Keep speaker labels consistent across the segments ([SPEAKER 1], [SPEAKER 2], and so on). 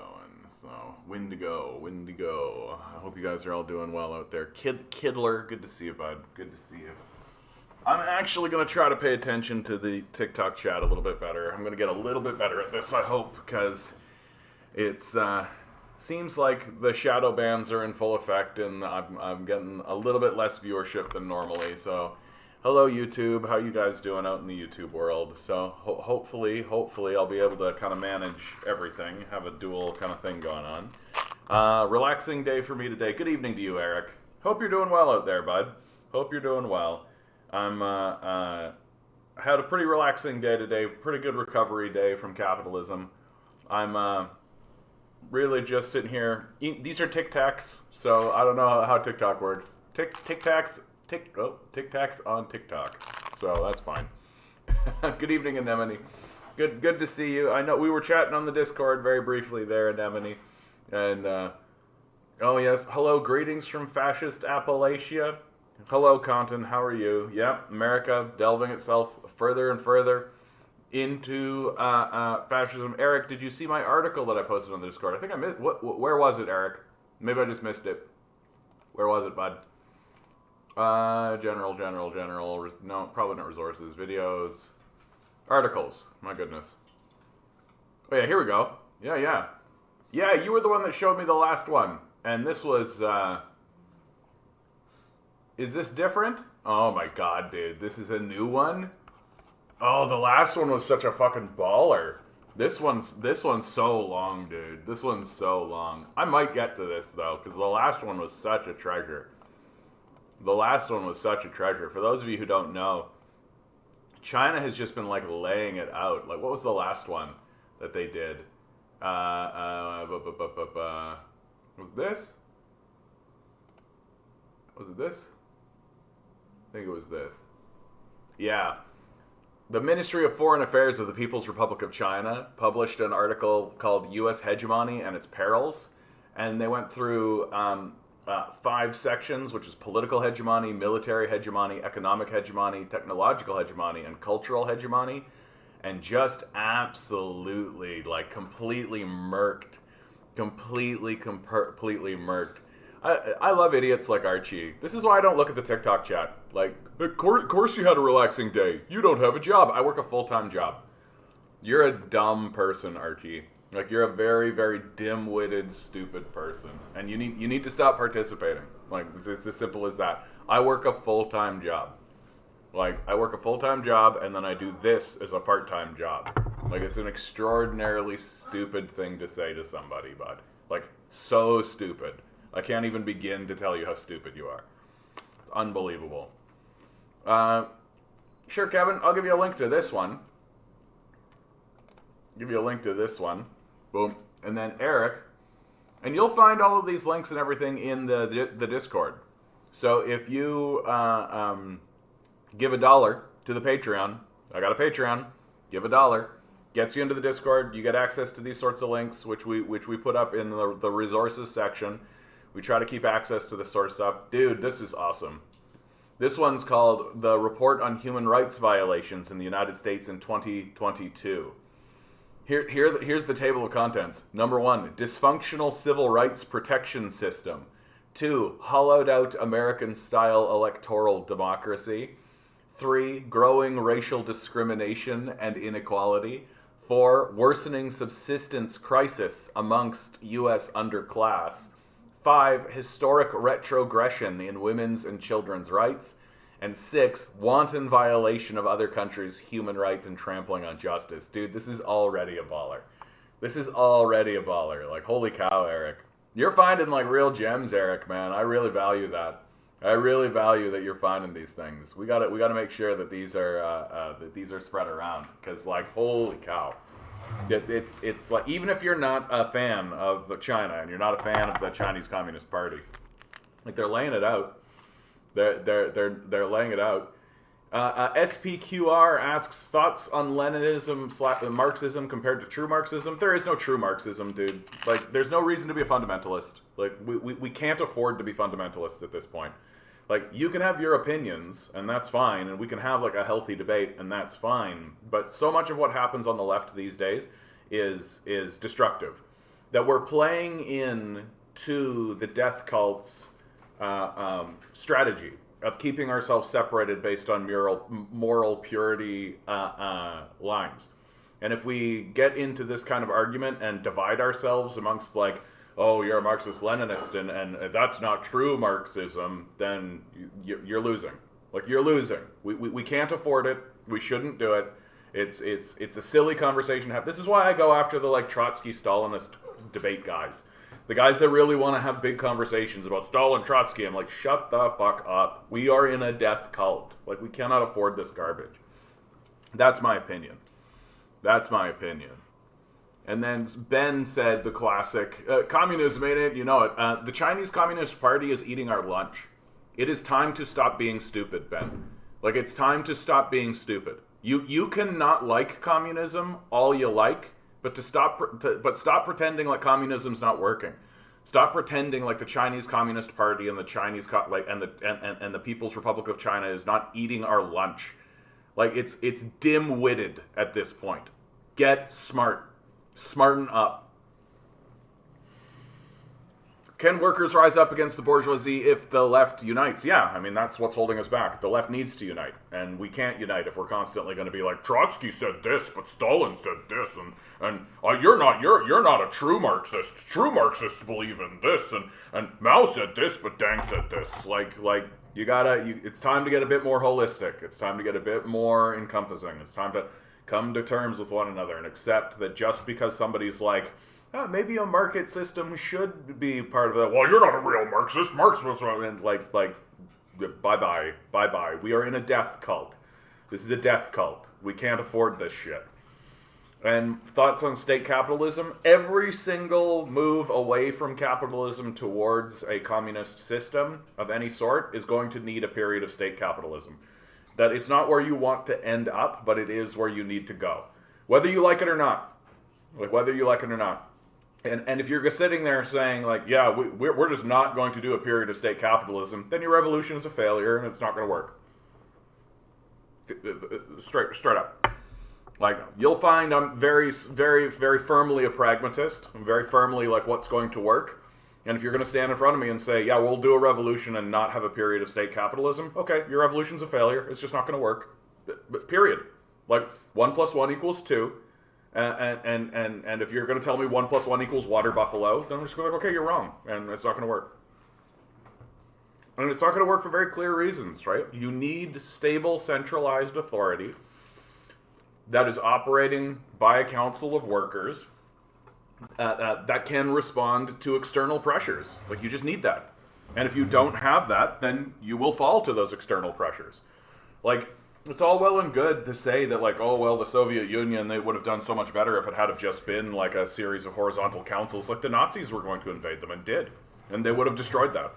[SPEAKER 1] going. So, Windigo. I hope you guys are all doing well out there. Kidler, good to see you, bud. Good to see you. I'm actually going to try to pay attention to the TikTok chat a little bit better. I'm going to get a little bit better at this, I hope, because it's seems like the shadow bans are in full effect, and I'm getting a little bit less viewership than normally. So, hello YouTube, how you guys doing out in the YouTube world? So hopefully I'll be able to kind of manage everything, have a dual kind of thing going on. Relaxing day for me today. Good evening to you, Eric. Hope you're doing well out there, bud. Hope you're doing well. I'm had a pretty relaxing day today, pretty good recovery day from capitalism. I'm really just sitting here. These are Tic Tacs, so I don't know how TikTok works. Tic Tacs on TikTok, so that's fine. Good evening, Anemone. Good to see you. I know we were chatting on the Discord very briefly there, Anemone, and oh yes, hello, greetings from fascist Appalachia. Hello, Compton, how are you? Yep, America delving itself further and further into fascism. Eric, did you see my article that I posted on the Discord? I think I missed. Where was it, Eric? Maybe I just missed it. Where was it, bud? General. No, probably not resources. Videos. Articles. My goodness. Oh, yeah, here we go. Yeah, you were the one that showed me the last one. And this was, is this different? Oh my god, dude. This is a new one? Oh, the last one was such a fucking baller. This one's so long, dude. This one's so long. I might get to this, though, because the last one was such a treasure. The last one was such a treasure. For those of you who don't know, China has just been, like, laying it out. Like, what was the last one that they did? Was it this? Was it this? I think it was this. Yeah. The Ministry of Foreign Affairs of the People's Republic of China published an article called U.S. Hegemony and Its Perils. And they went through 5 sections, which is political hegemony, military hegemony, economic hegemony, technological hegemony, and cultural hegemony, and just absolutely, like, completely murked. Completely murked. I love idiots like Archie. This is why I don't look at the TikTok chat. Like, of course you had a relaxing day. You don't have a job. I work a full-time job. You're a dumb person, Archie. Like, you're a very, very dim-witted, stupid person. And you need to stop participating. Like, it's as simple as that. I work a full-time job. Like, I work a full-time job, and then I do this as a part-time job. Like, it's an extraordinarily stupid thing to say to somebody, bud. Like, so stupid. I can't even begin to tell you how stupid you are. It's unbelievable. Sure, Kevin, I'll give you a link to this one. Boom. And then Eric. And you'll find all of these links and everything in the Discord. So if you give $1 to the Patreon, I got a Patreon, give $1, gets you into the Discord, you get access to these sorts of links, which we put up in the resources section. We try to keep access to this sort of stuff. Dude, this is awesome. This one's called The Report on Human Rights Violations in the United States in 2022. Here's the table of contents. Number 1, dysfunctional civil rights protection system. 2, hollowed out American-style electoral democracy. 3, growing racial discrimination and inequality. 4, worsening subsistence crisis amongst U.S. underclass. 5, historic retrogression in women's and children's rights. And 6, wanton violation of other countries' human rights and trampling on justice. Dude, this is already a baller. Like, holy cow, Eric. You're finding, like, real gems, Eric, man. I really value that. I really value that you're finding these things. We gotta make sure that these are spread around. Because, like, holy cow. It's like, even if you're not a fan of China and you're not a fan of the Chinese Communist Party, like, they're laying it out. They're laying it out. SPQR asks thoughts on Leninism / Marxism compared to true Marxism. There is no true Marxism, dude. Like, there's no reason to be a fundamentalist. Like, we can't afford to be fundamentalists at this point. Like, you can have your opinions, and that's fine, and we can have, like, a healthy debate, and that's fine. But so much of what happens on the left these days is destructive. that we're playing in to the death cult's strategy of keeping ourselves separated based on moral purity lines. And if we get into this kind of argument and divide ourselves amongst like, oh, you're a Marxist-Leninist and that's not true Marxism, then you're losing. Like, you're losing. We can't afford it. We shouldn't do it. It's a silly conversation to have. This is why I go after the like Trotsky-Stalinist debate guys. The guys that really want to have big conversations about Stalin, Trotsky. I'm like, shut the fuck up. We are in a death cult. Like, we cannot afford this garbage. That's my opinion. That's my opinion. And then Ben said the classic, communism, ain't it? You know it. The Chinese Communist Party is eating our lunch. It is time to stop being stupid, Ben. Like, it's time to stop being stupid. You can not like communism all you like, but stop pretending like communism's not working. Stop pretending like the Chinese Communist Party and the Chinese and the People's Republic of China is not eating our lunch. Like, it's dim-witted at this point. Get smart. Smarten up. Can workers rise up against the bourgeoisie if the left unites? Yeah, I mean, that's what's holding us back. The left needs to unite, and we can't unite if we're constantly going to be like, Trotsky said this, but Stalin said this, and you're not a true Marxist. True Marxists believe in this, and Mao said this, but Deng said this. Like it's time to get a bit more holistic. It's time to get a bit more encompassing. It's time to come to terms with one another and accept that just because somebody's like, oh, maybe a market system should be part of that. Well, you're not a real Marxist. Marx was and like, bye-bye. We are in a death cult. This is a death cult. We can't afford this shit. And thoughts on state capitalism? Every single move away from capitalism towards a communist system of any sort is going to need a period of state capitalism. That it's not where you want to end up, but it is where you need to go. Whether you like it or not. Like, whether you like it or not. And if you're sitting there saying, like, yeah, we're just not going to do a period of state capitalism, then your revolution is a failure and it's not going to work. Straight up. Like, you'll find I'm very, very, very firmly a pragmatist. I'm very firmly, like, what's going to work. And if you're going to stand in front of me and say, yeah, we'll do a revolution and not have a period of state capitalism, okay, your revolution's a failure. It's just not going to work. Period. Like, 1 + 1 = 2. And if you're going to tell me 1 + 1 = water buffalo, then I'm just going to be like, okay, you're wrong, and it's not going to work. And it's not going to work for very clear reasons, right? You need stable, centralized authority that is operating by a council of workers that can respond to external pressures. Like, you just need that. And if you don't have that, then you will fall to those external pressures. Like, it's all well and good to say that, like, oh, well, the Soviet Union, they would have done so much better if it had have just been, like, a series of horizontal councils. Like, the Nazis were going to invade them and did. And they would have destroyed that.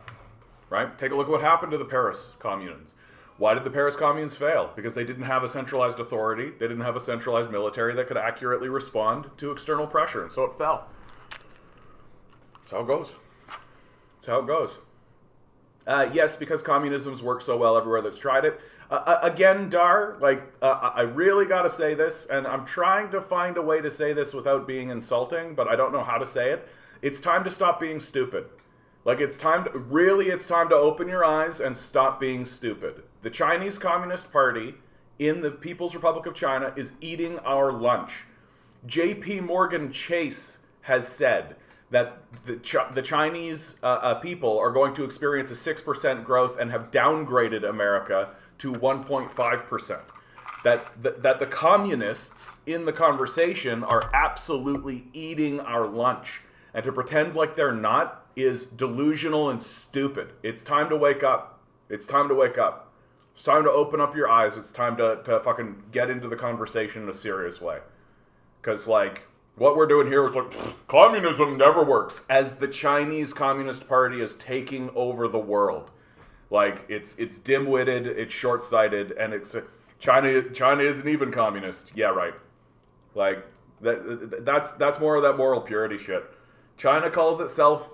[SPEAKER 1] Right? Take a look at what happened to the Paris communes. Why did the Paris communes fail? Because they didn't have a centralized authority. They didn't have a centralized military that could accurately respond to external pressure. And so it fell. That's how it goes. That's how it goes. Yes, because communism's worked so well everywhere that's tried it. Again, Dar, like, I really got to say this, and I'm trying to find a way to say this without being insulting, but I don't know how to say it. It's time to stop being stupid. Like, it's time to open your eyes and stop being stupid. The Chinese Communist Party in the People's Republic of China is eating our lunch. J.P. Morgan Chase has said that the Chinese people are going to experience a 6% growth and have downgraded America to 1.5%. That the communists in the conversation are absolutely eating our lunch. And to pretend like they're not is delusional and stupid. It's time to wake up. It's time to wake up. It's time to open up your eyes. It's time to fucking get into the conversation in a serious way. Because, like, what we're doing here is like, communism never works. As the Chinese Communist Party is taking over the world. Like, it's dim-witted, it's short-sighted, and it's China isn't even communist. Yeah, right. Like, that's more of that moral purity shit. China calls itself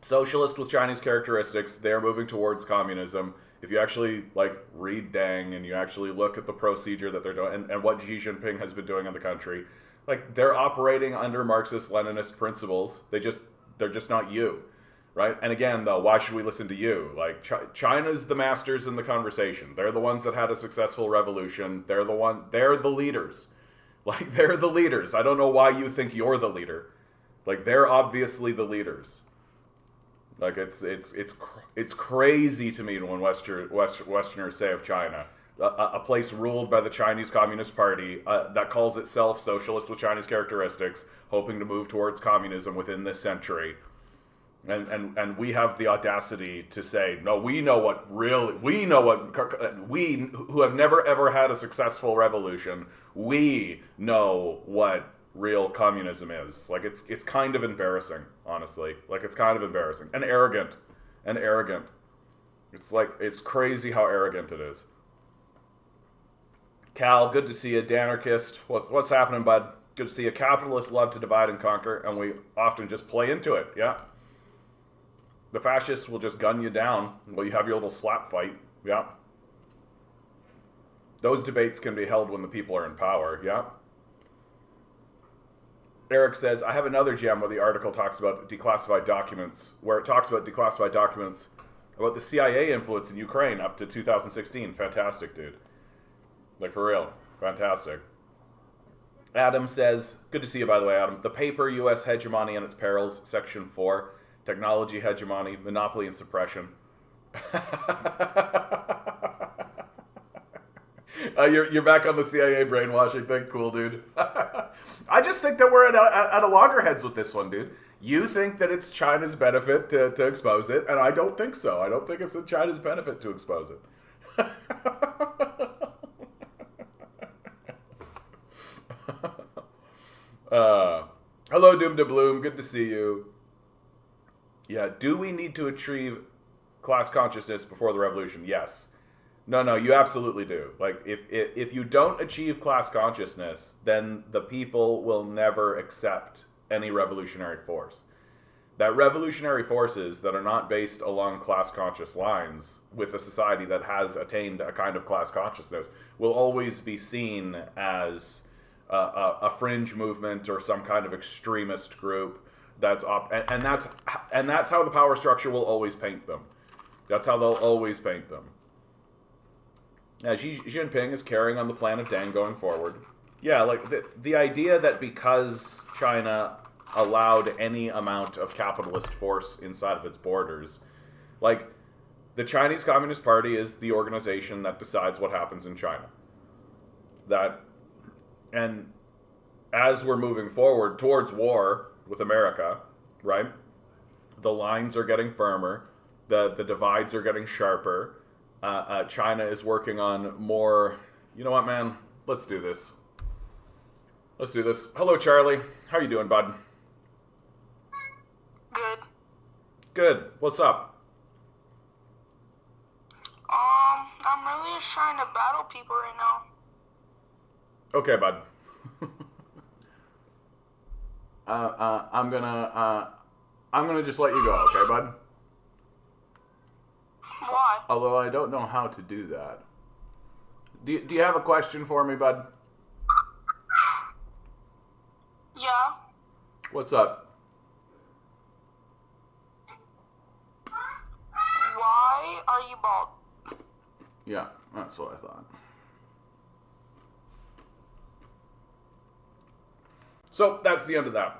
[SPEAKER 1] socialist with Chinese characteristics. They're moving towards communism. If you actually, like, read Deng and you actually look at the procedure that they're doing and what Xi Jinping has been doing in the country, Like, they're operating under Marxist-Leninist principles. They're just not you, right? And again, though, why should we listen to you? Like, China's the masters in the conversation. They're the ones that had a successful revolution. They're the leaders. Like, they're the leaders. I don't know why you think you're the leader. Like, they're obviously the leaders. Like, it's crazy to me when Westerners say of China, a place ruled by the Chinese Communist Party that calls itself socialist with Chinese characteristics, hoping to move towards communism within this century. And we have the audacity to say, no, we who have never ever had a successful revolution, we know what real communism is. Like, it's kind of embarrassing, honestly. Like, it's kind of embarrassing and arrogant. It's crazy how arrogant it is. Cal, good to see you. Danarchist, what's happening, bud? Good to see you. Capitalists love to divide and conquer, and we often just play into it. Yeah. The fascists will just gun you down while you have your little slap fight. Yeah. Those debates can be held when the people are in power. Yeah. Eric says, I have another gem where the article talks about declassified documents, about the CIA influence in Ukraine up to 2016. Fantastic, dude. Like, for real. Fantastic. Adam says, good to see you, by the way, Adam. The paper, U.S. Hegemony and Its Perils, Section 4, Technology Hegemony, Monopoly and Suppression. You're back on the CIA brainwashing thing. Cool, dude. I just think that we're at a loggerheads with this one, dude. You think that it's China's benefit to expose it, and I don't think so. I don't think it's in China's benefit to expose it. Hello, Doom to Bloom. Good to see you. Yeah, do we need to achieve class consciousness before the revolution? Yes. No, you absolutely do. Like, if you don't achieve class consciousness, then the people will never accept any revolutionary force. That revolutionary forces that are not based along class conscious lines with a society that has attained a kind of class consciousness will always be seen as a fringe movement or some kind of extremist group that's and that's how the power structure will always paint them. That's how they'll always paint them. Now, Xi Jinping is carrying on the plan of Deng going forward. Yeah, like the idea that because China allowed any amount of capitalist force inside of its borders, like, the Chinese Communist Party is the organization that decides what happens in China. And as we're moving forward towards war with America, right, the lines are getting firmer, the divides are getting sharper. China is working on more. You know what, man? Let's do this. Hello, Charlie. How are you doing, bud? Good. What's up?
[SPEAKER 2] I'm really just trying to battle people right now.
[SPEAKER 1] Okay, bud. I'm gonna just let you go, okay, bud?
[SPEAKER 2] Why?
[SPEAKER 1] Although I don't know how to do that. Do you have a question for me, bud?
[SPEAKER 2] Yeah.
[SPEAKER 1] What's up?
[SPEAKER 2] Why are you bald?
[SPEAKER 1] Yeah, that's what I thought. So that's the end of that.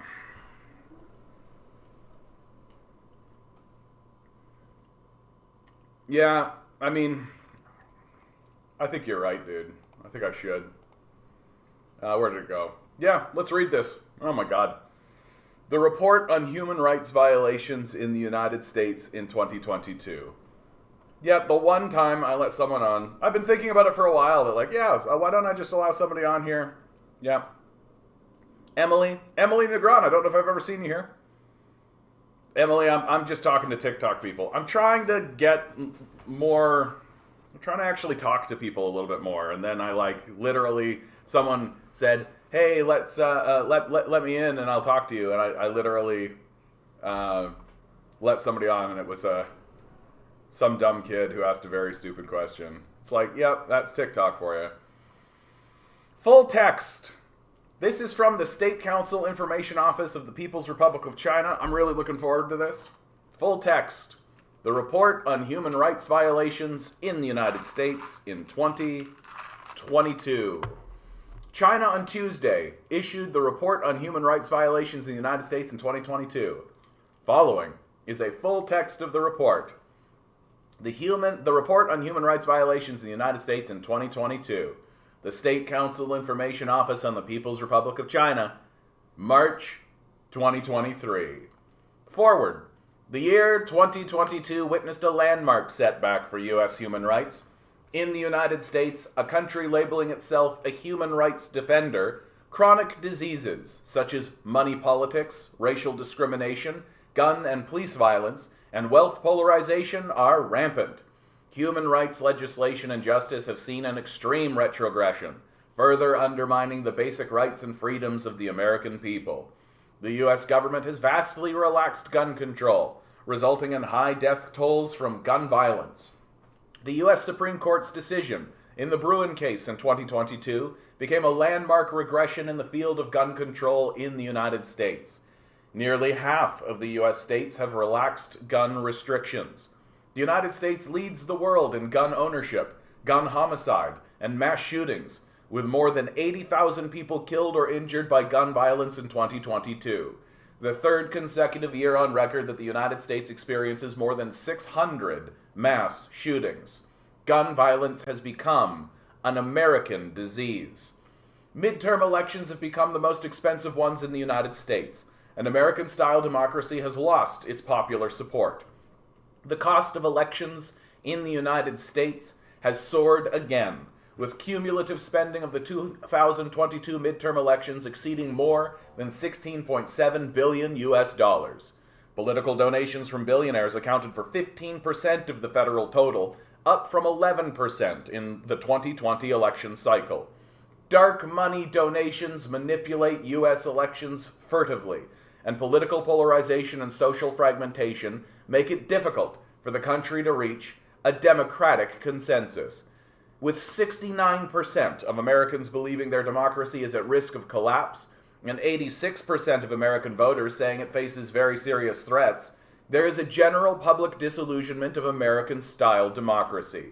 [SPEAKER 1] Yeah, I mean, I think you're right, dude. I think I should. Where did it go? Yeah, let's read this. Oh my God. The report on human rights violations in the United States in 2022. Yeah, the one time I let someone on. I've been thinking about it for a while. That, like, yeah, why don't I just allow somebody on here? Yeah. Emily Negron. I don't know if I've ever seen you here. Emily, I'm just talking to TikTok people. I'm trying to get more. I'm trying to actually talk to people a little bit more. And then I literally someone said, "Hey, let's let me in and I'll talk to you." And I literally let somebody on, and it was some dumb kid who asked a very stupid question. It's like, yep, that's TikTok for you. Full text. This is from the State Council Information Office of the People's Republic of China. I'm really looking forward to this. Full text. The report on human rights violations in the United States in 2022. China on Tuesday issued the report on human rights violations in the United States in 2022. Following is a full text of the report. The report on human rights violations in the United States in 2022. The State Council Information Office on the People's Republic of China, March 2023. Forward. The year 2022 witnessed a landmark setback for U.S. human rights. In the United States, a country labeling itself a human rights defender, chronic diseases such as money politics, racial discrimination, gun and police violence, and wealth polarization are rampant. Human rights legislation and justice have seen an extreme retrogression, further undermining the basic rights and freedoms of the American people. The U.S. government has vastly relaxed gun control, resulting in high death tolls from gun violence. The U.S. Supreme Court's decision in the Bruen case in 2022 became a landmark regression in the field of gun control in the United States. Nearly half of the U.S. states have relaxed gun restrictions. The United States leads the world in gun ownership, gun homicide, and mass shootings, with more than 80,000 people killed or injured by gun violence in 2022. The third consecutive year on record that the United States experiences more than 600 mass shootings. Gun violence has become an American disease. Midterm elections have become the most expensive ones in the United States, and American-style democracy has lost its popular support. The cost of elections in the United States has soared again, with cumulative spending of the 2022 midterm elections exceeding more than $16.7 billion US dollars. Political donations from billionaires accounted for 15% of the federal total, up from 11% in the 2020 election cycle. Dark money donations manipulate U.S. elections furtively, and political polarization and social fragmentation make it difficult for the country to reach a democratic consensus. With 69% of Americans believing their democracy is at risk of collapse, and 86% of American voters saying it faces very serious threats, there is a general public disillusionment of American-style democracy.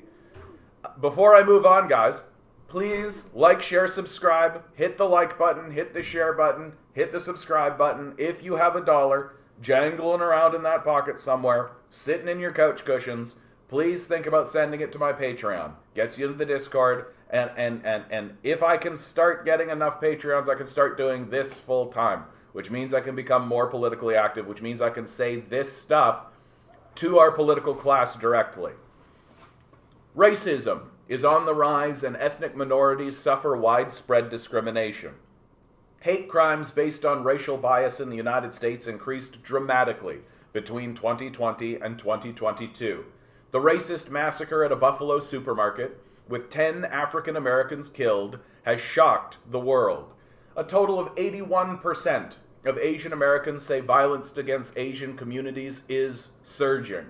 [SPEAKER 1] Before I move on, guys, please like, share, subscribe, hit the like button, hit the share button, hit the subscribe button. If you have $1 jangling around in that pocket somewhere, sitting in your couch cushions, please think about sending it to my Patreon. Gets you into the Discord, and if I can start getting enough Patreons, I can start doing this full time, which means I can become more politically active, which means I can say this stuff to our political class directly. Racism is on the rise, and ethnic minorities suffer widespread discrimination. Hate crimes based on racial bias in the United States increased dramatically between 2020 and 2022. The racist massacre at a Buffalo supermarket, with 10 African Americans killed, has shocked the world. A total of 81% of Asian Americans say violence against Asian communities is surging.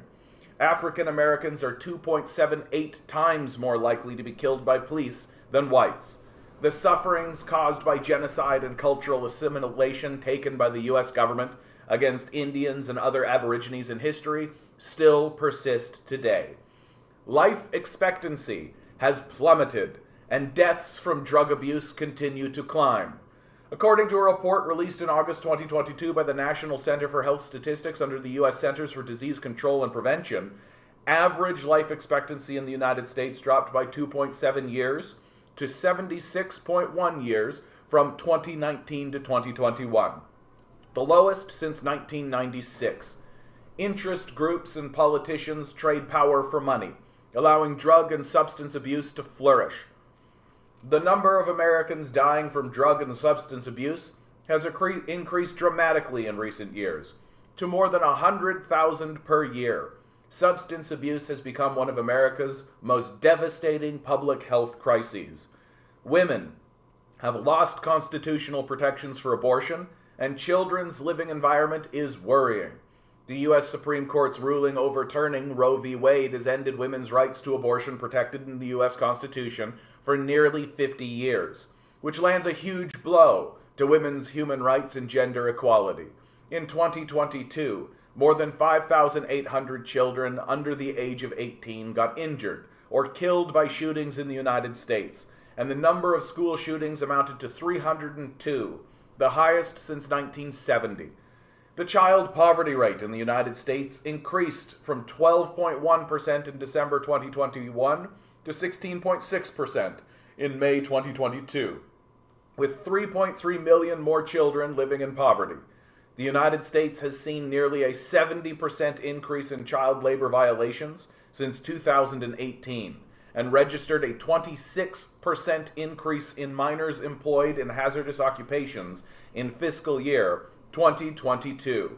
[SPEAKER 1] African Americans are 2.78 times more likely to be killed by police than whites. The sufferings caused by genocide and cultural assimilation taken by the U.S. government against Indians and other Aborigines in history still persist today. Life expectancy has plummeted, and deaths from drug abuse continue to climb. According to a report released in August 2022 by the National Center for Health Statistics under the U.S. Centers for Disease Control and Prevention, average life expectancy in the United States dropped by 2.7 years to 76.1 years from 2019 to 2021, the lowest since 1996. Interest groups and politicians trade power for money, allowing drug and substance abuse to flourish. The number of Americans dying from drug and substance abuse has increased dramatically in recent years, to more than 100,000 per year. Substance abuse has become one of America's most devastating public health crises. Women have lost constitutional protections for abortion, and children's living environment is worrying. The U.S. Supreme Court's ruling overturning Roe v. Wade has ended women's rights to abortion protected in the U.S. Constitution for nearly 50 years, which lands a huge blow to women's human rights and gender equality. In 2022, more than 5,800 children under the age of 18 got injured or killed by shootings in the United States, and the number of school shootings amounted to 302, the highest since 1970. The child poverty rate in the United States increased from 12.1% in December 2021 to 16.6% in May 2022, with 3.3 million more children living in poverty. The United States has seen nearly a 70% increase in child labor violations since 2018 and registered a 26% increase in minors employed in hazardous occupations in fiscal year 2022.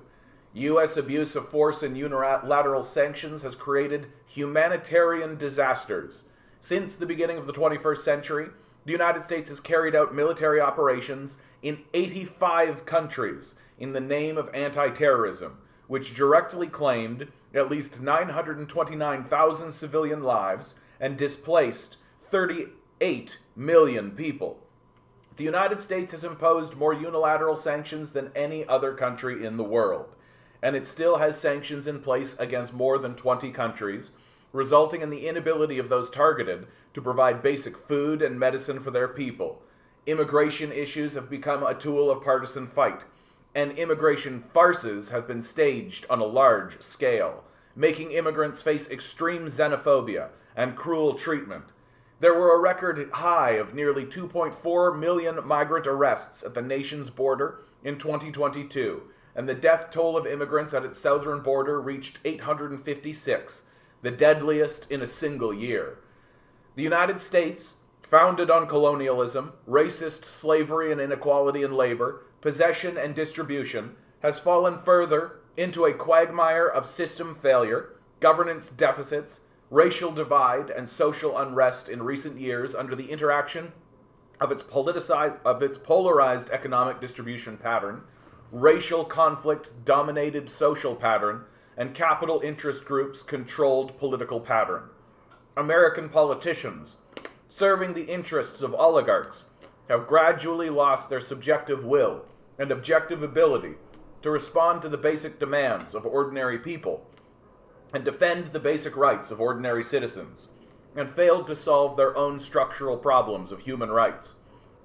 [SPEAKER 1] U.S. abuse of force and unilateral sanctions has created humanitarian disasters. Since the beginning of the 21st century, the United States has carried out military operations in 85 countries in the name of anti-terrorism, which directly claimed at least 929,000 civilian lives and displaced 38 million people. The United States has imposed more unilateral sanctions than any other country in the world, and it still has sanctions in place against more than 20 countries, resulting in the inability of those targeted to provide basic food and medicine for their people. Immigration issues have become a tool of partisan fight, and immigration farces have been staged on a large scale, making immigrants face extreme xenophobia and cruel treatment. There were a record high of nearly 2.4 million migrant arrests at the nation's border in 2022, and the death toll of immigrants at its southern border reached 856, the deadliest in a single year. The United States, founded on colonialism, racist slavery and inequality in labor, possession and distribution, has fallen further into a quagmire of system failure, governance deficits, racial divide, and social unrest in recent years under the interaction of its polarized economic distribution pattern, racial conflict-dominated social pattern, and capital interest groups' controlled political pattern. American politicians, serving the interests of oligarchs, have gradually lost their subjective will and objective ability to respond to the basic demands of ordinary people and defend the basic rights of ordinary citizens, and failed to solve their own structural problems of human rights.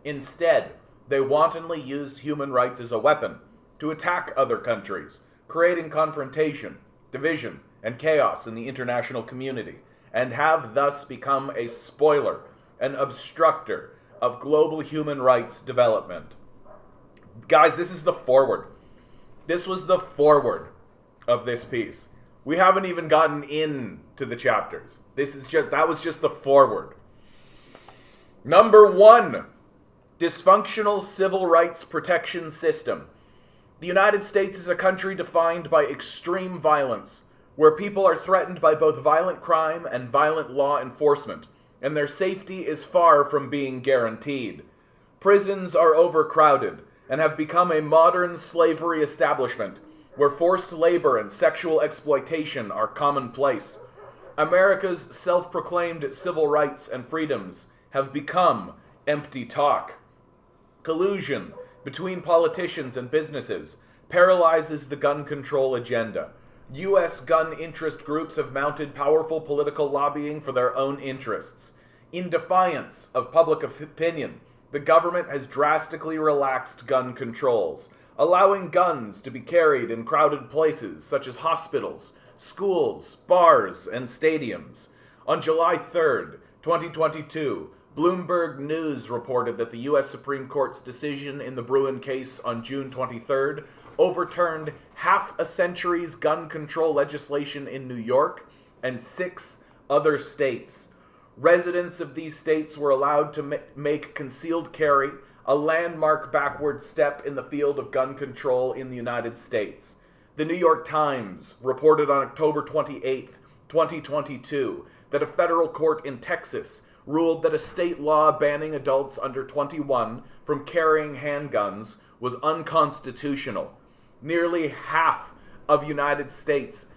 [SPEAKER 1] Instead, they wantonly use human rights as a weapon to attack other countries, creating confrontation, division, and chaos in the international community, and have thus become a spoiler, an obstructor of global human rights development. Guys, this is the foreword. This was the foreword of this piece. We haven't even gotten into the chapters. That was just the foreword. Number 1, dysfunctional civil rights protection system. The United States is a country defined by extreme violence, where people are threatened by both violent crime and violent law enforcement, and their safety is far from being guaranteed. Prisons are overcrowded and have become a modern slavery establishment where forced labor and sexual exploitation are commonplace. America's self-proclaimed civil rights and freedoms have become empty talk. Collusion between politicians and businesses paralyzes the gun control agenda. U.S. gun interest groups have mounted powerful political lobbying for their own interests. In defiance of public opinion, the government has drastically relaxed gun controls, allowing guns to be carried in crowded places such as hospitals, schools, bars, and stadiums. On July 3rd, 2022, Bloomberg News reported that the U.S. Supreme Court's decision in the Bruen case on June 23rd overturned half a century's gun control legislation in New York and 6 other states. Residents of these states were allowed to make concealed carry a landmark backward step in the field of gun control in the United States. The New York Times reported on October 28, 2022, that a federal court in Texas ruled that a state law banning adults under 21 from carrying handguns was unconstitutional. Nearly half of United States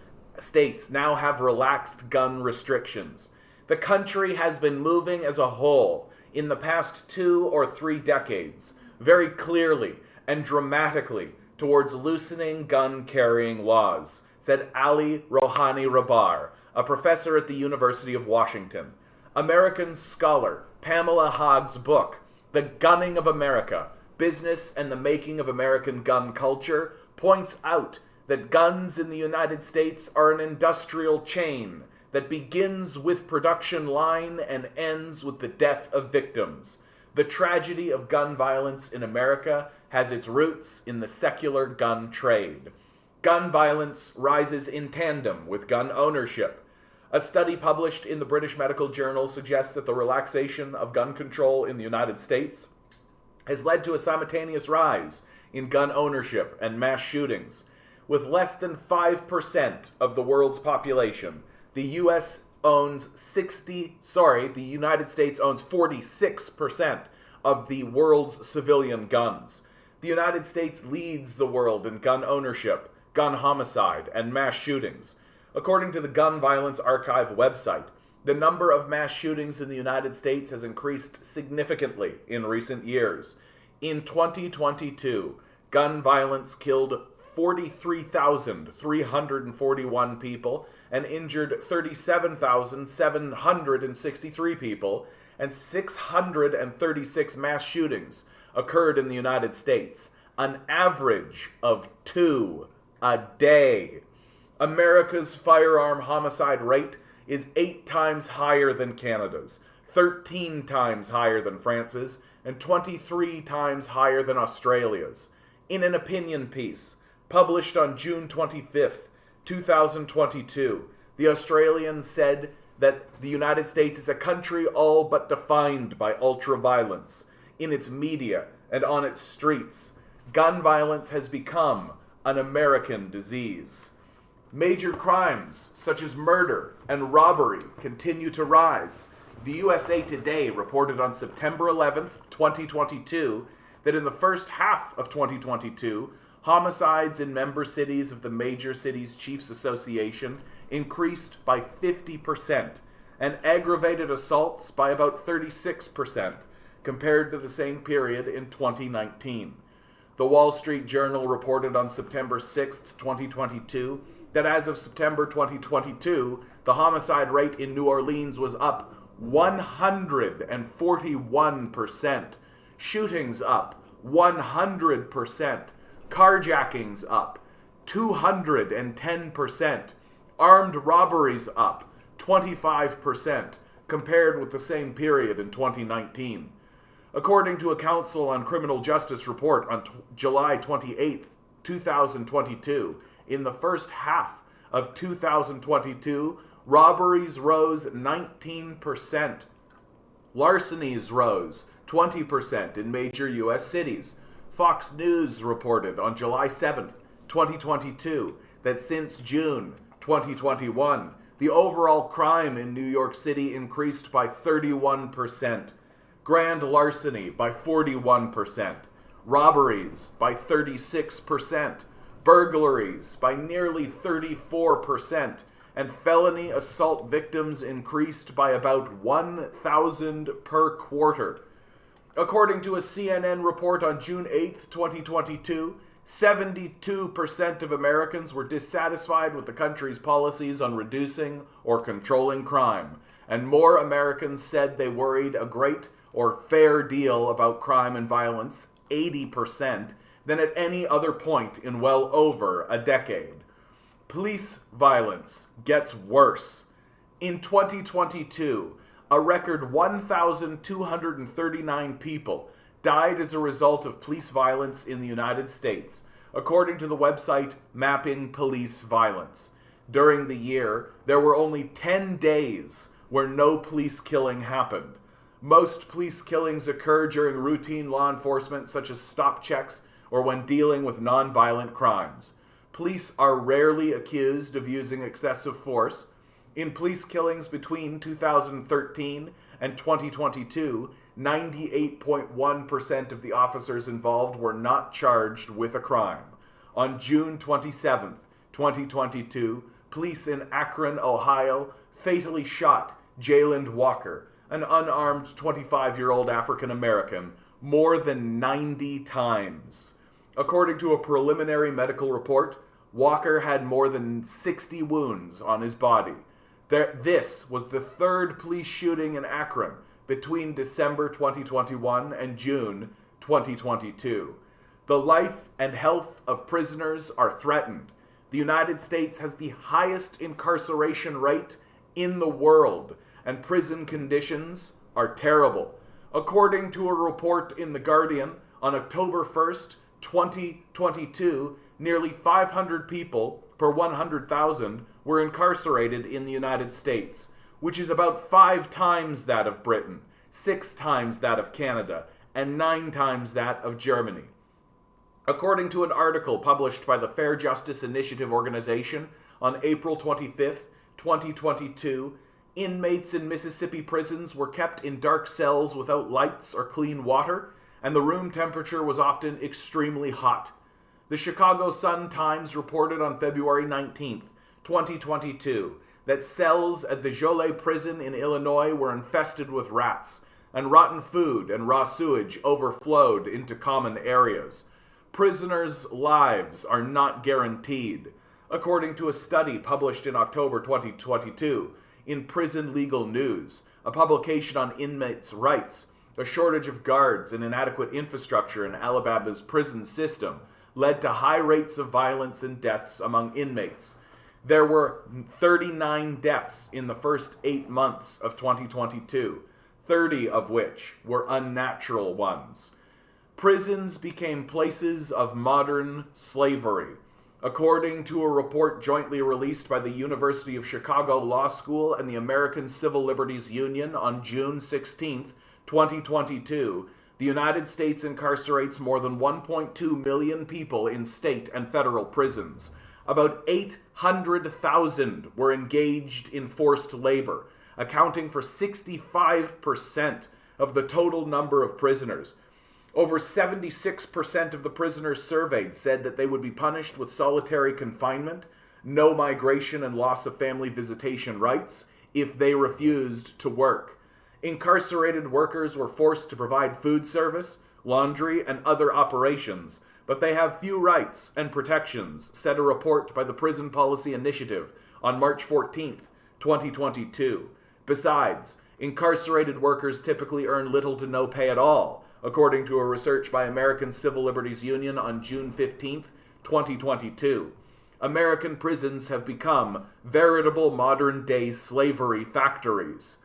[SPEAKER 1] now have relaxed gun restrictions. The country has been moving as a whole in the past 2 or 3 decades very clearly and dramatically towards loosening gun-carrying laws, said Ali Rohani Rabar, a professor at the University of Washington. American scholar Pamela Haag's book, The Gunning of America, Business and the Making of American Gun Culture, points out that guns in the United States are an industrial chain that begins with production line and ends with the death of victims. The tragedy of gun violence in America has its roots in the secular gun trade. Gun violence rises in tandem with gun ownership. A study published in the British Medical Journal suggests that the relaxation of gun control in the United States has led to a simultaneous rise in gun ownership and mass shootings. With less than 5% of the world's population, the United States owns 46% of the world's civilian guns. The United States leads the world in gun ownership, gun homicide, and mass shootings. According to the Gun Violence Archive website, the number of mass shootings in the United States has increased significantly in recent years. In 2022, gun violence killed 43,341 people and injured 37,763 people, and 636 mass shootings occurred in the United States, an average of 2 a day. America's firearm homicide rate is 8 times higher than Canada's, 13 times higher than France's, and 23 times higher than Australia's. In an opinion piece published on June 25th, 2022, the Australian said that the United States is a country all but defined by ultra-violence. In its media and on its streets, gun violence has become an American disease. Major crimes such as murder and robbery continue to rise. The USA Today reported on September 11th, 2022, that in the first half of 2022, homicides in member cities of the Major Cities Chiefs Association increased by 50%, and aggravated assaults by about 36%, compared to the same period in 2019. The Wall Street Journal reported on September 6th, 2022, that as of September 2022, the homicide rate in New Orleans was up 141%, shootings up 100%, carjackings up 210%, armed robberies up 25%, compared with the same period in 2019. According to a Council on Criminal Justice report on July 28, 2022, in the first half of 2022, robberies rose 19%. Larcenies rose 20% in major U.S. cities. Fox News reported on July 7th, 2022, that since June 2021, the overall crime in New York City increased by 31%, grand larceny by 41%, robberies by 36%, burglaries by nearly 34%, and felony assault victims increased by about 1,000 per quarter. According to a CNN report on June 8, 2022, 72% of Americans were dissatisfied with the country's policies on reducing or controlling crime, and more Americans said they worried a great or fair deal about crime and violence, 80%, than at any other point in well over a decade. Police violence gets worse. In 2022, a record 1,239 people died as a result of police violence in the United States, according to the website Mapping Police Violence. During the year, there were only 10 days where no police killing happened. Most police killings occur during routine law enforcement, such as stop checks or when dealing with non-violent crimes. Police are rarely accused of using excessive force. In police killings between 2013 and 2022, 98.1% of the officers involved were not charged with a crime. On June 27, 2022, police in Akron, Ohio, fatally shot Jayland Walker, an unarmed 25-year-old African American, more than 90 times. According to a preliminary medical report, Walker had more than 60 wounds on his body. This was the third police shooting in Akron between December 2021 and June 2022. The life and health of prisoners are threatened. The United States has the highest incarceration rate in the world, and prison conditions are terrible. According to a report in The Guardian, on October 1st, 2022, nearly 500 people per 100,000 were incarcerated in the United States, which is about 5 times that of Britain, 6 times that of Canada, and 9 times that of Germany. According to an article published by the Fair Justice Initiative organization on April 25th, 2022, inmates in Mississippi prisons were kept in dark cells without lights or clean water, and the room temperature was often extremely hot. The Chicago Sun-Times reported on February 19th, 2022, that cells at the Jolet prison in Illinois were infested with rats, and rotten food and raw sewage overflowed into common areas. Prisoners' lives are not guaranteed. According to a study published in October 2022 in Prison Legal News, a publication on inmates' rights, a shortage of guards and inadequate infrastructure in Alabama's prison system led to high rates of violence and deaths among inmates. There were 39 deaths in the first 8 months of 2022, 30 of which were unnatural ones. Prisons became places of modern slavery. According to a report jointly released by the University of Chicago Law School and the American Civil Liberties Union on June 16, 2022, the United States incarcerates more than 1.2 million people in state and federal prisons. About 800,000 were engaged in forced labor, accounting for 65% of the total number of prisoners. Over 76% of the prisoners surveyed said that they would be punished with solitary confinement, no migration and loss of family visitation rights, if they refused to work. Incarcerated workers were forced to provide food service, laundry, and other operations, but they have few rights and protections, said a report by the Prison Policy Initiative on March 14, 2022. Besides, incarcerated workers typically earn little to no pay at all, according to a research by American Civil Liberties Union on June 15, 2022. American prisons have become veritable modern-day slavery factories.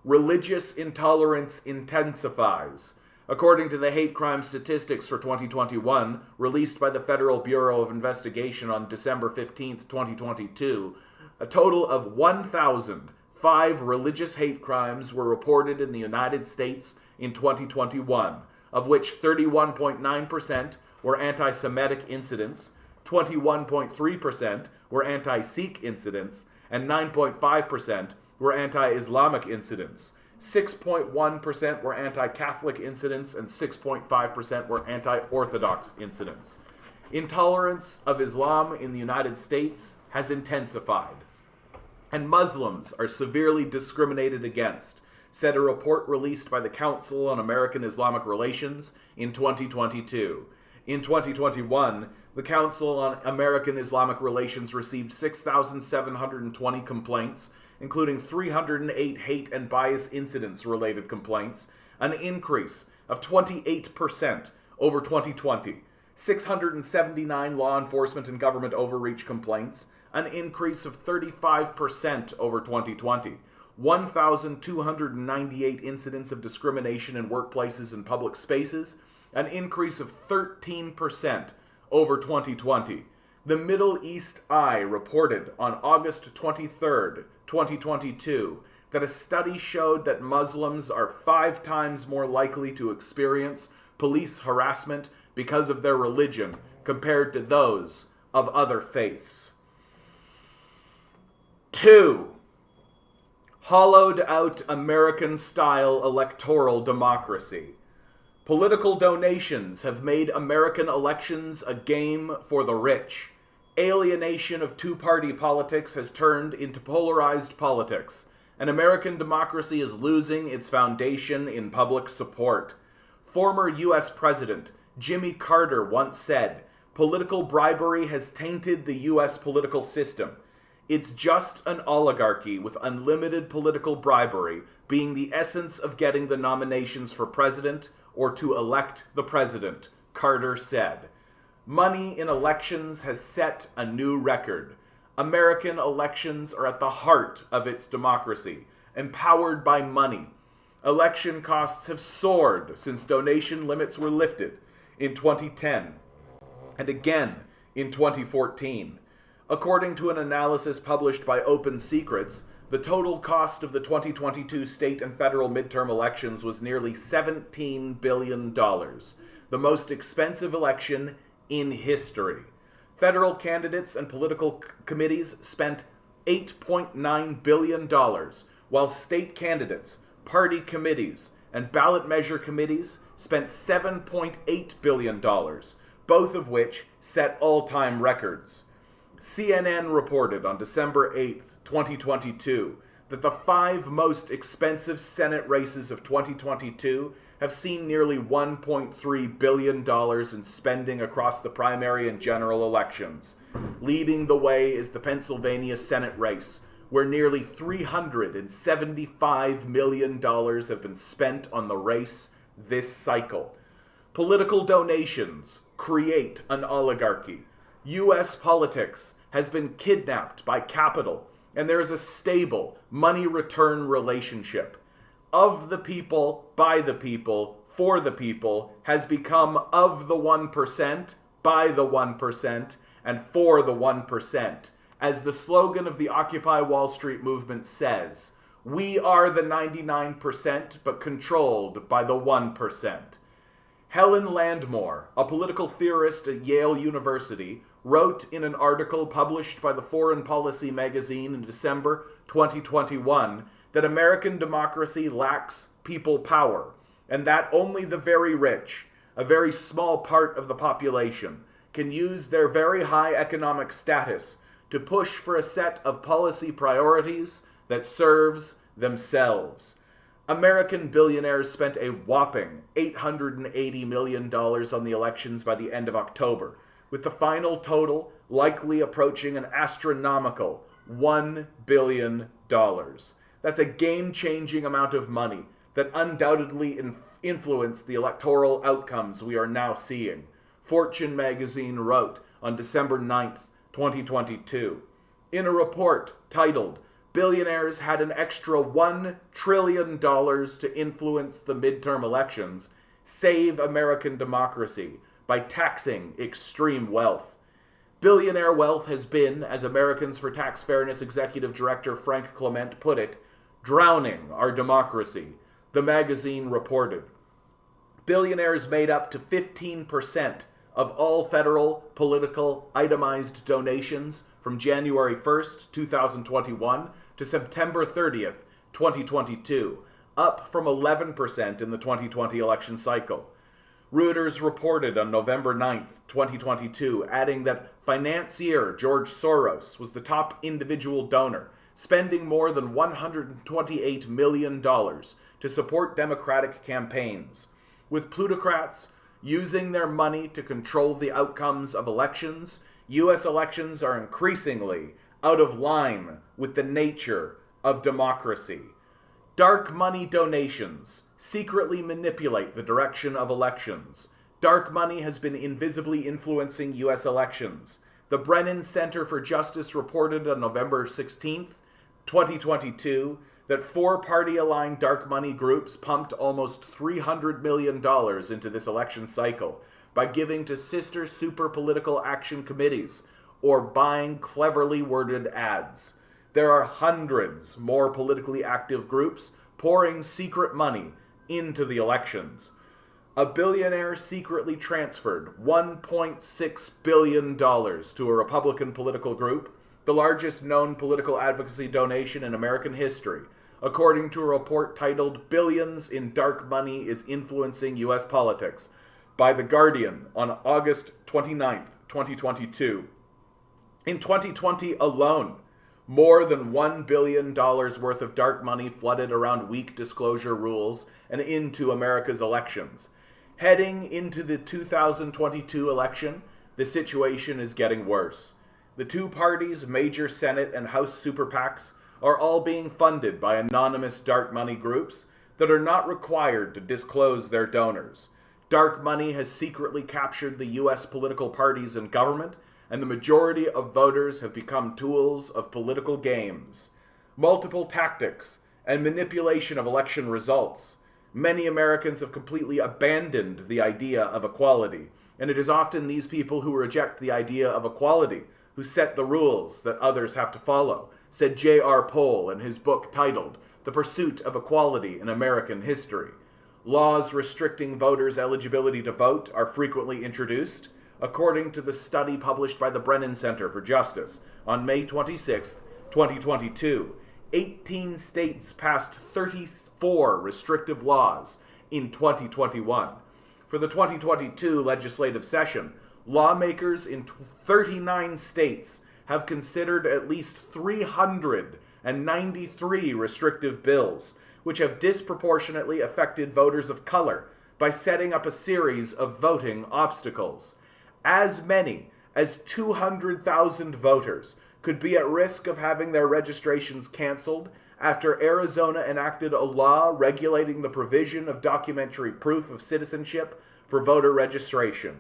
[SPEAKER 1] Religious intolerance intensifies. According to the hate crime statistics for 2021, released by the Federal Bureau of Investigation on December 15, 2022, a total of 1,005 religious hate crimes were reported in the United States in 2021, of which 31.9% were anti-Semitic incidents, 21.3% were anti-Sikh incidents, and 9.5% were anti-Islamic incidents. 6.1% were anti-Catholic incidents, and 6.5% were anti-Orthodox incidents. Intolerance of Islam in the United States has intensified, and Muslims are severely discriminated against, said a report released by the Council on American Islamic Relations in 2022. In 2021, the Council on American Islamic Relations received 6,720 complaints, including 308 hate and bias incidents-related complaints, an increase of 28% over 2020, 679 law enforcement and government overreach complaints, an increase of 35% over 2020, 1,298 incidents of discrimination in workplaces and public spaces, an increase of 13% over 2020. The Middle East Eye reported on August 23rd, 2022, that a study showed that Muslims are 5 times more likely to experience police harassment because of their religion compared to those of other faiths. 2. Hollowed out American-style electoral democracy. Political donations have made American elections a game for the rich. Alienation of two-party politics has turned into polarized politics, and American democracy is losing its foundation in public support. Former U.S. President Jimmy Carter once said, "Political bribery has tainted the U.S. political system. It's just an oligarchy with unlimited political bribery being the essence of getting the nominations for president or to elect the president," Carter said. Money in elections has set a new record. American elections are at the heart of its democracy, empowered by money. Election costs have soared since donation limits were lifted in 2010 and again in 2014. According to an analysis published by Open Secrets, the total cost of the 2022 state and federal midterm elections was nearly $17 billion, the most expensive election in history. Federal candidates and political committees spent $8.9 billion, while state candidates, party committees, and ballot measure committees spent $7.8 billion, both of which set all-time records. CNN reported on December 8, 2022, that the 5 most expensive Senate races of 2022 have seen nearly $1.3 billion in spending across the primary and general elections. Leading the way is the Pennsylvania Senate race, where nearly $375 million have been spent on the race this cycle. Political donations create an oligarchy. U.S. politics has been kidnapped by capital, and there is a stable money return relationship. Of the people, by the people, for the people has become of the 1%, by the 1%, and for the 1%. As the slogan of the Occupy Wall Street movement says, "We are the 99%, but controlled by the 1%. Helen Landmore, a political theorist at Yale University, wrote in an article published by the Foreign Policy magazine in December 2021 that American democracy lacks people power, and that only the very rich, a very small part of the population, can use their very high economic status to push for a set of policy priorities that serves themselves. American billionaires spent a whopping $880 million on the elections by the end of October, with the final total likely approaching an astronomical $1 billion. That's a game-changing amount of money that undoubtedly influenced the electoral outcomes we are now seeing, Fortune magazine wrote on December 9th, 2022. In a report titled, "Billionaires Had an Extra $1 trillion to Influence the Midterm Elections, Save American Democracy by Taxing Extreme Wealth." Billionaire wealth has been, as Americans for Tax Fairness Executive Director Frank Clement put it, drowning our democracy, the magazine reported. Billionaires made up to 15% of all federal political itemized donations from January 1st, 2021 to September 30th, 2022, up from 11% in the 2020 election cycle. Reuters reported on November 9th, 2022, adding that financier George Soros was the top individual donor, spending more than $128 million to support Democratic campaigns, with plutocrats using their money to control the outcomes of elections. U.S. elections are increasingly out of line with the nature of democracy. Dark money donations secretly manipulate the direction of elections. Dark money has been invisibly influencing U.S. elections. The Brennan Center for Justice reported on November 16th, 2022, that 4 party-aligned dark money groups pumped almost $300 million into this election cycle by giving to sister super political action committees or buying cleverly worded ads. There are hundreds more politically active groups pouring secret money into the elections. A billionaire secretly transferred $1.6 billion to a Republican political group, the largest known political advocacy donation in American history, according to a report titled "Billions in Dark Money is Influencing U.S. Politics" by The Guardian on August 29th, 2022. In 2020 alone, more than $1 billion worth of dark money flooded around weak disclosure rules and into America's elections. Heading into the 2022 election, the situation is getting worse. The two parties' major Senate and House super PACs are all being funded by anonymous dark money groups that are not required to disclose their donors. Dark money has secretly captured the U.S. political parties and government, and the majority of voters have become tools of political games. Multiple tactics and manipulation of election results. Many Americans have completely abandoned the idea of equality, and it is often these people who reject the idea of equality who set the rules that others have to follow, said J.R. Pohl in his book titled The Pursuit of Equality in American History. Laws restricting voters' eligibility to vote are frequently introduced, according to the study published by the Brennan Center for Justice on May 26, 2022. 18 states passed 34 restrictive laws in 2021. For the 2022 legislative session, lawmakers in 39 states have considered at least 393 restrictive bills, which have disproportionately affected voters of color by setting up a series of voting obstacles. As many as 200,000 voters could be at risk of having their registrations canceled after Arizona enacted a law regulating the provision of documentary proof of citizenship for voter registration.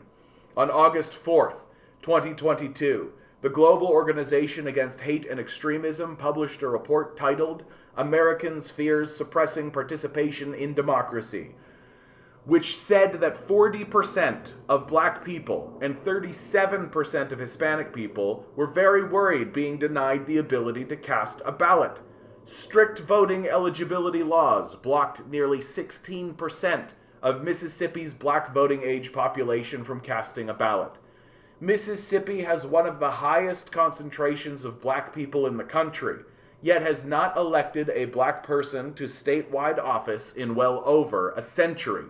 [SPEAKER 1] On August 4th, 2022, the Global Organization Against Hate and Extremism published a report titled Americans Fears Suppressing Participation in Democracy, which said that 40% of black people and 37% of Hispanic people were very worried being denied the ability to cast a ballot. Strict voting eligibility laws blocked nearly 16% of Mississippi's black voting age population from casting a ballot. Mississippi has one of the highest concentrations of black people in the country, yet has not elected a black person to statewide office in well over a century,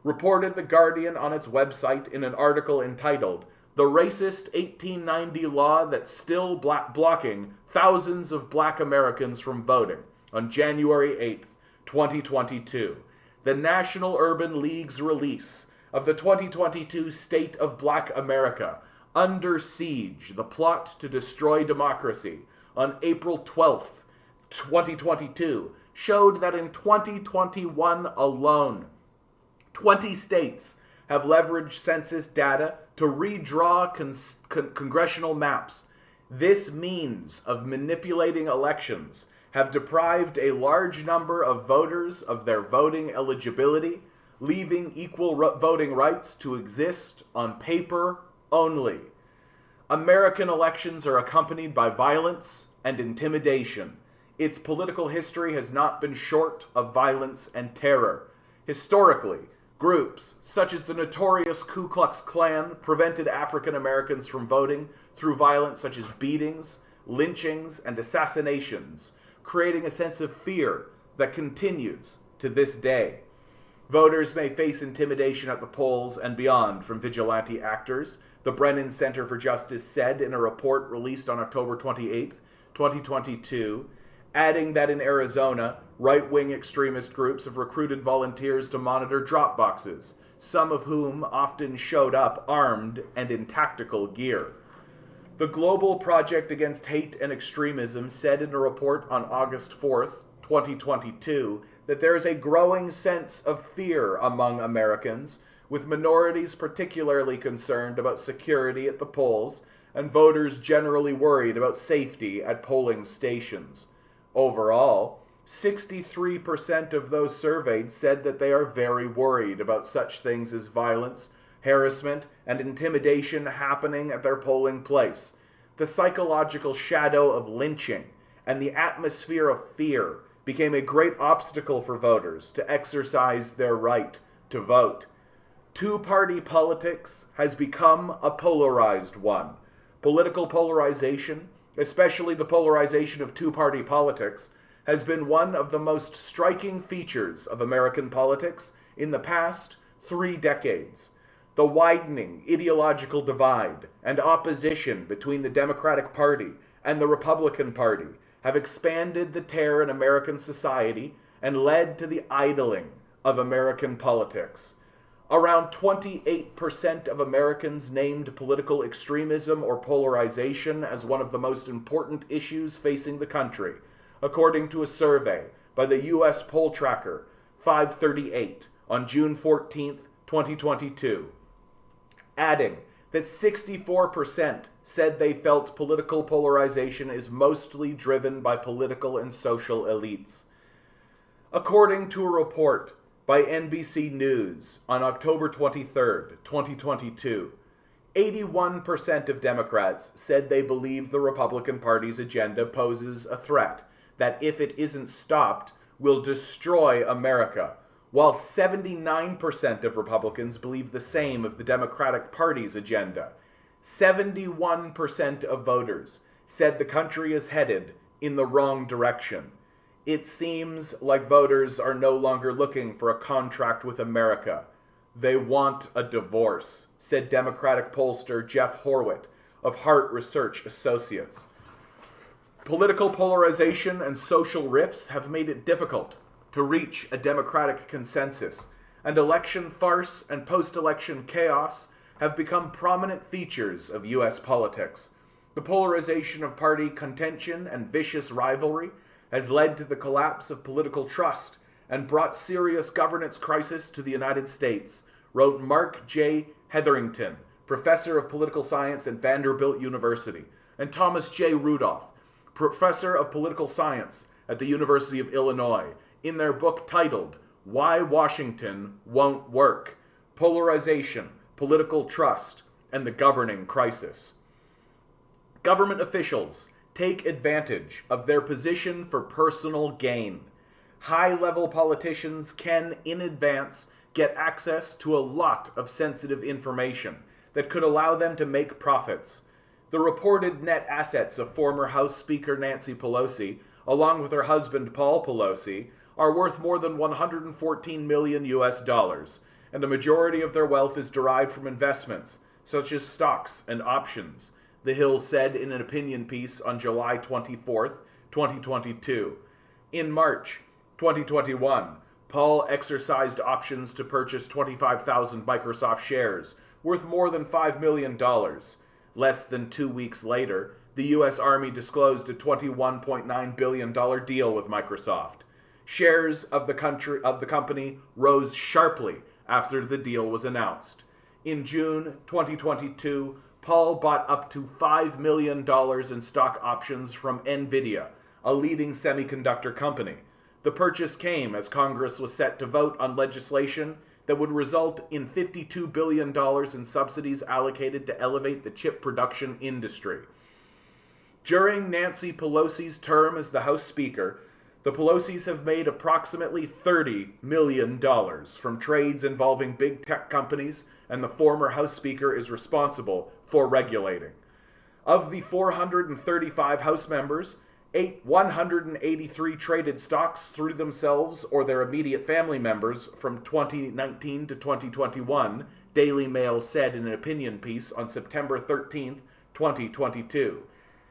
[SPEAKER 1] reported The Guardian on its website in an article entitled The Racist 1890 Law That's Still Blocking Thousands of Black Americans from Voting on January 8th, 2022. The National Urban League's release of the 2022 State of Black America, Under Siege, The Plot to Destroy Democracy, on April 12th, 2022, showed that in 2021 alone, 20 states have leveraged census data to redraw congressional maps. This means of manipulating elections have deprived a large number of voters of their voting eligibility, leaving equal voting rights to exist on paper only. American elections are accompanied by violence and intimidation. Its political history has not been short of violence and terror. Historically, groups such as the notorious Ku Klux Klan prevented African Americans from voting through violence such as beatings, lynchings, and assassinations, creating a sense of fear that continues to this day. Voters may face intimidation at the polls and beyond from vigilante actors, the Brennan Center for Justice said in a report released on October 28, 2022, adding that in Arizona, right-wing extremist groups have recruited volunteers to monitor drop boxes, some of whom often showed up armed and in tactical gear. The Global Project Against Hate and Extremism said in a report on August 4th, 2022, that there is a growing sense of fear among Americans, with minorities particularly concerned about security at the polls and voters generally worried about safety at polling stations. Overall, 63% of those surveyed said that they are very worried about such things as violence, harassment, and intimidation happening at their polling place. The psychological shadow of lynching and the atmosphere of fear became a great obstacle for voters to exercise their right to vote. Two-party politics has become a polarized one. Political polarization, especially the polarization of two-party politics, has been one of the most striking features of American politics in the past 3 decades. The widening ideological divide and opposition between the Democratic Party and the Republican Party have expanded the tear in American society and led to the idling of American politics. Around 28% of Americans named political extremism or polarization as one of the most important issues facing the country, according to a survey by the U.S. poll tracker 538 on June 14, 2022, adding that 64% said they felt political polarization is mostly driven by political and social elites. According to a report by NBC News on October 23, 2022, 81% of Democrats said they believe the Republican Party's agenda poses a threat that, if it isn't stopped, will destroy America, while 79% of Republicans believe the same of the Democratic Party's agenda. 71% of voters said the country is headed in the wrong direction. It seems like voters are no longer looking for a contract with America. They want a divorce, said Democratic pollster Jeff Horwit of Hart Research Associates. Political polarization and social rifts have made it difficult to reach a democratic consensus, and election farce and post-election chaos have become prominent features of U.S. politics. The polarization of party contention and vicious rivalry has led to the collapse of political trust and brought serious governance crisis to the United States, wrote Mark J. Hetherington, professor of political science at Vanderbilt University, and Thomas J. Rudolph, professor of political science at the University of Illinois, in their book titled Why Washington Won't Work: Polarization, Political Trust, and the Governing Crisis. Government officials take advantage of their position for personal gain. High-level politicians can, in advance, get access to a lot of sensitive information that could allow them to make profits. The reported net assets of former House Speaker Nancy Pelosi, along with her husband Paul Pelosi, are worth more than $114 million US, and a majority of their wealth is derived from investments, such as stocks and options, The Hill said in an opinion piece on July 24, 2022. In March 2021, Paul exercised options to purchase 25,000 Microsoft shares, worth more than $5 million. Less than 2 weeks later, the U.S. Army disclosed a $21.9 billion deal with Microsoft. Shares of the company rose sharply after the deal was announced. In June 2022, Paul bought up to $5 million in stock options from NVIDIA, a leading semiconductor company. The purchase came as Congress was set to vote on legislation that would result in $52 billion in subsidies allocated to elevate the chip production industry. During Nancy Pelosi's term as the House Speaker, the Pelosis have made approximately $30 million from trades involving big tech companies, and the former House Speaker is responsible for regulating. Of the 435 House members, 183 traded stocks through themselves or their immediate family members from 2019 to 2021, Daily Mail said in an opinion piece on September 13, 2022.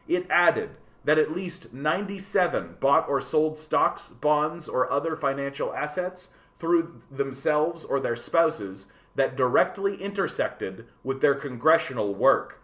[SPEAKER 1] It added that at least 97 bought or sold stocks, bonds, or other financial assets through themselves or their spouses that directly intersected with their congressional work.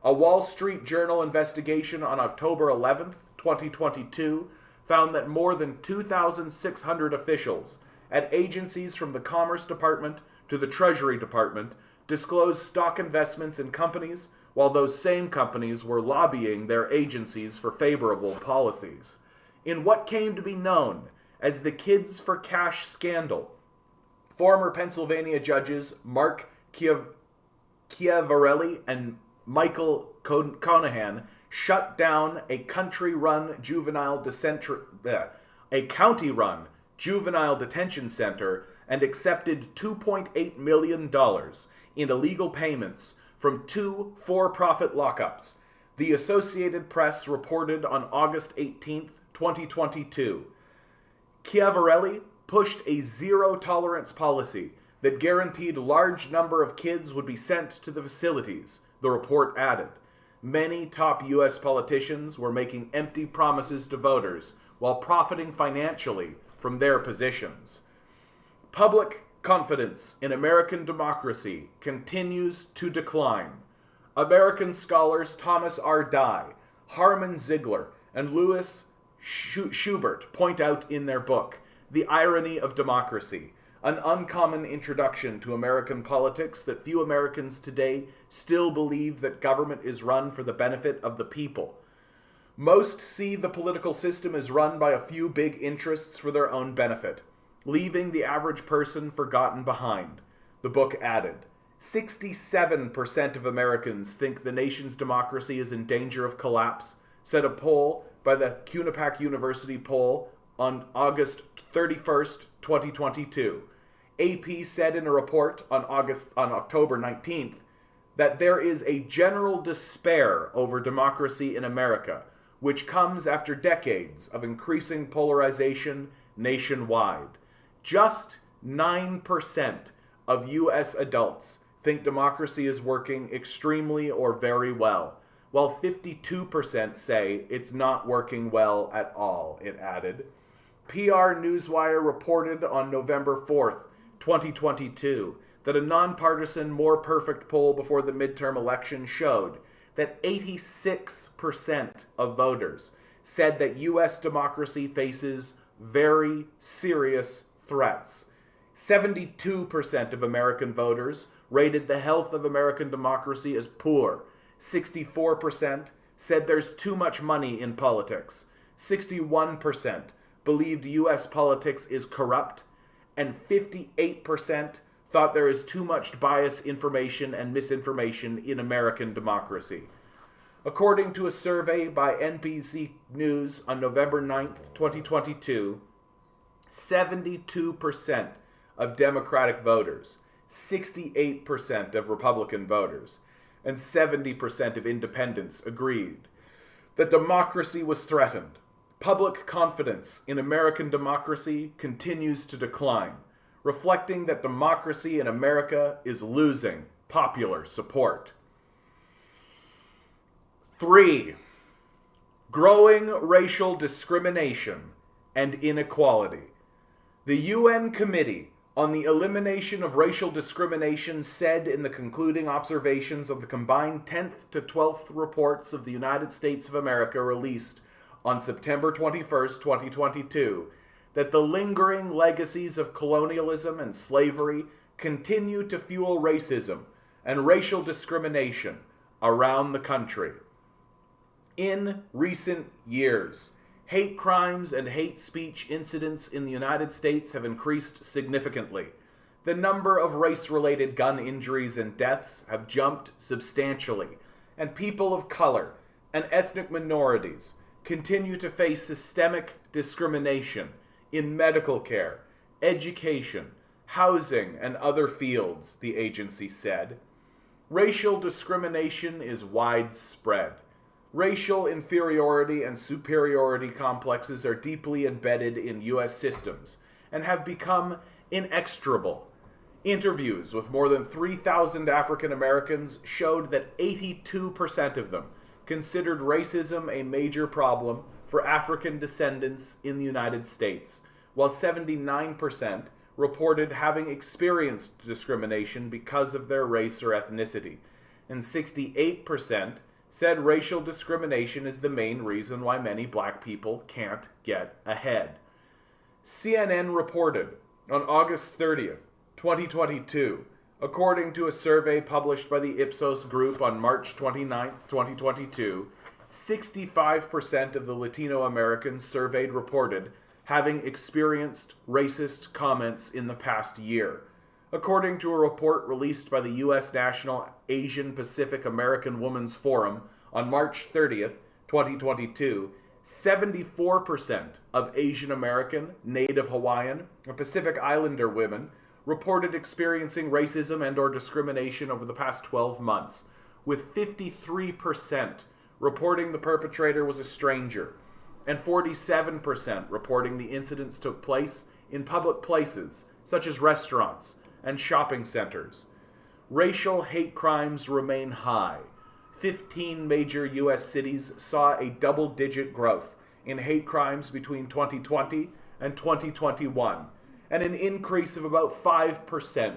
[SPEAKER 1] A Wall Street Journal investigation on October 11, 2022, found that more than 2,600 officials at agencies from the Commerce Department to the Treasury Department disclosed stock investments in companies, while those same companies were lobbying their agencies for favorable policies. In what came to be known as the Kids for Cash scandal, former Pennsylvania judges Mark Chiavarelli and Michael Conahan shut down a county-run juvenile detention center and accepted $2.8 million in illegal payments from 2 for-profit lockups. The Associated Press reported on August 18, 2022. Chiavarelli pushed a zero-tolerance policy that guaranteed a large number of kids would be sent to the facilities, the report added. Many top U.S. politicians were making empty promises to voters while profiting financially from their positions. Public confidence in American democracy continues to decline. American scholars Thomas R. Dye, Harman Ziegler, and Louis Schubert point out in their book, The Irony of Democracy, an uncommon introduction to American politics, that few Americans today still believe that government is run for the benefit of the people. Most see the political system as run by a few big interests for their own benefit, leaving the average person forgotten behind. The book added, 67% of Americans think the nation's democracy is in danger of collapse, said a poll by the Quinnipiac University poll on August 31st, 2022. AP said in a report on October 19th that there is a general despair over democracy in America, which comes after decades of increasing polarization nationwide. Just 9% of U.S. adults think democracy is working extremely or very well, while 52% say it's not working well at all, it added. PR Newswire reported on November 4th, 2022, that a nonpartisan More Perfect poll before the midterm election showed that 86% of voters said that U.S. democracy faces very serious threats. 72% of American voters rated the health of American democracy as poor. 64% said there's too much money in politics. 61% believed U.S. politics is corrupt. And 58% thought there is too much bias, information, and misinformation in American democracy. According to a survey by NBC News on November 9th, 2022, 72% of Democratic voters, 68% of Republican voters, and 70% of independents agreed that democracy was threatened. Public confidence in American democracy continues to decline, reflecting that democracy in America is losing popular support. 3. Growing racial discrimination and inequality. The UN Committee on the Elimination of Racial Discrimination said in the concluding observations of the combined 10th to 12th reports of the United States of America released on September 21st, 2022, that the lingering legacies of colonialism and slavery continue to fuel racism and racial discrimination around the country. In recent years, hate crimes and hate speech incidents in the United States have increased significantly. The number of race-related gun injuries and deaths have jumped substantially, and people of color and ethnic minorities continue to face systemic discrimination in medical care, education, housing, and other fields, the agency said. Racial discrimination is widespread. Racial inferiority and superiority complexes are deeply embedded in U.S. systems and have become inexorable. Interviews with more than 3,000 African Americans showed that 82% of them considered racism a major problem for African descendants in the United States, while 79% reported having experienced discrimination because of their race or ethnicity, and 68% said racial discrimination is the main reason why many black people can't get ahead. CNN reported on August 30th, 2022, according to a survey published by the Ipsos Group on March 29th, 2022, 65% of the Latino Americans surveyed reported having experienced racist comments in the past year. According to a report released by the U.S. National Asian Pacific American Women's Forum on March 30th, 2022, 74% of Asian American, Native Hawaiian, and Pacific Islander women reported experiencing racism and/or discrimination over the past 12 months, with 53% reporting the perpetrator was a stranger, and 47% reporting the incidents took place in public places, such as restaurants and shopping centers. Racial hate crimes remain high. 15 major U.S. cities saw a double-digit growth in hate crimes between 2020 and 2021, and an increase of about 5%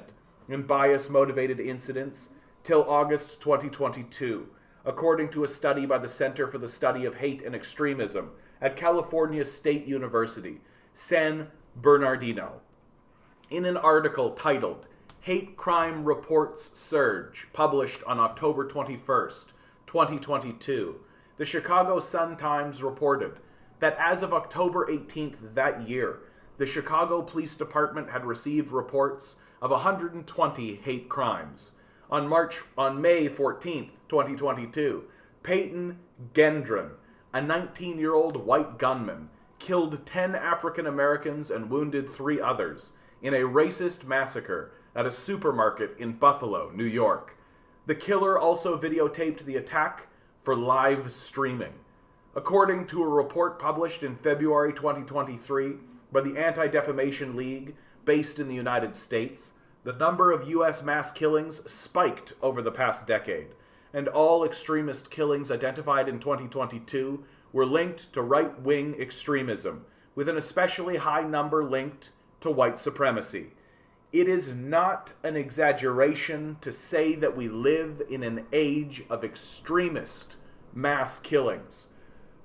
[SPEAKER 1] in bias-motivated incidents till August 2022, according to a study by the Center for the Study of Hate and Extremism at California State University, San Bernardino. In an article titled Hate Crime Reports Surge, published on October 21st, 2022, the Chicago Sun-Times reported that as of October 18th that year, the Chicago Police Department had received reports of 120 hate crimes. On May 14th, 2022, Peyton Gendron, a 19-year-old white gunman, killed 10 African Americans and wounded 3 others in a racist massacre at a supermarket in Buffalo, New York. The killer also videotaped the attack for live streaming. According to a report published in February 2023 by the Anti-Defamation League, based in the United States, the number of U.S. mass killings spiked over the past decade, and all extremist killings identified in 2022 were linked to right-wing extremism, with an especially high number linked to white supremacy. It is not an exaggeration to say that we live in an age of extremist mass killings,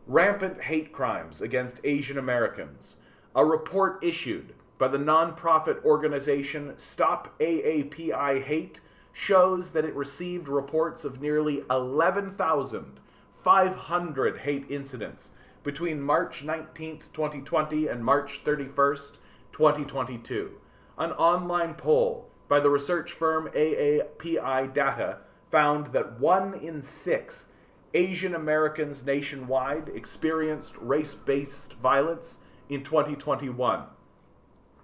[SPEAKER 1] rampant hate crimes against Asian Americans. A report issued by the nonprofit organization Stop AAPI Hate shows that it received reports of nearly 11,500 hate incidents between March 19th, 2020 and March 31st, 2022. An online poll by the research firm AAPI Data found that 1 in 6 Asian Americans nationwide experienced race-based violence in 2021.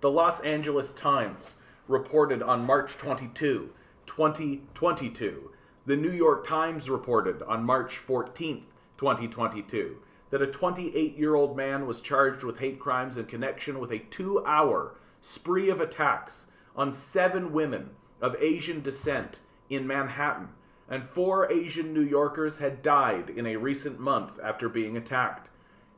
[SPEAKER 1] The Los Angeles Times reported on March 22, 2022. The New York Times reported on March 14, 2022, that a 28-year-old man was charged with hate crimes in connection with a 2-hour spree of attacks on 7 women of Asian descent in Manhattan, and 4 Asian New Yorkers had died in a recent month after being attacked.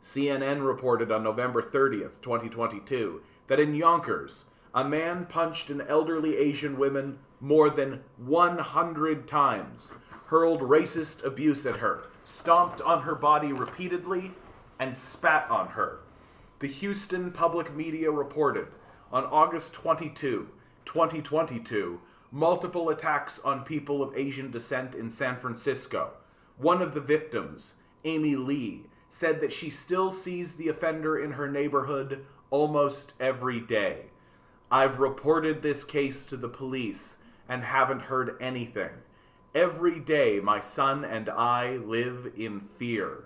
[SPEAKER 1] CNN reported on November 30th, 2022, that in Yonkers, a man punched an elderly Asian woman more than 100 times, hurled racist abuse at her, stomped on her body repeatedly, and spat on her. The Houston Public Media reported on August 22, 2022, multiple attacks on people of Asian descent in San Francisco. One of the victims, Amy Lee, said that she still sees the offender in her neighborhood almost every day. I've reported this case to the police and haven't heard anything. Every day my son and I live in fear.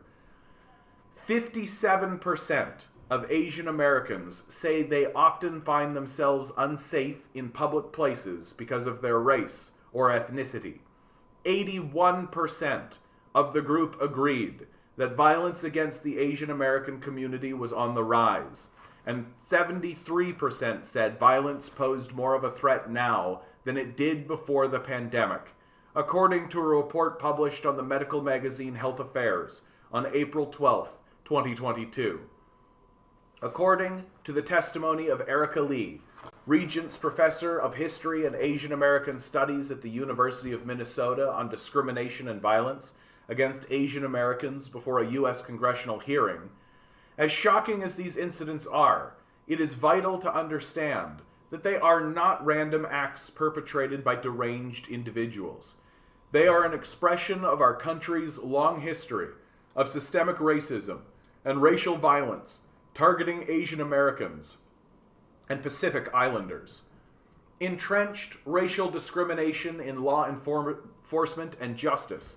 [SPEAKER 1] 57% of Asian Americans say they often find themselves unsafe in public places because of their race or ethnicity. 81% of the group agreed that violence against the Asian American community was on the rise, and 73% said violence posed more of a threat now than it did before the pandemic, according to a report published on the medical magazine Health Affairs on April 12, 2022. According to the testimony of Erica Lee, Regents Professor of History and Asian American Studies at the University of Minnesota on discrimination and violence against Asian Americans before a U.S. congressional hearing, as shocking as these incidents are, it is vital to understand that they are not random acts perpetrated by deranged individuals. They are an expression of our country's long history of systemic racism and racial violence targeting Asian Americans and Pacific Islanders. Entrenched racial discrimination in law enforcement and justice.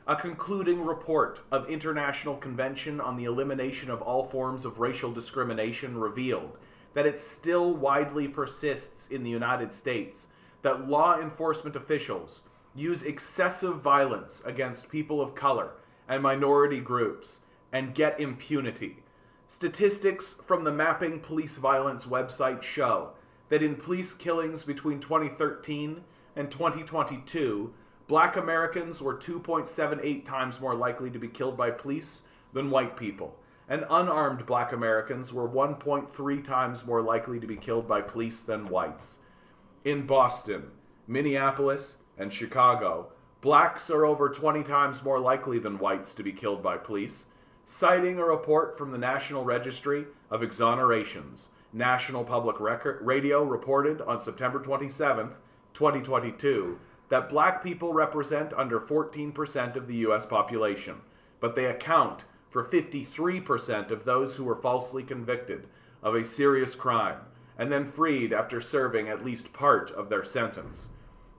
[SPEAKER 1] A concluding report of International Convention on the Elimination of All Forms of Racial Discrimination revealed that it still widely persists in the United States, that law enforcement officials use excessive violence against people of color and minority groups and get impunity. Statistics from the Mapping Police Violence website show that in police killings between 2013 and 2022, Black Americans were 2.78 times more likely to be killed by police than white people, and unarmed black Americans were 1.3 times more likely to be killed by police than whites. In Boston, Minneapolis, and Chicago, blacks are over 20 times more likely than whites to be killed by police, citing a report from the National Registry of Exonerations. National Public Radio reported on September 27, 2022, that black people represent under 14% of the U.S. population, but they account for 53% of those who were falsely convicted of a serious crime and then freed after serving at least part of their sentence.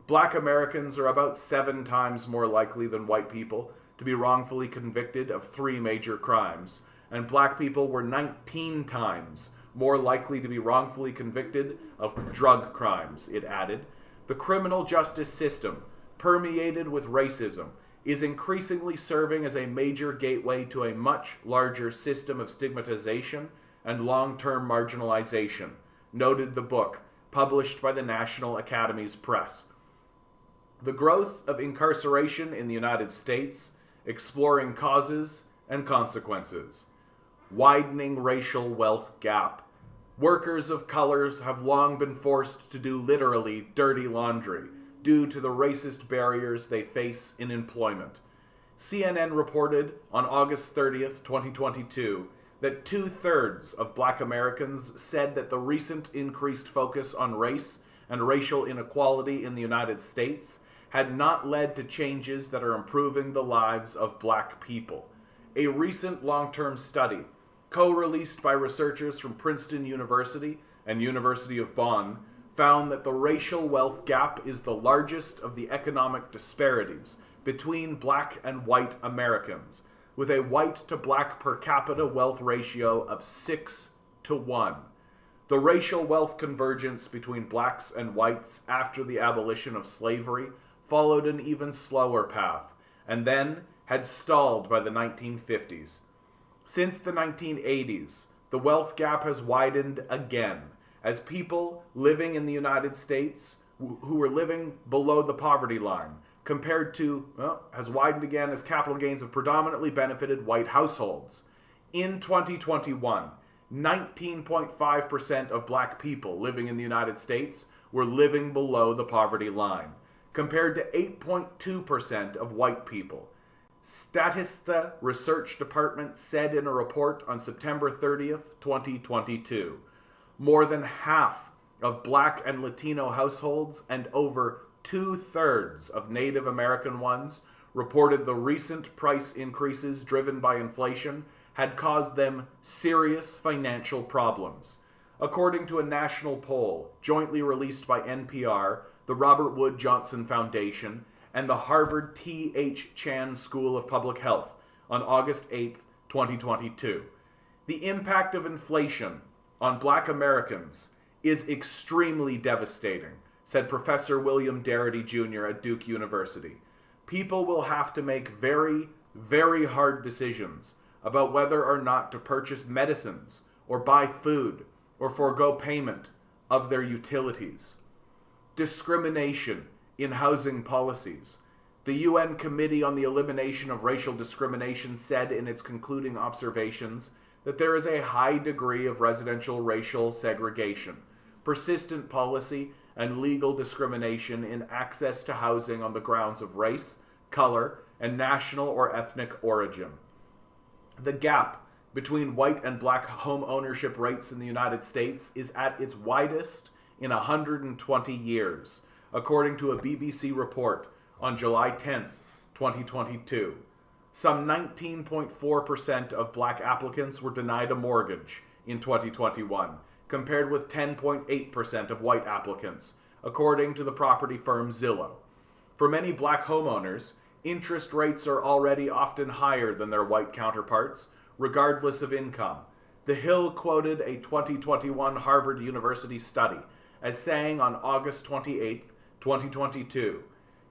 [SPEAKER 1] Black Americans are about 7 times more likely than white people to be wrongfully convicted of 3 major crimes, and black people were 19 times more likely to be wrongfully convicted of drug crimes, it added. The criminal justice system, permeated with racism, is increasingly serving as a major gateway to a much larger system of stigmatization and long-term marginalization, noted the book, published by the National Academies Press. The growth of incarceration in the United States, exploring causes and consequences. Widening racial wealth gap. Workers of colors have long been forced to do literally dirty laundry due to the racist barriers they face in employment. CNN reported on August 30th, 2022, that 2/3 of black Americans said that the recent increased focus on race and racial inequality in the United States had not led to changes that are improving the lives of black people. A recent long-term study, co-released by researchers from Princeton University and University of Bonn, found that the racial wealth gap is the largest of the economic disparities between black and white Americans, with a white to black per capita wealth ratio of 6-to-1. The racial wealth convergence between blacks and whites after the abolition of slavery followed an even slower path, and then had stalled by the 1950s. Since the 1980s, the wealth gap has widened again, as people living in the United States who were living below the poverty line has widened again as capital gains have predominantly benefited white households. In 2021, 19.5% of black people living in the United States were living below the poverty line, compared to 8.2% of white people. Statista Research Department said in a report on September 30th, 2022, more than half of black and Latino households and over 2/3 of Native American ones reported the recent price increases driven by inflation had caused them serious financial problems. According to a national poll jointly released by NPR, the Robert Wood Johnson Foundation, and the Harvard T.H. Chan School of Public Health on August 8, 2022. The impact of inflation on black Americans is extremely devastating, said Professor William Darity Jr. at Duke University. People will have to make very, very hard decisions about whether or not to purchase medicines or buy food or forego payment of their utilities. Discrimination in housing policies. The UN Committee on the Elimination of Racial Discrimination said in its concluding observations that there is a high degree of residential racial segregation, persistent policy, and legal discrimination in access to housing on the grounds of race, color, and national or ethnic origin. The gap between white and black home ownership rates in the United States is at its widest in 120 years, according to a BBC report on July 10, 2022. Some 19.4% of black applicants were denied a mortgage in 2021, compared with 10.8% of white applicants, according to the property firm Zillow. For many black homeowners, interest rates are already often higher than their white counterparts, regardless of income. The Hill quoted a 2021 Harvard University study as saying on August 28, 2022,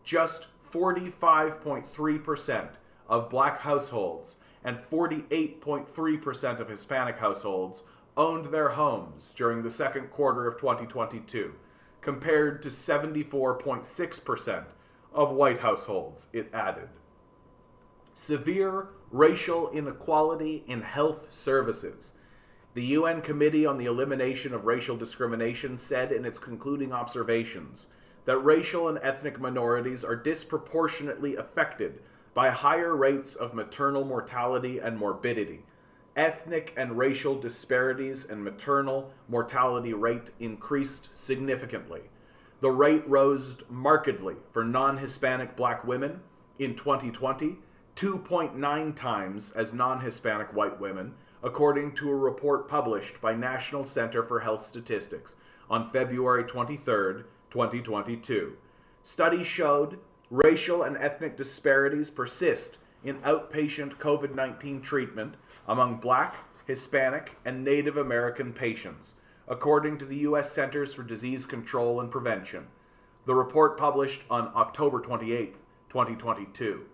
[SPEAKER 1] just 45.3% of black households and 48.3% of Hispanic households owned their homes during the second quarter of 2022, compared to 74.6% of white households, it added. Severe racial inequality in health services. The UN Committee on the Elimination of Racial Discrimination said in its concluding observations that racial and ethnic minorities are disproportionately affected by higher rates of maternal mortality and morbidity. Ethnic and racial disparities in maternal mortality rate increased significantly. The rate rose markedly for non-Hispanic black women in 2020, 2.9 times as non-Hispanic white women, according to a report published by National Center for Health Statistics on February 23, 2022. Studies showed racial and ethnic disparities persist in outpatient COVID-19 treatment among Black, Hispanic, and Native American patients, according to the U.S. Centers for Disease Control and Prevention. The report published on October 28, 2022.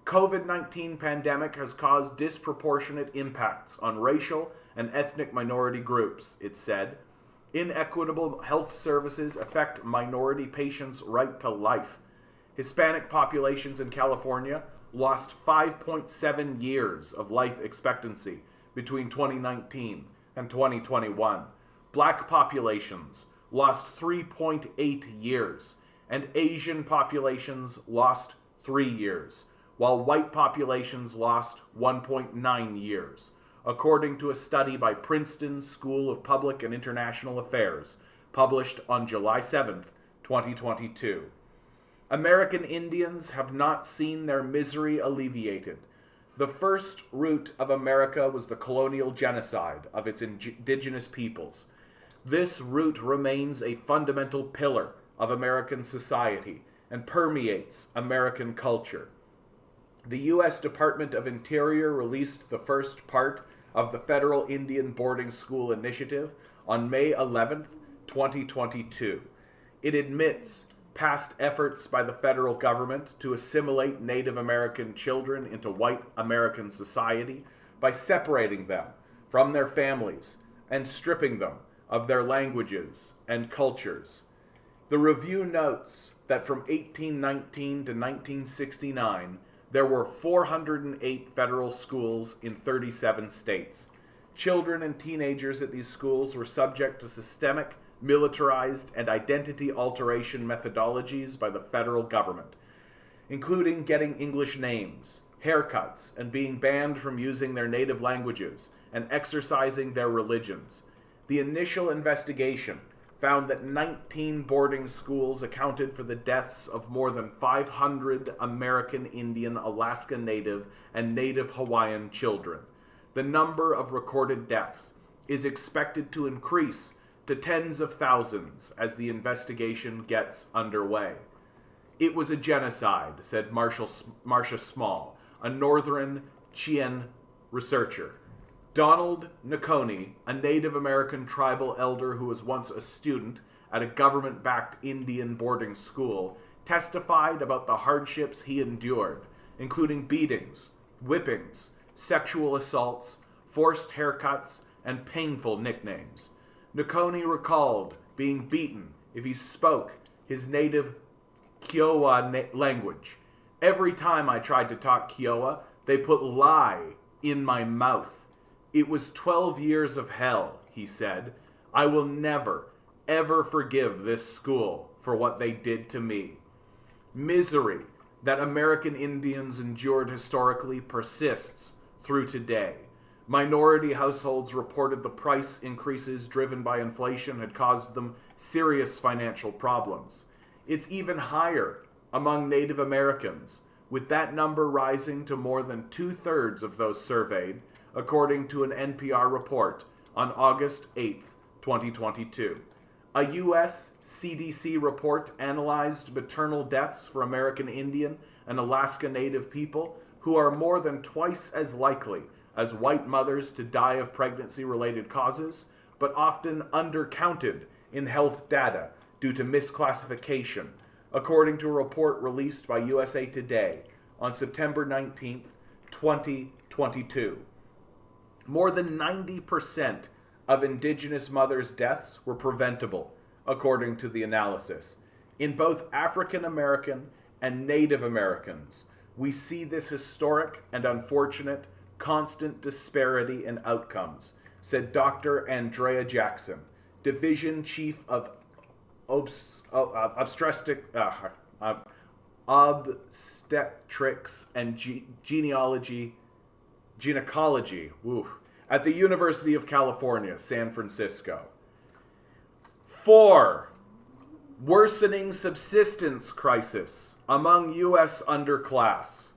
[SPEAKER 1] COVID-19 pandemic has caused disproportionate impacts on racial and ethnic minority groups, it said. Inequitable health services affect minority patients' right to life. Hispanic populations in California lost 5.7 years of life expectancy between 2019 and 2021. Black populations lost 3.8 years, and Asian populations lost 3 years, while white populations lost 1.9 years, according to a study by Princeton School of Public and International Affairs, published on July 7, 2022. American Indians have not seen their misery alleviated. The first root of America was the colonial genocide of its indigenous peoples. This root remains a fundamental pillar of American society and permeates American culture. The U.S. Department of Interior released the first part of the Federal Indian Boarding School Initiative on May 11, 2022. It admits past efforts by the federal government to assimilate Native American children into white American society by separating them from their families and stripping them of their languages and cultures. The review notes that from 1819 to 1969, there were 408 federal schools in 37 states. Children and teenagers at these schools were subject to systemic, militarized, and identity alteration methodologies by the federal government, including getting English names, haircuts, and being banned from using their native languages and exercising their religions. The initial investigation found that 19 boarding schools accounted for the deaths of more than 500 American Indian, Alaska Native, and Native Hawaiian children. The number of recorded deaths is expected to increase to tens of thousands as the investigation gets underway. It was a genocide, said Marcia Small, a Northern Cheyenne researcher. Donald Nakoni, a Native American tribal elder who was once a student at a government-backed Indian boarding school, testified about the hardships he endured, including beatings, whippings, sexual assaults, forced haircuts, and painful nicknames. Nakoni recalled being beaten if he spoke his native Kiowa language. Every time I tried to talk Kiowa, they put lie in my mouth. It was 12 years of hell, he said. I will never, ever forgive this school for what they did to me. Misery that American Indians endured historically persists through today. Minority households reported the price increases driven by inflation had caused them serious financial problems. It's even higher among Native Americans, with that number rising to more than 2/3 of those surveyed, according to an NPR report on August 8, 2022. A U.S. CDC report analyzed maternal deaths for American Indian and Alaska Native people who are more than twice as likely as white mothers to die of pregnancy-related causes, but often undercounted in health data due to misclassification, according to a report released by USA Today on September 19, 2022. More than 90% of Indigenous mothers' deaths were preventable, according to the analysis. In both African American and Native Americans, we see this historic and unfortunate constant disparity in outcomes, said Dr. Andrea Jackson, Division Chief of Obstetrics and Gynecology at the University of California, San Francisco. 4. Worsening subsistence crisis among U.S. underclass.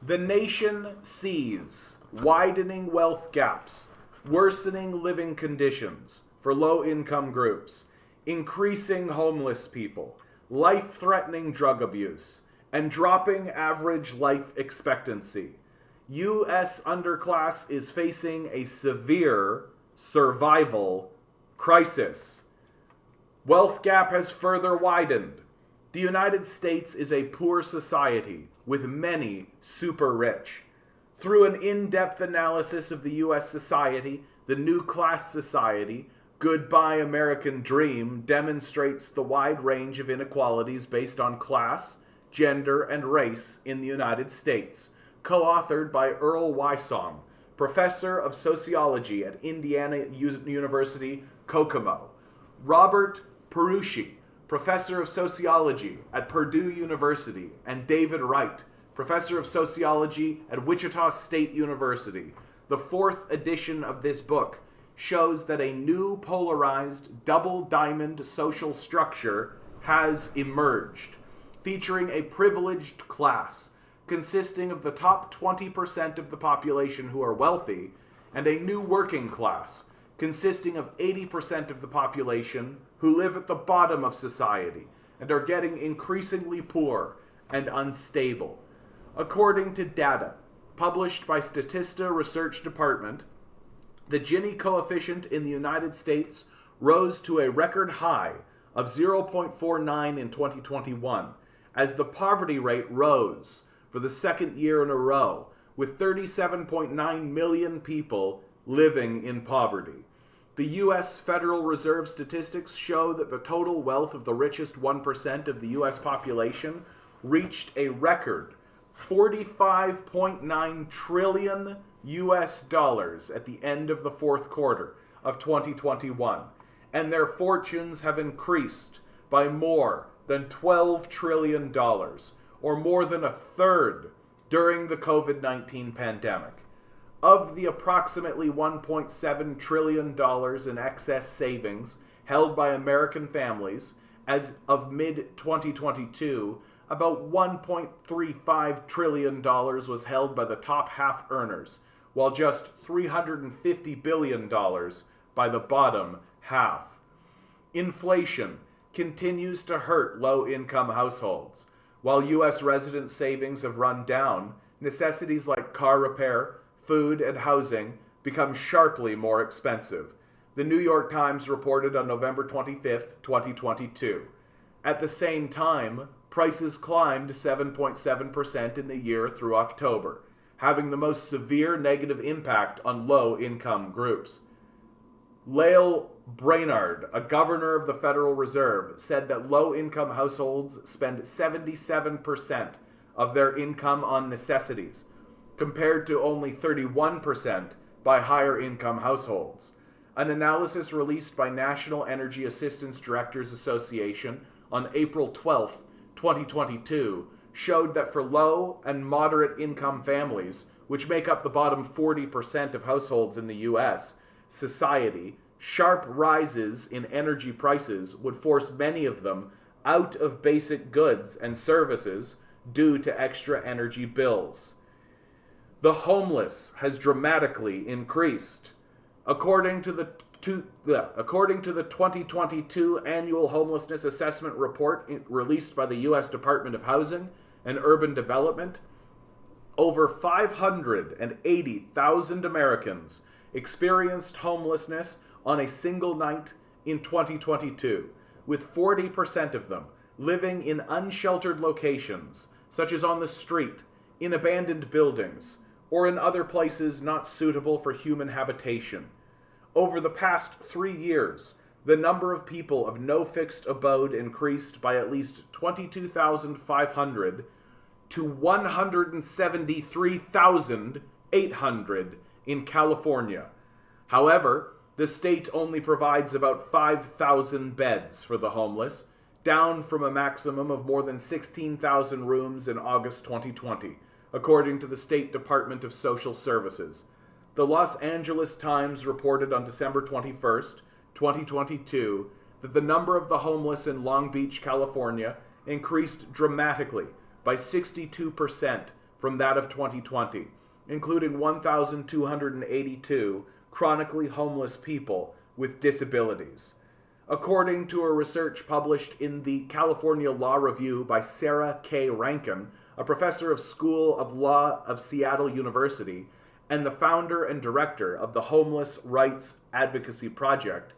[SPEAKER 1] The nation sees widening wealth gaps, worsening living conditions for low-income groups, increasing homeless people, life-threatening drug abuse, and dropping average life expectancy. U.S. underclass is facing a severe survival crisis. Wealth gap has further widened. The United States is a poor society with many super rich. Through an in-depth analysis of the U.S. society, the New Class Society, Goodbye American Dream demonstrates the wide range of inequalities based on class, gender, and race in the United States, co-authored by Earl Wysong, professor of sociology at Indiana University, Kokomo, Robert Perucci, professor of sociology at Purdue University, and David Wright, professor of sociology at Wichita State University. The 4th edition of this book shows that a new polarized double diamond social structure has emerged, featuring a privileged class consisting of the top 20% of the population who are wealthy, and a new working class consisting of 80% of the population who live at the bottom of society and are getting increasingly poor and unstable. According to data published by Statista Research Department, the Gini coefficient in the United States rose to a record high of 0.49 in 2021, as the poverty rate rose for the second year in a row, with 37.9 million people living in poverty. The U.S. Federal Reserve statistics show that the total wealth of the richest 1% of the U.S. population reached a record $45.9 trillion US dollars at the end of the 4th quarter of 2021, and their fortunes have increased by more than $12 trillion, or more than a third, during the COVID-19 pandemic. Of the approximately $1.7 trillion in excess savings held by American families as of mid-2022, about $1.35 trillion was held by the top half earners, while just $350 billion by the bottom half. Inflation continues to hurt low-income households. While U.S. resident savings have run down, necessities like car repair, food, and housing become sharply more expensive. The New York Times reported on November 25, 2022. At the same time, prices climbed 7.7% in the year through October, having the most severe negative impact on low-income groups. Lael Brainard, a governor of the Federal Reserve, said that low-income households spend 77% of their income on necessities, compared to only 31% by higher-income households. An analysis released by National Energy Assistance Directors Association on April 12, 2022, showed that for low and moderate income families, which make up the bottom 40% of households in the U.S. society, sharp rises in energy prices would force many of them out of basic goods and services due to extra energy bills. The homeless has dramatically increased. According to the 2022 Annual Homelessness Assessment Report released by the U.S. Department of Housing and Urban Development, over 580,000 Americans experienced homelessness on a single night in 2022, with 40% of them living in unsheltered locations, such as on the street, in abandoned buildings, or in other places not suitable for human habitation. Over the past 3 years, the number of people of no fixed abode increased by at least 22,500 to 173,800 in California. However, the state only provides about 5,000 beds for the homeless, down from a maximum of more than 16,000 rooms in August 2020, according to the State Department of Social Services. The Los Angeles Times reported on December 21st, 2022, that the number of the homeless in Long Beach, California, increased dramatically by 62% from that of 2020, including 1,282 chronically homeless people with disabilities. According to a research published in the California Law Review by Sarah K. Rankin, a professor of School of Law of Seattle University and the founder and director of the Homeless Rights Advocacy Project,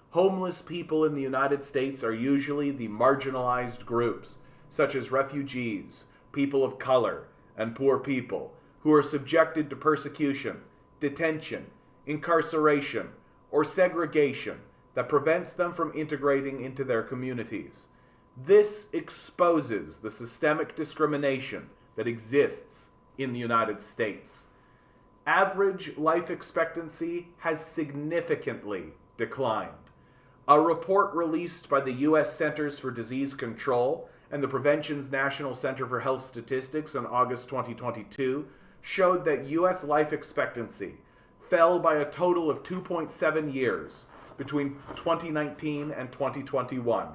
[SPEAKER 1] homeless people in the United States are usually the marginalized groups, such as refugees, people of color, and poor people, who are subjected to persecution, detention, incarceration, or segregation that prevents them from integrating into their communities. This exposes the systemic discrimination that exists in the United States. Average life expectancy has significantly declined. A report released by the U.S. Centers for Disease Control and the Prevention's National Center for Health Statistics in August 2022 showed that U.S. life expectancy fell by a total of 2.7 years between 2019 and 2021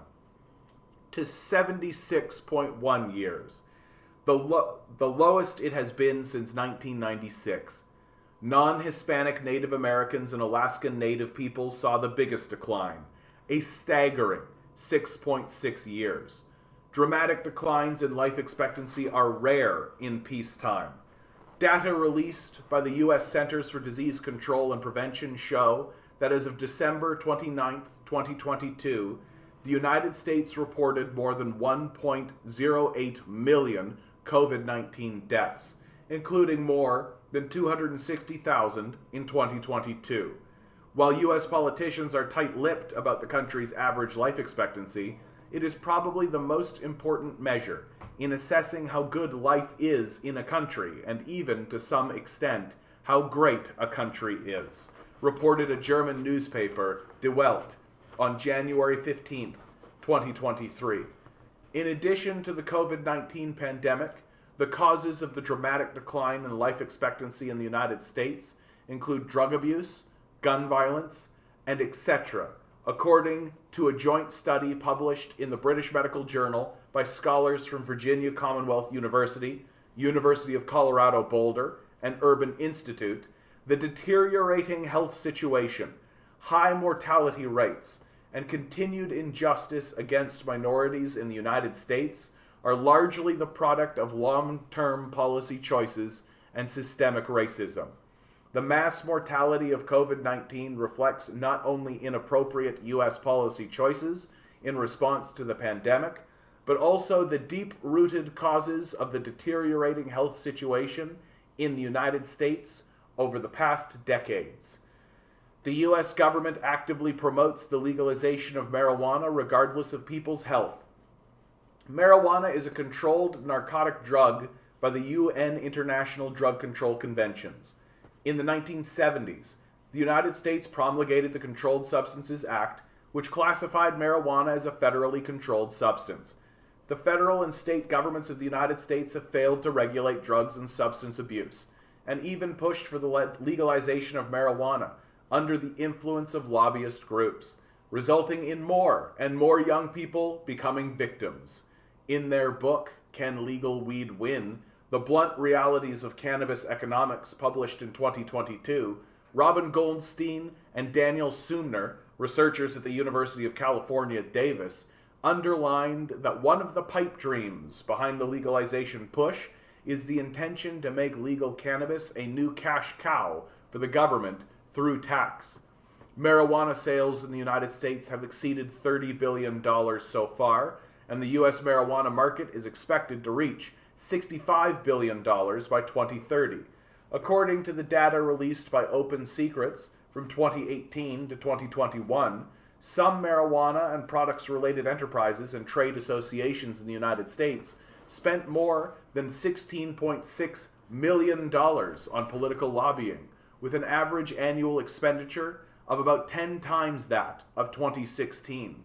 [SPEAKER 1] to 76.1 years, the lowest it has been since 1996. Non-Hispanic Native Americans and Alaskan Native peoples saw the biggest decline, a staggering 6.6 years. Dramatic declines in life expectancy are rare in peacetime. Data released by the U.S. Centers for Disease Control and Prevention show that as of December 29, 2022, the United States reported more than 1.08 million COVID-19 deaths, including more than 260,000 in 2022. While U.S. politicians are tight-lipped about the country's average life expectancy, it is probably the most important measure in assessing how good life is in a country, and even, to some extent, how great a country is, reported a German newspaper, Die Welt, on January 15, 2023. In addition to the COVID-19 pandemic, the causes of the dramatic decline in life expectancy in the United States include drug abuse, gun violence, and etc., according to a joint study published in the British Medical Journal by scholars from Virginia Commonwealth University, University of Colorado Boulder, and Urban Institute. The deteriorating health situation, high mortality rates, and continued injustice against minorities in the United States are largely the product of long-term policy choices and systemic racism. The mass mortality of COVID-19 reflects not only inappropriate U.S. policy choices in response to the pandemic, but also the deep-rooted causes of the deteriorating health situation in the United States over the past decades. The U.S. government actively promotes the legalization of marijuana regardless of people's health. Marijuana is a controlled narcotic drug by the UN International Drug Control Conventions. In the 1970s, the United States promulgated the Controlled Substances Act, which classified marijuana as a federally controlled substance. The federal and state governments of the United States have failed to regulate drugs and substance abuse, and even pushed for the legalization of marijuana under the influence of lobbyist groups, resulting in more and more young people becoming victims. In their book, Can Legal Weed Win? The Blunt Realities of Cannabis Economics, published in 2022, Robin Goldstein and Daniel Sumner, researchers at the University of California, Davis, underlined that one of the pipe dreams behind the legalization push is the intention to make legal cannabis a new cash cow for the government through tax. Marijuana sales in the United States have exceeded $30 billion so far, and the U.S. marijuana market is expected to reach $65 billion by 2030. According to the data released by Open Secrets from 2018 to 2021, some marijuana and products-related enterprises and trade associations in the United States spent more than $16.6 million on political lobbying, with an average annual expenditure of about 10 times that of 2016.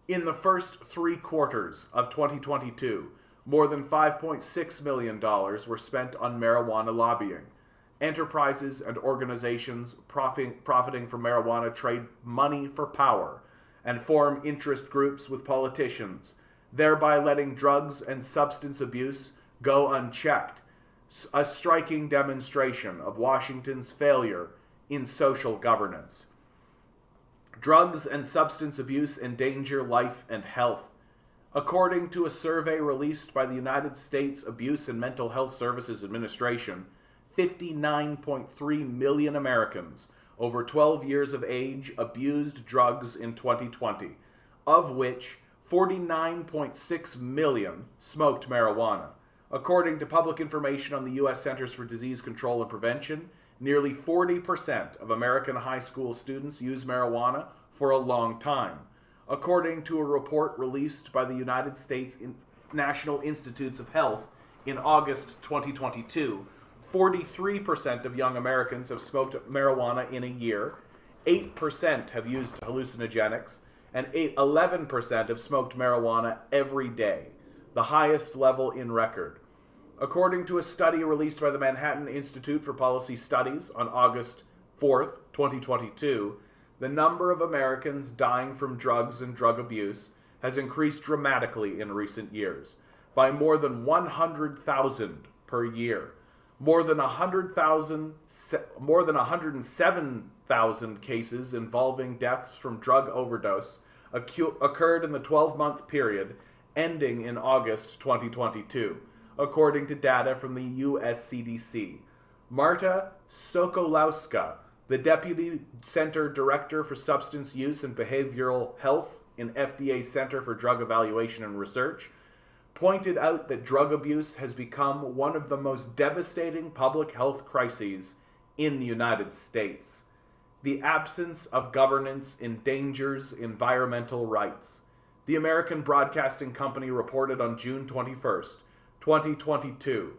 [SPEAKER 1] In the first 3 quarters of 2022, more than $5.6 million were spent on marijuana lobbying. Enterprises and organizations profiting from marijuana trade money for power and form interest groups with politicians, thereby letting drugs and substance abuse go unchecked, a striking demonstration of Washington's failure in social governance. Drugs and substance abuse endanger life and health. According to a survey released by the United States Abuse and Mental Health Services Administration, 59.3 million Americans over 12 years of age abused drugs in 2020, of which 49.6 million smoked marijuana. According to public information on the U.S. Centers for Disease Control and Prevention, nearly 40% of American high school students use marijuana for a long time. According to a report released by the United States National Institutes of Health in August 2022, 43% of young Americans have smoked marijuana in a year, 8% have used hallucinogenics, and 11% have smoked marijuana every day, the highest level in record. According to a study released by the Manhattan Institute for Policy Studies on August 4th, 2022, the number of Americans dying from drugs and drug abuse has increased dramatically in recent years, by more than 100,000 per year. More than 107,000 cases involving deaths from drug overdose occurred in the 12-month period ending in August 2022, according to data from the US CDC. Marta Sokolowska, the Deputy Center Director for Substance Use and Behavioral Health in FDA Center for Drug Evaluation and Research, pointed out that drug abuse has become one of the most devastating public health crises in the United States. The absence of governance endangers environmental rights. The American Broadcasting Company reported on June 21st, 2022,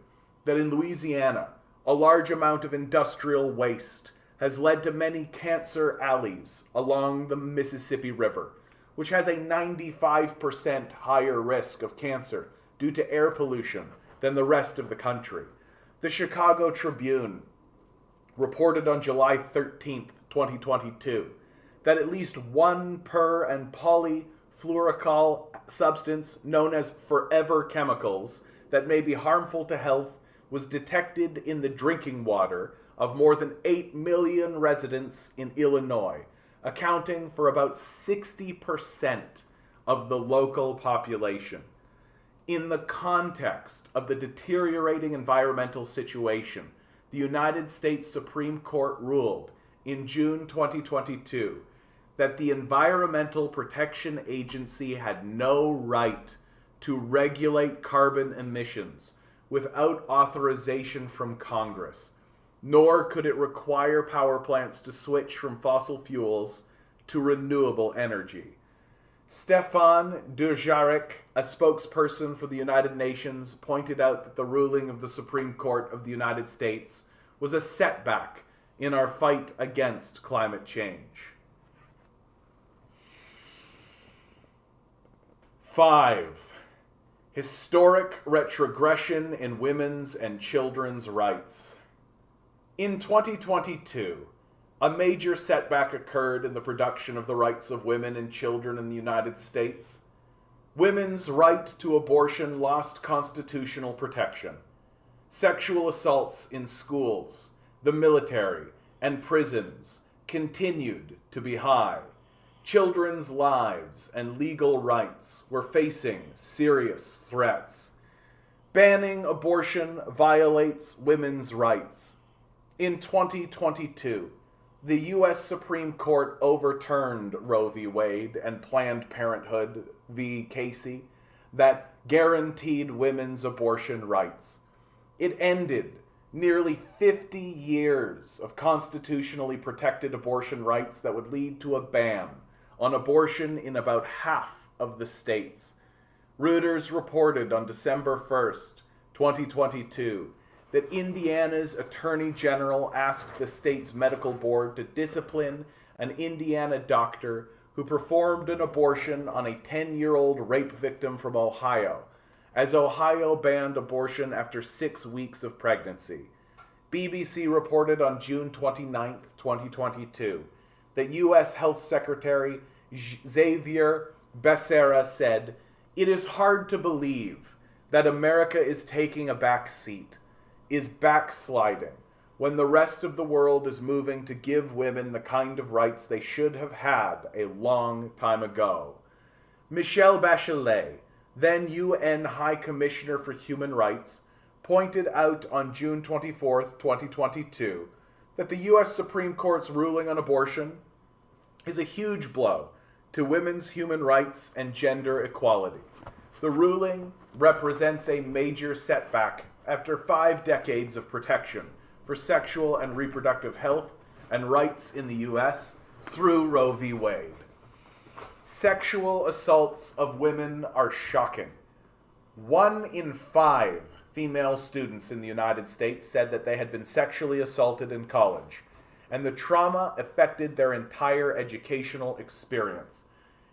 [SPEAKER 1] that in Louisiana, a large amount of industrial waste has led to many cancer alleys along the Mississippi River, which has a 95% higher risk of cancer due to air pollution than the rest of the country. The Chicago Tribune reported on July 13th, 2022, that at least one per- and polyfluoroalkyl substance known as forever chemicals that may be harmful to health was detected in the drinking water of more than 8 million residents in Illinois, accounting for about 60% of the local population. In the context of the deteriorating environmental situation, the United States Supreme Court ruled in June 2022 that the Environmental Protection Agency had no right to regulate carbon emissions without authorization from Congress, nor could it require power plants to switch from fossil fuels to renewable energy. Stefan Dujarric, a spokesperson for the United Nations, pointed out that the ruling of the Supreme Court of the United States was a setback in our fight against climate change. 5. Historic retrogression in women's and children's rights. In 2022, a major setback occurred in the production of the rights of women and children in the United States. Women's right to abortion lost constitutional protection. Sexual assaults in schools, the military, and prisons continued to be high. Children's lives and legal rights were facing serious threats. Banning abortion violates women's rights. In 2022, the U.S. Supreme Court overturned Roe v. Wade and Planned Parenthood v. Casey that guaranteed women's abortion rights. It ended nearly 50 years of constitutionally protected abortion rights that would lead to a ban on abortion in about half of the states. Reuters reported on December 1st, 2022, that Indiana's Attorney General asked the state's medical board to discipline an Indiana doctor who performed an abortion on a 10-year-old rape victim from Ohio, as Ohio banned abortion after 6 weeks of pregnancy. BBC reported on June 29, 2022, that U.S. Health Secretary Xavier Becerra said, "It is hard to believe that America is taking a back seat, is backsliding, when the rest of the world is moving to give women the kind of rights they should have had a long time ago." Michelle Bachelet, then UN High Commissioner for Human Rights, pointed out on June 24, 2022, that the U.S. Supreme Court's ruling on abortion is a huge blow to women's human rights and gender equality. The ruling represents a major setback after 5 decades of protection for sexual and reproductive health and rights in the U.S. through Roe v. Wade. Sexual assaults of women are shocking. 1 in 5 female students in the United States said that they had been sexually assaulted in college, and the trauma affected their entire educational experience.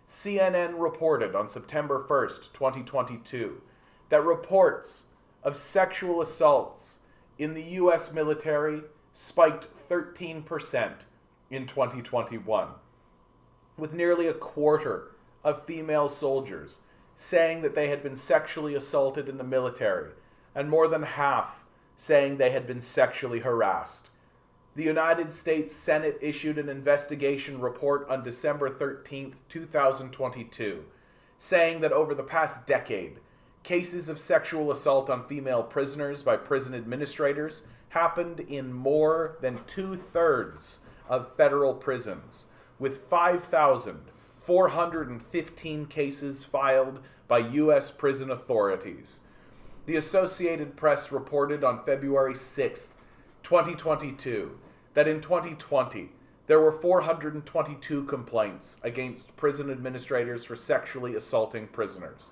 [SPEAKER 1] CNN reported on September 1st, 2022, that reports of sexual assaults in the U.S. military spiked 13% in 2021, with nearly a quarter of female soldiers saying that they had been sexually assaulted in the military, and more than half saying they had been sexually harassed. The United States Senate issued an investigation report on December 13, 2022, saying that over the past decade, cases of sexual assault on female prisoners by prison administrators happened in more than 2/3 of federal prisons, with 5,415 cases filed by U.S. prison authorities. The Associated Press reported on February 6, 2022, that in 2020, there were 422 complaints against prison administrators for sexually assaulting prisoners.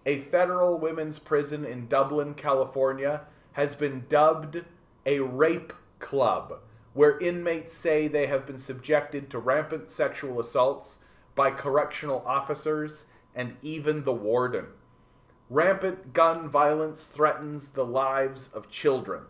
[SPEAKER 1] A federal women's prison in Dublin, California, has been dubbed a rape club, where inmates say they have been subjected to rampant sexual assaults by correctional officers and even the warden. Rampant gun violence threatens the lives of children.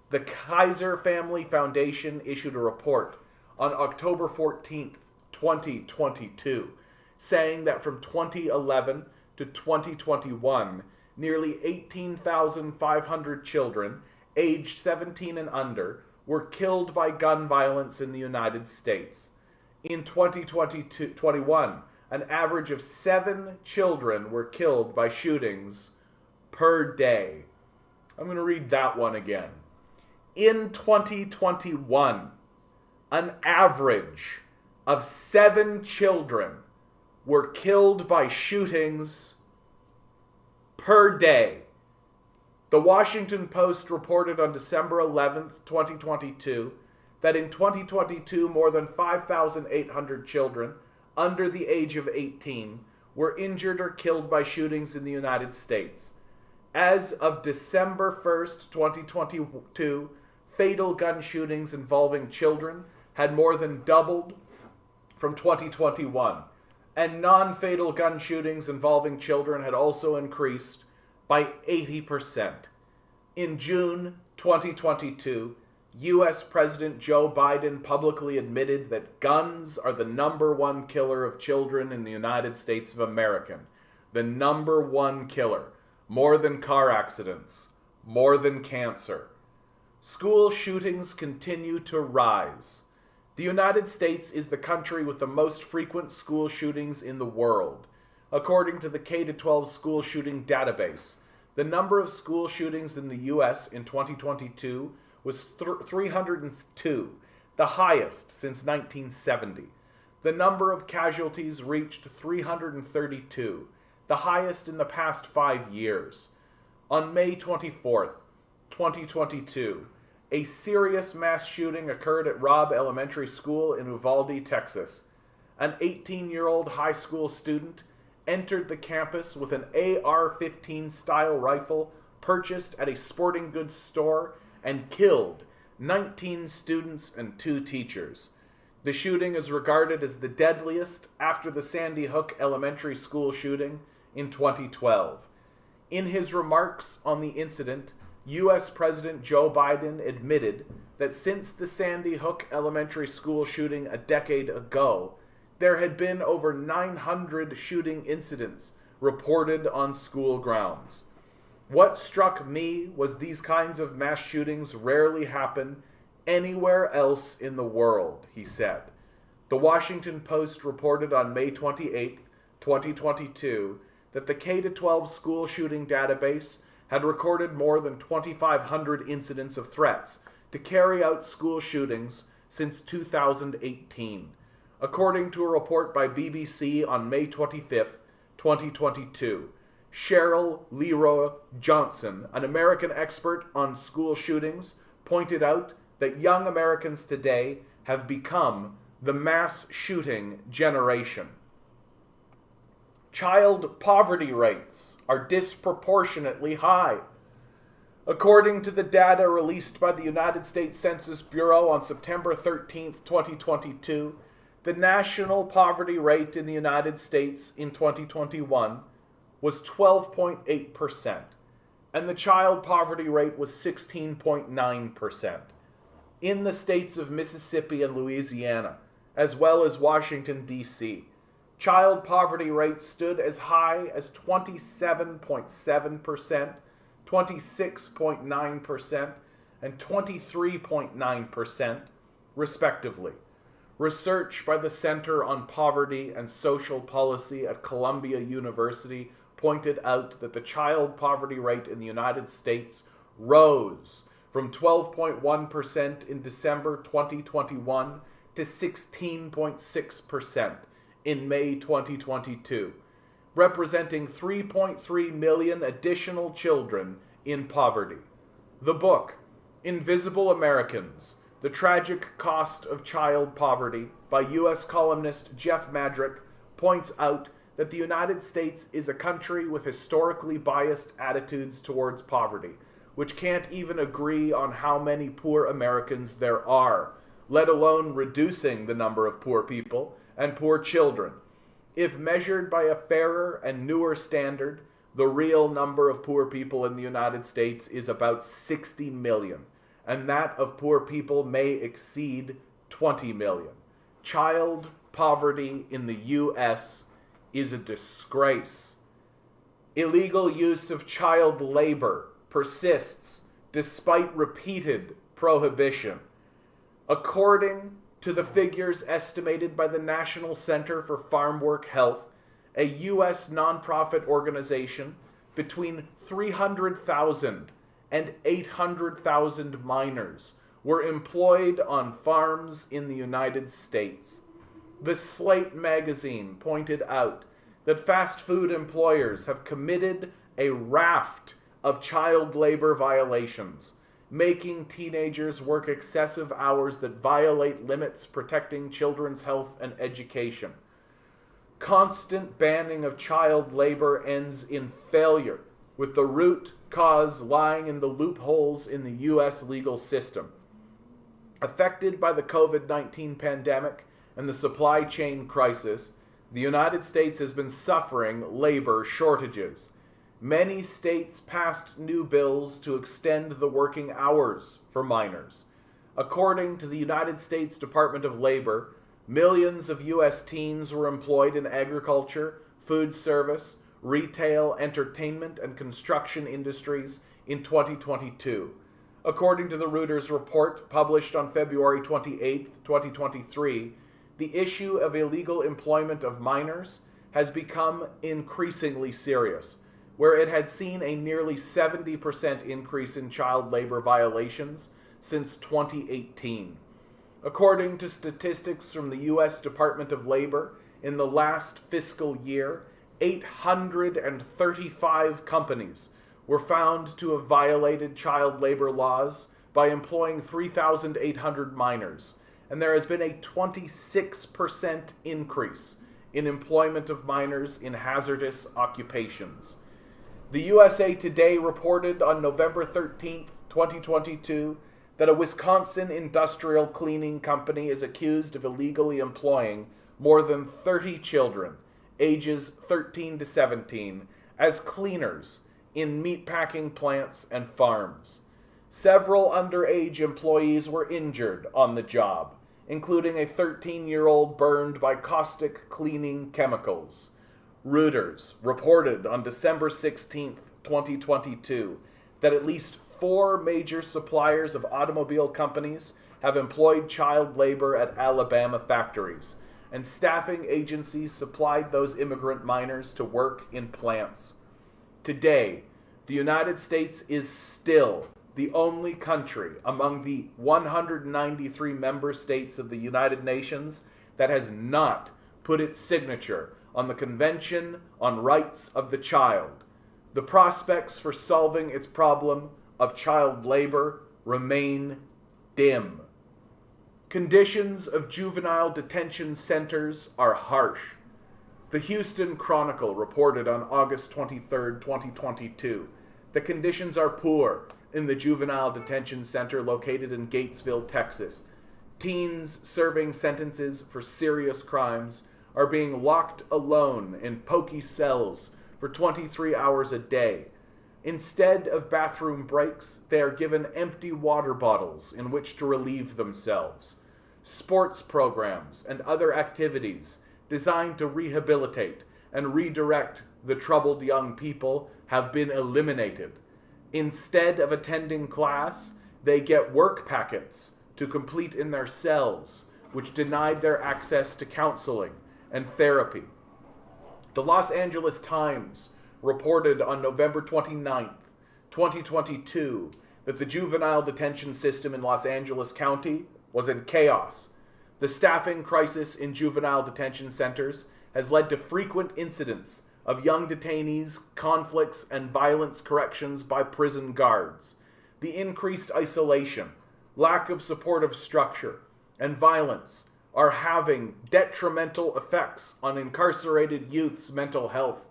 [SPEAKER 1] The Kaiser Family Foundation issued a report on October 14, 2022, saying that from 2011 to 2021, nearly 18,500 children aged 17 and under were killed by gun violence in the United States. In 2021, an average of 7 children were killed by shootings per day. I'm going to read that one again. In 2021, an average of 7 children were killed by shootings per day. The Washington Post reported on December 11th, 2022, that in 2022, more than 5,800 children under the age of 18 were injured or killed by shootings in the United States. As of December 1st, 2022, fatal gun shootings involving children had more than doubled from 2021, and non-fatal gun shootings involving children had also increased by 80%. In June 2022, U.S. President Joe Biden publicly admitted that guns are the #1 killer of children in the United States of America. The #1 killer. More than car accidents. More than cancer. School shootings continue to rise. The United States is the country with the most frequent school shootings in the world. According to the K-12 school shooting database, the number of school shootings in the U.S. in 2022 was 302, the highest since 1970. The number of casualties reached 332, the highest in the past 5 years. On May 24th, 2022, a serious mass shooting occurred at Robb Elementary School in Uvalde, Texas. An 18-year-old high school student entered the campus with an AR-15 style rifle purchased at a sporting goods store and killed 19 students and 2 teachers. The shooting is regarded as the deadliest after the Sandy Hook Elementary School shooting in 2012. In his remarks on the incident, U.S. President Joe Biden admitted that since the Sandy Hook Elementary School shooting a decade ago, there had been over 900 shooting incidents reported on school grounds. What struck me was these kinds of mass shootings rarely happen anywhere else in the world, he said. The Washington Post reported on May 28, 2022, that the K-12 school shooting database had recorded more than 2,500 incidents of threats to carry out school shootings since 2018. According to a report by BBC on May 25, 2022, Cheryl Leroy Johnson, an American expert on school shootings, pointed out that young Americans today have become the mass shooting generation. Child poverty rates are disproportionately high. According to the data released by the United States Census Bureau on September 13, 2022, the national poverty rate in the United States in 2021 was 12.8%, and the child poverty rate was 16.9%. In the states of Mississippi and Louisiana, as well as Washington, D.C., child poverty rates stood as high as 27.7%, 26.9%, and 23.9%, respectively. Research by the Center on Poverty and Social Policy at Columbia University pointed out that the child poverty rate in the United States rose from 12.1% in December 2021 to 16.6% in May 2022, representing 3.3 million additional children in poverty. The book, Invisible Americans: The Tragic Cost of Child Poverty, by U.S. columnist Jeff Madrick, points out that the United States is a country with historically biased attitudes towards poverty, which can't even agree on how many poor Americans there are, let alone reducing the number of poor people and poor children. If measured by a fairer and newer standard, the real number of poor people in the United States is about 60 million, and that of poor people may exceed 20 million. Child poverty in the U.S. is a disgrace. Illegal use of child labor persists despite repeated prohibition. According to the figures estimated by the National Center for Farm Work Health, a U.S. nonprofit organization, between 300,000 and 800,000 minors were employed on farms in the United States. The Slate magazine pointed out that fast food employers have committed a raft of child labor violations, making teenagers work excessive hours that violate limits protecting children's health and education. Constant banning of child labor ends in failure, with the root cause lying in the loopholes in the U.S. legal system. Affected by the COVID-19 pandemic and the supply chain crisis, the United States has been suffering labor shortages. Many states passed new bills to extend the working hours for minors. According to the United States Department of Labor, millions of U.S. teens were employed in agriculture, food service, retail, entertainment, and construction industries in 2022. According to the Reuters report published on February 28, 2023, the issue of illegal employment of minors has become increasingly serious, where it had seen a nearly 70% increase in child labor violations since 2018. According to statistics from the U.S. Department of Labor, in the last fiscal year, 835 companies were found to have violated child labor laws by employing 3,800 minors, and there has been a 26% increase in employment of minors in hazardous occupations. The USA Today reported on November 13th, 2022, that a Wisconsin industrial cleaning company is accused of illegally employing more than 30 children, ages 13 to 17, as cleaners in meatpacking plants and farms. Several underage employees were injured on the job, including a 13-year-old burned by caustic cleaning chemicals. Reuters reported on December 16, 2022, that at least 4 major suppliers of automobile companies have employed child labor at Alabama factories, and staffing agencies supplied those immigrant minors to work in plants. Today, the United States is still the only country among the 193 member states of the United Nations that has not put its signature on the Convention on Rights of the Child. The prospects for solving its problem of child labor remain dim. Conditions of juvenile detention centers are harsh. The Houston Chronicle reported on August 23, 2022, that conditions are poor in the juvenile detention center located in Gatesville, Texas. Teens serving sentences for serious crimes are being locked alone in pokey cells for 23 hours a day. Instead of bathroom breaks, they are given empty water bottles in which to relieve themselves. Sports programs and other activities designed to rehabilitate and redirect the troubled young people have been eliminated. Instead of attending class, they get work packets to complete in their cells, which denied their access to counseling and therapy. The Los Angeles Times reported on November 29, 2022, that the juvenile detention system in Los Angeles County was in chaos. The staffing crisis in juvenile detention centers has led to frequent incidents of young detainees, conflicts, and violence corrections by prison guards. The increased isolation, lack of supportive structure, and violence are having detrimental effects on incarcerated youth's mental health.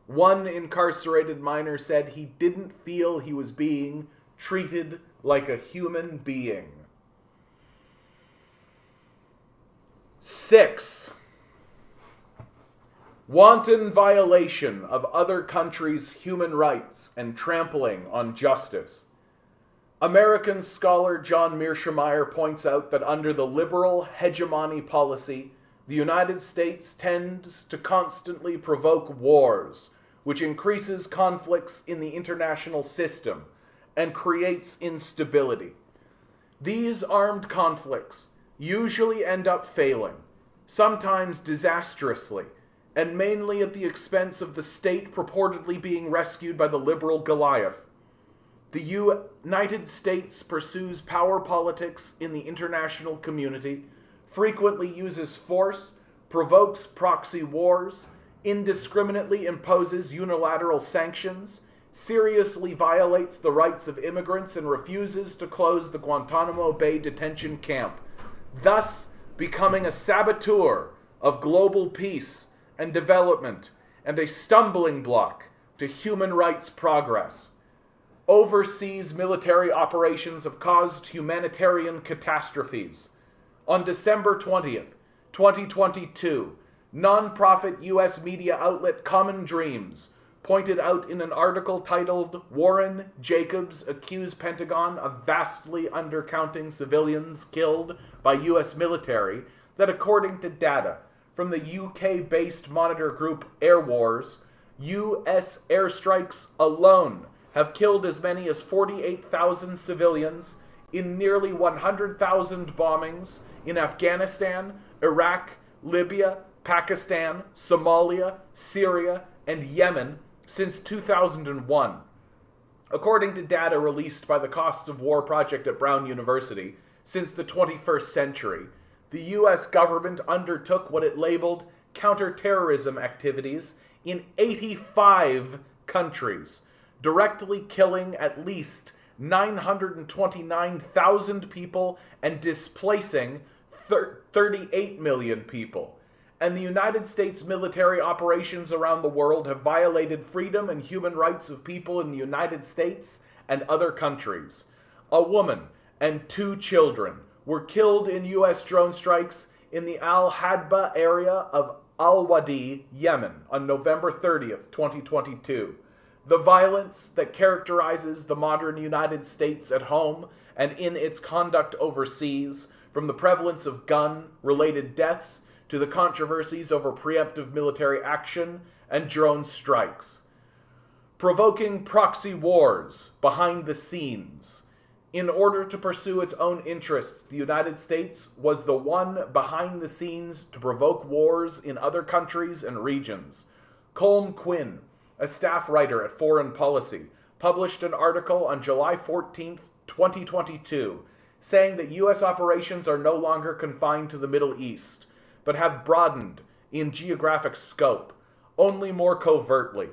[SPEAKER 1] One incarcerated minor said he didn't feel he was being treated like a human being. 6. Wanton violation of other countries' human rights and trampling on justice. American scholar John Mearsheimer points out that under the liberal hegemony policy, the United States tends to constantly provoke wars, which increases conflicts in the international system and creates instability. These armed conflicts usually end up failing, sometimes disastrously, and mainly at the expense of the state purportedly being rescued by the liberal Goliath. The United States pursues power politics in the international community, frequently uses force, provokes proxy wars, indiscriminately imposes unilateral sanctions, seriously violates the rights of immigrants, and refuses to close the Guantanamo Bay detention camp, thus becoming a saboteur of global peace and development and a stumbling block to human rights progress. Overseas military operations have caused humanitarian catastrophes. On December 20th, 2022, nonprofit U.S. media outlet Common Dreams pointed out in an article titled "Warren Jacobs Accused Pentagon of Vastly Undercounting Civilians Killed by U.S. Military" that according to data from the UK-based monitor group Air Wars, U.S. airstrikes alone have killed as many as 48,000 civilians in nearly 100,000 bombings in Afghanistan, Iraq, Libya, Pakistan, Somalia, Syria, and Yemen since 2001. According to data released by the Costs of War Project at Brown University, since the 21st century, the U.S. government undertook what it labeled counterterrorism activities in 85 countries, directly killing at least 929,000 people and displacing 38 million people. and the United States military operations around the world have violated freedom and human rights of people in the United States and other countries. A woman and 2 children were killed in U.S. drone strikes in the Al-Hadba area of Al-Wadi, Yemen, on November 30th, 2022. The violence that characterizes the modern United States at home and in its conduct overseas, from the prevalence of gun-related deaths to the controversies over preemptive military action and drone strikes. Provoking proxy wars behind the scenes. In order to pursue its own interests, the United States was the one behind the scenes to provoke wars in other countries and regions. Colm Quinn, a staff writer at Foreign Policy, published an article on July 14, 2022, saying that U.S. operations are no longer confined to the Middle East, but have broadened in geographic scope, only more covertly.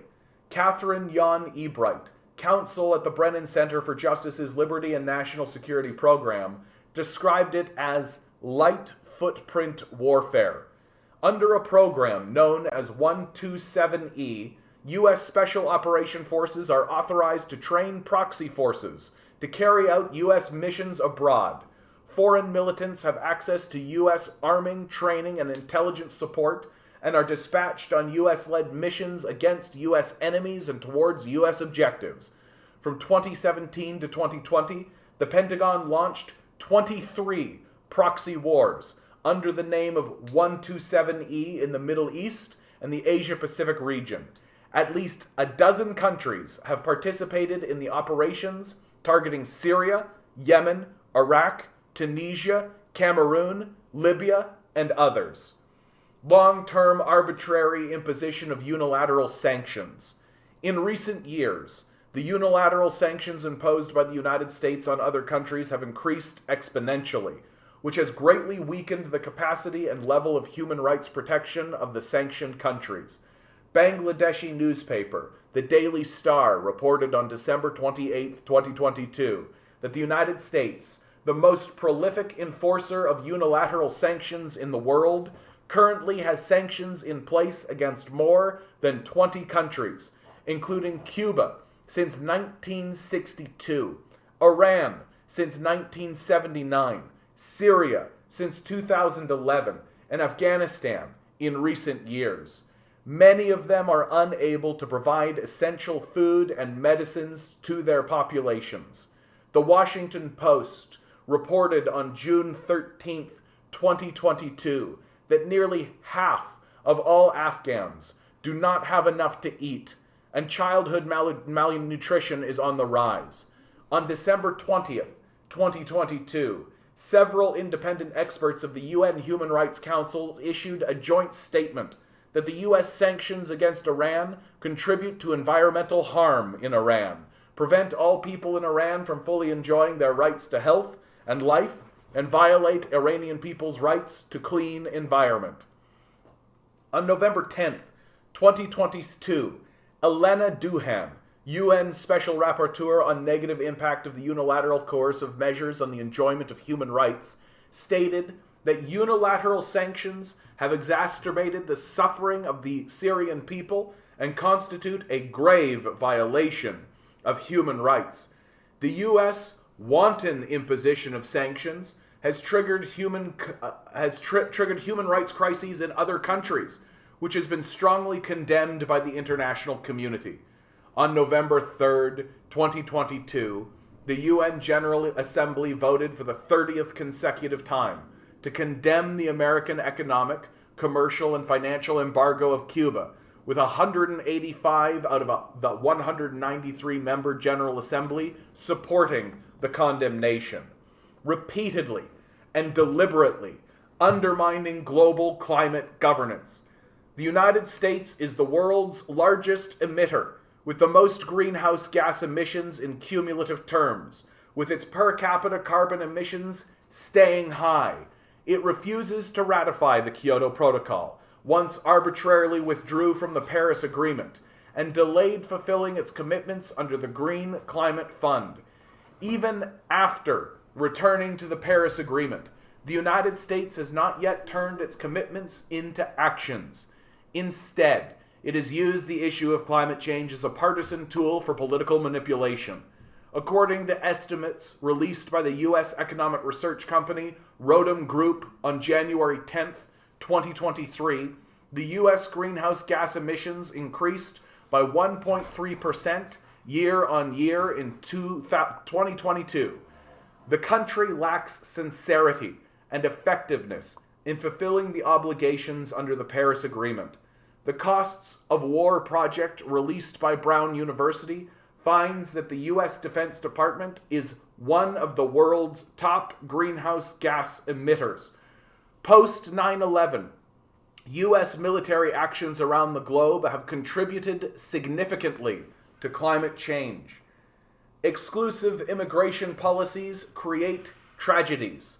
[SPEAKER 1] Catherine Yon Ebright, counsel at the Brennan Center for Justice's Liberty and National Security Program, described it as light footprint warfare. Under a program known as 127E, U.S. Special Operation Forces are authorized to train proxy forces to carry out U.S. missions abroad. Foreign militants have access to U.S. arming, training, and intelligence support and are dispatched on U.S.-led missions against U.S. enemies and towards U.S. objectives. From 2017 to 2020, the Pentagon launched 23 proxy wars under the name of 127E in the Middle East and the Asia-Pacific region. At least a dozen countries have participated in the operations targeting Syria, Yemen, Iraq, Tunisia, Cameroon, Libya, and others. Long-term arbitrary imposition of unilateral sanctions. In recent years, the unilateral sanctions imposed by the United States on other countries have increased exponentially, which has greatly weakened the capacity and level of human rights protection of the sanctioned countries. Bangladeshi newspaper, The Daily Star, reported on December 28, 2022, that the United States, the most prolific enforcer of unilateral sanctions in the world, currently has sanctions in place against more than 20 countries, including Cuba since 1962, Iran since 1979, Syria since 2011, and Afghanistan in recent years. Many of them are unable to provide essential food and medicines to their populations. The Washington Post reported on June 13, 2022, that nearly half of all Afghans do not have enough to eat, and childhood malnutrition is on the rise. On December 20th, 2022, several independent experts of the UN Human Rights Council issued a joint statement that the U.S. sanctions against Iran contribute to environmental harm in Iran, prevent all people in Iran from fully enjoying their rights to health and life, and violate Iranian people's rights to clean environment. On November 10th, 2022, Elena Duhan, UN Special Rapporteur on Negative Impact of the Unilateral Coercive Measures on the Enjoyment of Human Rights, stated that unilateral sanctions have exacerbated the suffering of the Syrian people and constitute a grave violation of human rights. The U.S. wanton imposition of sanctions has triggered human rights crises in other countries, which has been strongly condemned by the international community. On November 3rd, 2022, the UN General Assembly voted for the 30th consecutive time to condemn the American economic, commercial, and financial embargo of Cuba, with 185 out of the 193-member General Assembly supporting the condemnation, repeatedly and deliberately undermining global climate governance. The United States is the world's largest emitter, with the most greenhouse gas emissions in cumulative terms, with its per capita carbon emissions staying high. It refuses to ratify the Kyoto Protocol, once arbitrarily withdrew from the Paris Agreement, and delayed fulfilling its commitments under the Green Climate Fund. Even after returning to the Paris Agreement, The United States has not yet turned its commitments into actions. Instead, it has used the issue of climate change as a partisan tool for political manipulation. According to estimates released by the U.S. economic research company Rotem Group on January 10th, 2023, the U.S. greenhouse gas emissions increased by 1.3% year on year in 2022. The country lacks sincerity and effectiveness in fulfilling the obligations under the Paris Agreement. The Costs of War project released by Brown University finds that the U.S. Defense Department is one of the world's top greenhouse gas emitters. Post 9/11, U.S. military actions around the globe have contributed significantly to climate change. Exclusive immigration policies create tragedies.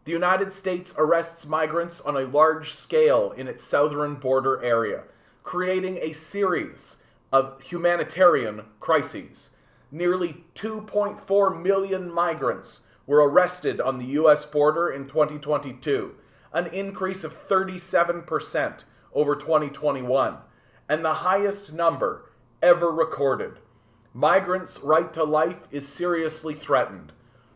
[SPEAKER 1] The United States arrests migrants on a large scale in its southern border area, creating a series of humanitarian crises. Nearly 2.4 million migrants were arrested on the U.S. border in 2022, an increase of 37% over 2021, and the highest number ever recorded. Migrants' right to life is seriously threatened.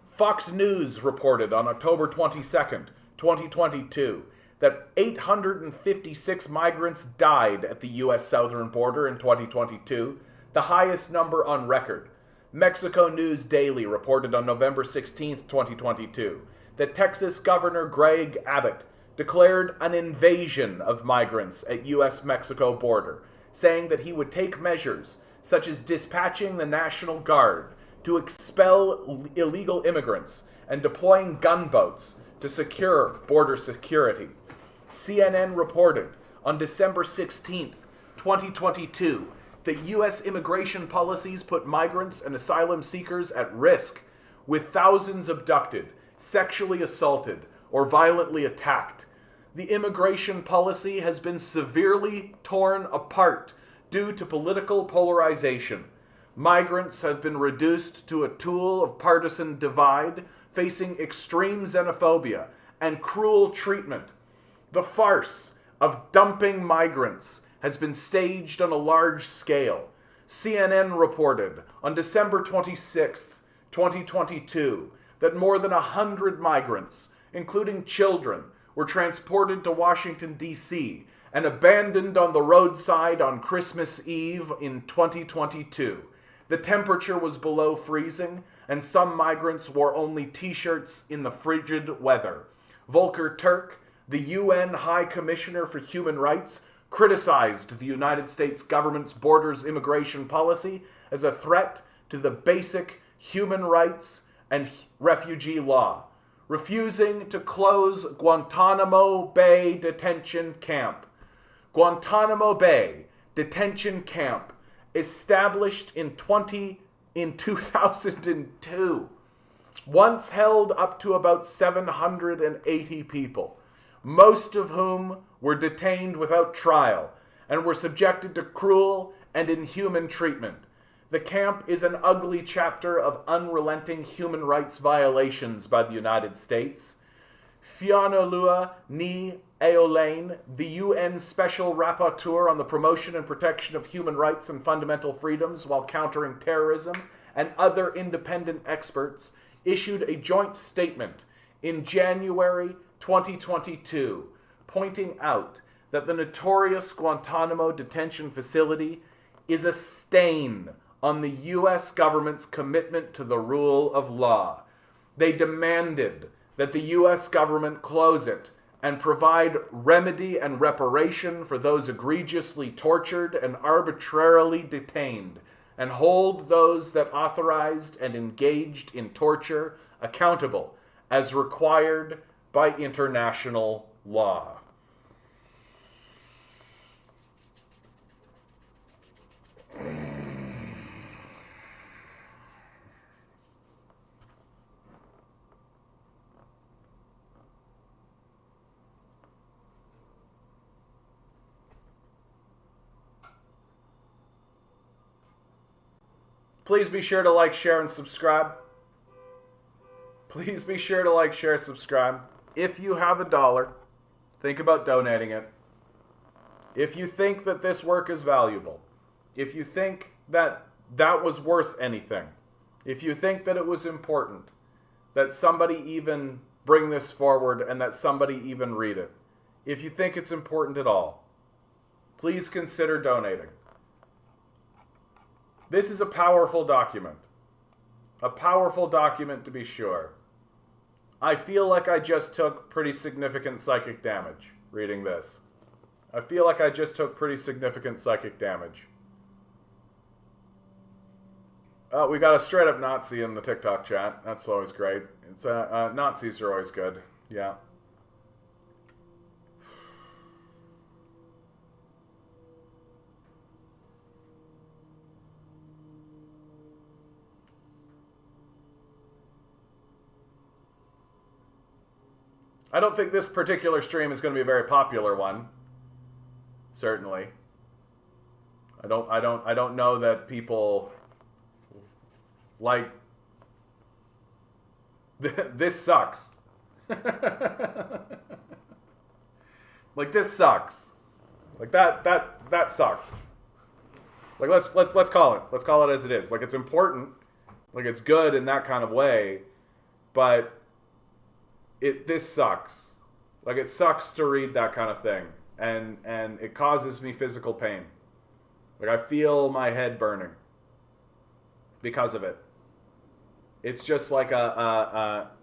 [SPEAKER 1] Fox News reported on October 22nd, 2022, that 856 migrants died at the U.S. southern border in 2022, the highest number on record. Mexico News Daily reported on November 16th, 2022, that Texas Governor Greg Abbott declared an invasion of migrants at U.S.-Mexico border, saying that he would take measures such as dispatching the National Guard to expel illegal immigrants and deploying gunboats to secure border security. CNN reported on December 16th, 2022, that U.S. immigration policies put migrants and asylum seekers at risk, with thousands abducted, sexually assaulted, or violently attacked. The immigration policy has been severely torn apart due to political polarization. Migrants have been reduced to a tool of partisan divide, facing extreme xenophobia and cruel treatment. The farce of dumping migrants has been staged on a large scale. CNN reported on December 26th, 2022, that more than 100 migrants, including children, were transported to Washington, D.C., and abandoned on the roadside on Christmas Eve in 2022. The temperature was below freezing, and some migrants wore only t-shirts in the frigid weather. Volker Turk, the UN High Commissioner for Human Rights, criticized the United States government's borders immigration policy as a threat to the basic human rights and refugee law, refusing to close Guantanamo Bay detention camp. Guantanamo Bay detention camp, established in 2002, once held up to about 780 people, most of whom were detained without trial and were subjected to cruel and inhuman treatment. The camp is an ugly chapter of unrelenting human rights violations by the United States. Fionalua Ni Eolaine, the UN Special Rapporteur on the promotion and protection of human rights and fundamental freedoms while countering terrorism, and other independent experts, issued a joint statement in January 2022, pointing out that the notorious Guantanamo detention facility is a stain on the U.S. government's commitment to the rule of law. They demanded that the U.S. government close it and provide remedy and reparation for those egregiously tortured and arbitrarily detained, and hold those that authorized and engaged in torture accountable as required by international law. Please be sure to like, share, and subscribe. Please be sure to like, share, subscribe. if you have $1, think about donating it. If you think that this work is valuable, if you think that that was worth anything, if you think that it was important, that somebody even bring this forward and that somebody even read it, if you think it's important at all, please consider donating. This is a powerful document. A powerful document, to be sure. I feel like I just took pretty significant psychic damage reading this. I feel like I just took pretty significant psychic damage. We got a straight up Nazi in the TikTok chat. That's always great. It's Nazis are always good. Yeah. I don't think this particular stream is going to be a very popular one. Certainly. I don't know that people like this sucks. Like this sucks. Like that sucked. Like let's call it. Let's call it as it is. Like it's important. Like it's good in that kind of way, but this sucks. Like it sucks to read that kind of thing, and it causes me physical pain. Like I feel my head burning because of it. It's just like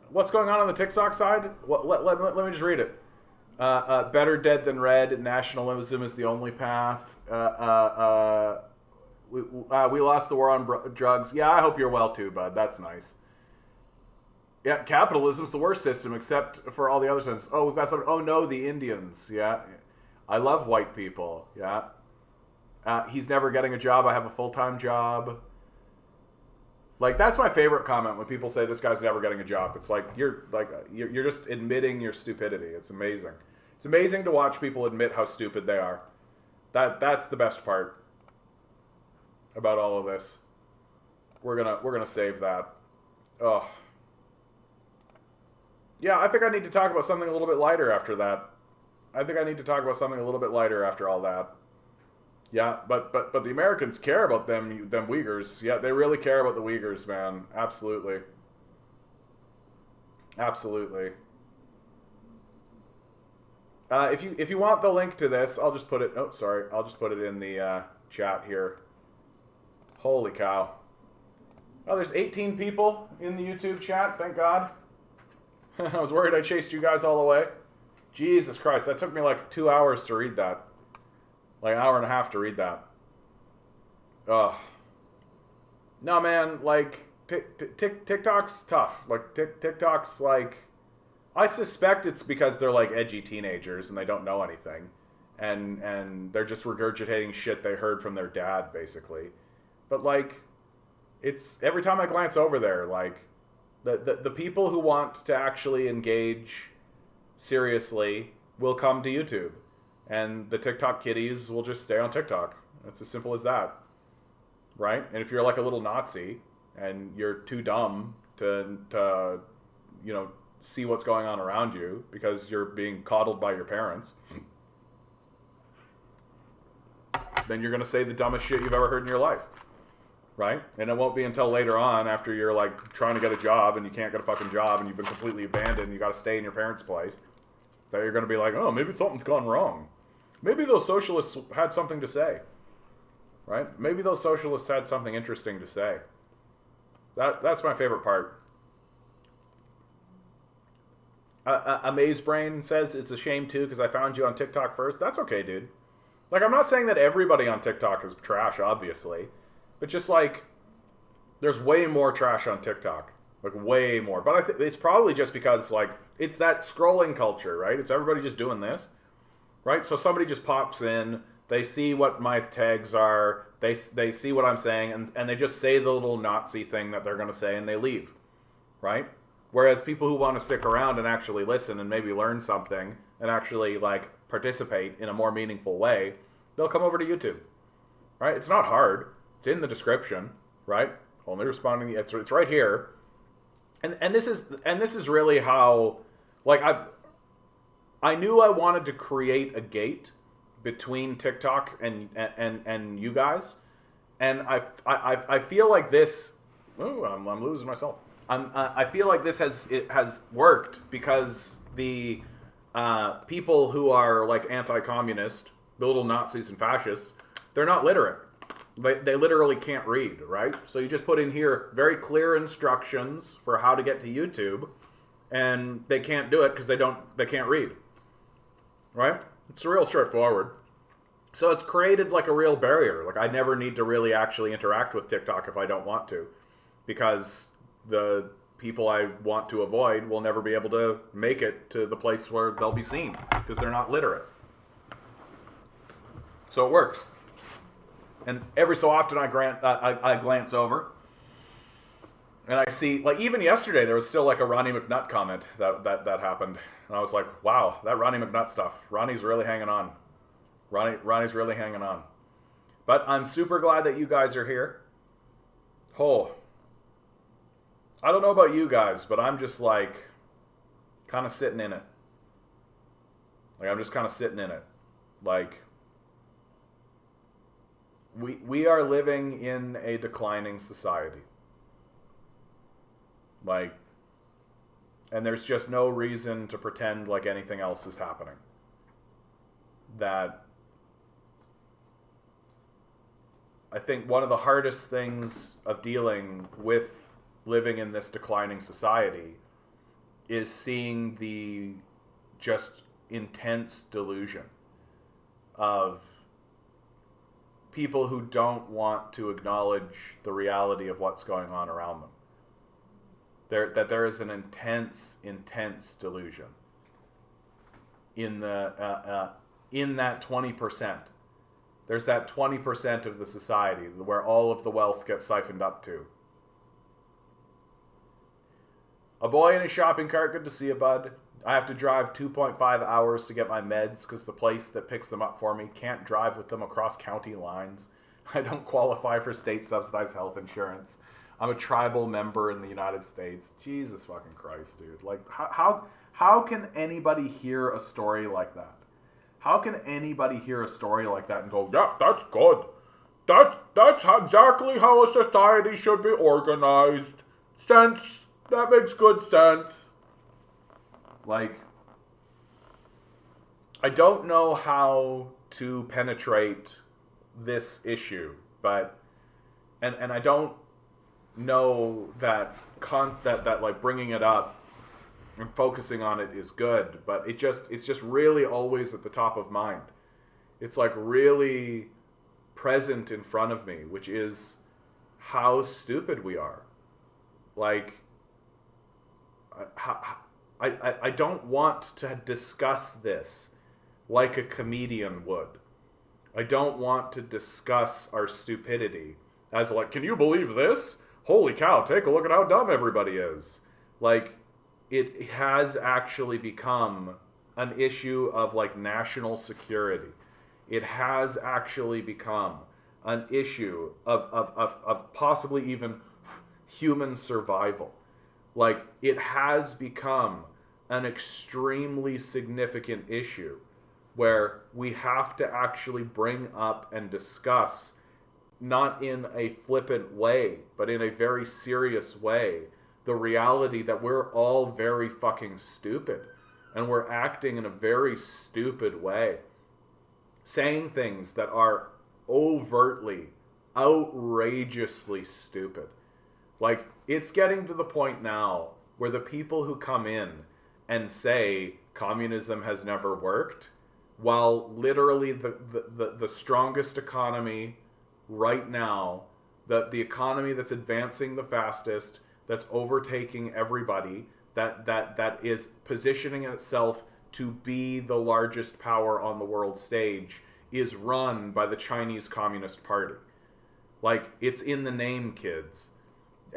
[SPEAKER 1] what's going on the TikTok side? Let me just read it. Better dead than red. Nationalism is the only path. We lost the war on drugs. Yeah, I hope you're well too, bud. That's nice. Yeah, capitalism's the worst system except for all the other sins. Oh, we've got some. Oh no, the Indians. Yeah, I love white people. Yeah, he's never getting a job. I have a full-time job. Like that's my favorite comment when people say this guy's never getting a job. It's like you're just admitting your stupidity. It's amazing. It's amazing to watch people admit how stupid they are. That's the best part about all of this. We're gonna save that. Oh. Yeah, I think I need to talk about something a little bit lighter after that. I think I need to talk about something a little bit lighter after all that. Yeah, but the Americans care about them Uyghurs. Yeah, they really care about the Uyghurs, man. Absolutely. Absolutely. If you want the link to this, I'll just put it. Oh, sorry. I'll just put it in the chat here. Holy cow! Oh, there's 18 people in the YouTube chat. Thank God. I was worried I chased you guys all the way. Jesus Christ, that took me like 2 hours to read that. Like an hour and a half to read that. Ugh. No, man, like, TikTok's tough. Like, TikTok's like... I suspect it's because they're like edgy teenagers and they don't know anything. And they're just regurgitating shit they heard from their dad, basically. But like, it's... Every time I glance over there, like... The people who want to actually engage seriously will come to YouTube. And the TikTok kiddies will just stay on TikTok. It's as simple as that. Right? And if you're like a little Nazi and you're too dumb to you know, see what's going on around you because you're being coddled by your parents, then you're going to say the dumbest shit you've ever heard in your life. Right? And it won't be until later on, after you're like trying to get a job and you can't get a fucking job and you've been completely abandoned and you got to stay in your parents' place, that you're going to be like, oh, maybe something's gone wrong. Maybe those socialists had something to say. Right? Maybe those socialists had something interesting to say. That's my favorite part. Amazebrain says, it's a shame too because I found you on TikTok first. That's okay, dude. Like, I'm not saying that everybody on TikTok is trash, obviously. But just like, there's way more trash on TikTok. Like, way more. But I think it's probably just because, like, it's that scrolling culture, right? It's everybody just doing this, right? So somebody just pops in, they see what my tags are, they see what I'm saying, and they just say the little Nazi thing that they're going to say, and they leave, right? Whereas people who want to stick around and actually listen and maybe learn something and actually, like, participate in a more meaningful way, they'll come over to YouTube, right? It's not hard. It's in the description, right? Only responding. It's right here, and this is really how, like, I knew I wanted to create a gate between TikTok and you guys, and I feel like this. Oh, I'm losing myself. I feel like this has worked because the people who are like anti-communist, the little Nazis and fascists, they're not literate. They literally can't read, right? So you just put in here very clear instructions for how to get to YouTube, and they can't do it because they can't read, right? It's real straightforward. So it's created like a real barrier. Like I never need to really actually interact with TikTok if I don't want to, because the people I want to avoid will never be able to make it to the place where they'll be seen because they're not literate. So it works. And every so often I glance over and I see, like even yesterday there was still like a Ronnie McNutt comment that happened. And I was like, wow, that Ronnie McNutt stuff. Ronnie's really hanging on. Ronnie's really hanging on. But I'm super glad that you guys are here. Oh, I don't know about you guys, but I'm just like kind of sitting in it. Like I'm just kind of sitting in it. Like we are living in a declining society. Like, and there's just no reason to pretend like anything else is happening. That I think one of the hardest things of dealing with living in this declining society is seeing the just intense delusion of people who don't want to acknowledge the reality of what's going on around them. There is an intense delusion in that 20%. There's that 20% of the society where all of the wealth gets siphoned up to. A boy in a shopping cart, good to see you, bud. I have to drive 2.5 hours to get my meds because the place that picks them up for me can't drive with them across county lines. I don't qualify for state-subsidized health insurance. I'm a tribal member in the United States. Jesus fucking Christ, dude. Like, how can anybody hear a story like that? How can anybody hear a story like that and go, yeah, that's good. That's exactly how a society should be organized. Sense. That makes good sense. Like, I don't know how to penetrate this issue, but, and I don't know that like bringing it up and focusing on it is good, but it's just really always at the top of mind. It's like really present in front of me, which is how stupid we are. Like, I don't want to discuss this like a comedian would. I don't want to discuss our stupidity as like, can you believe this? Holy cow, take a look at how dumb everybody is. Like, it has actually become an issue of like national security. It has actually become an issue of possibly even human survival. Like, it has become an extremely significant issue where we have to actually bring up and discuss, not in a flippant way, but in a very serious way, the reality that we're all very fucking stupid. And we're acting in a very stupid way. Saying things that are overtly, outrageously stupid. Like, it's getting to the point now where the people who come in and say communism has never worked, while literally the strongest economy right now, the economy that's advancing the fastest, that's overtaking everybody, that is positioning itself to be the largest power on the world stage, is run by the Chinese Communist Party. Like, it's in the name, kids.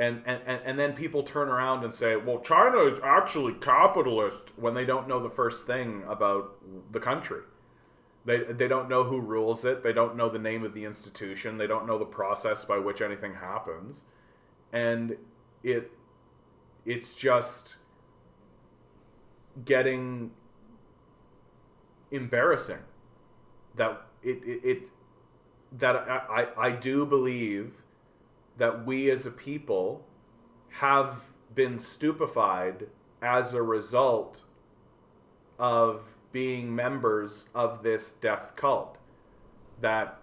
[SPEAKER 1] And then people turn around and say, well, China is actually capitalist, when they don't know the first thing about the country. They don't know who rules it. They don't know the name of the institution. They don't know the process by which anything happens. And it's just getting embarrassing that I do believe that we as a people have been stupefied as a result of being members of this death cult. That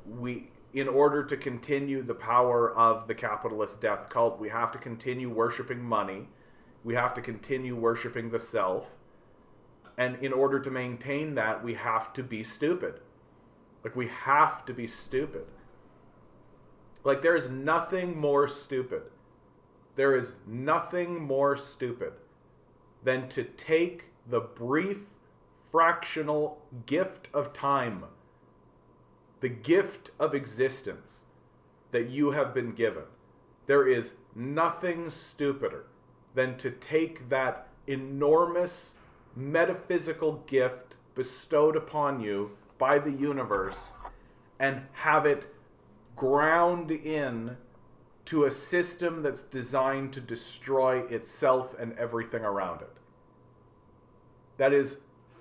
[SPEAKER 1] we, in order to continue the power of the capitalist death cult, we have to continue worshiping money. We have to continue worshiping the self. And in order to maintain that, we have to be stupid. Like, we have to be stupid. Like, there is nothing more stupid. There is nothing more stupid than to take the brief, fractional gift of time, the gift of existence that you have been given. There is nothing stupider than to take that enormous metaphysical gift bestowed upon you by the universe and have it ground in to a system that's designed to destroy itself and everything around it. That is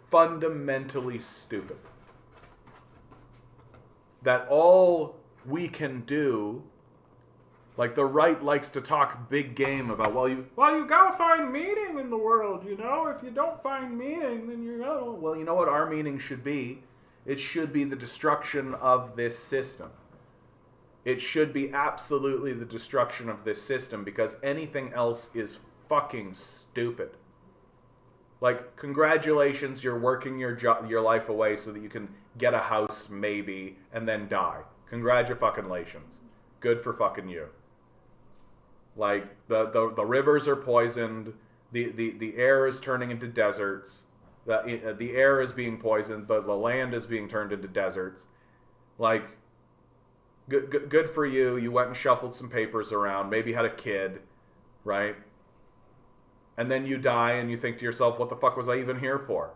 [SPEAKER 1] fundamentally stupid. That all we can do, like the right likes to talk big game about, well, you gotta find meaning in the world, you know? If you don't find meaning, then you know. Well, you know what our meaning should be? It should be the destruction of this system. It should be absolutely the destruction of this system, because anything else is fucking stupid. Like, congratulations, you're working your life away so that you can get a house, maybe, and then die. Congratulations. Good for fucking you. Like, the rivers are poisoned, the air is turning into deserts, the air is being poisoned, but the land is being turned into deserts. Like, good for you. You went and shuffled some papers around, maybe had a kid, right? And then you die and you think to yourself, what the fuck was I even here for?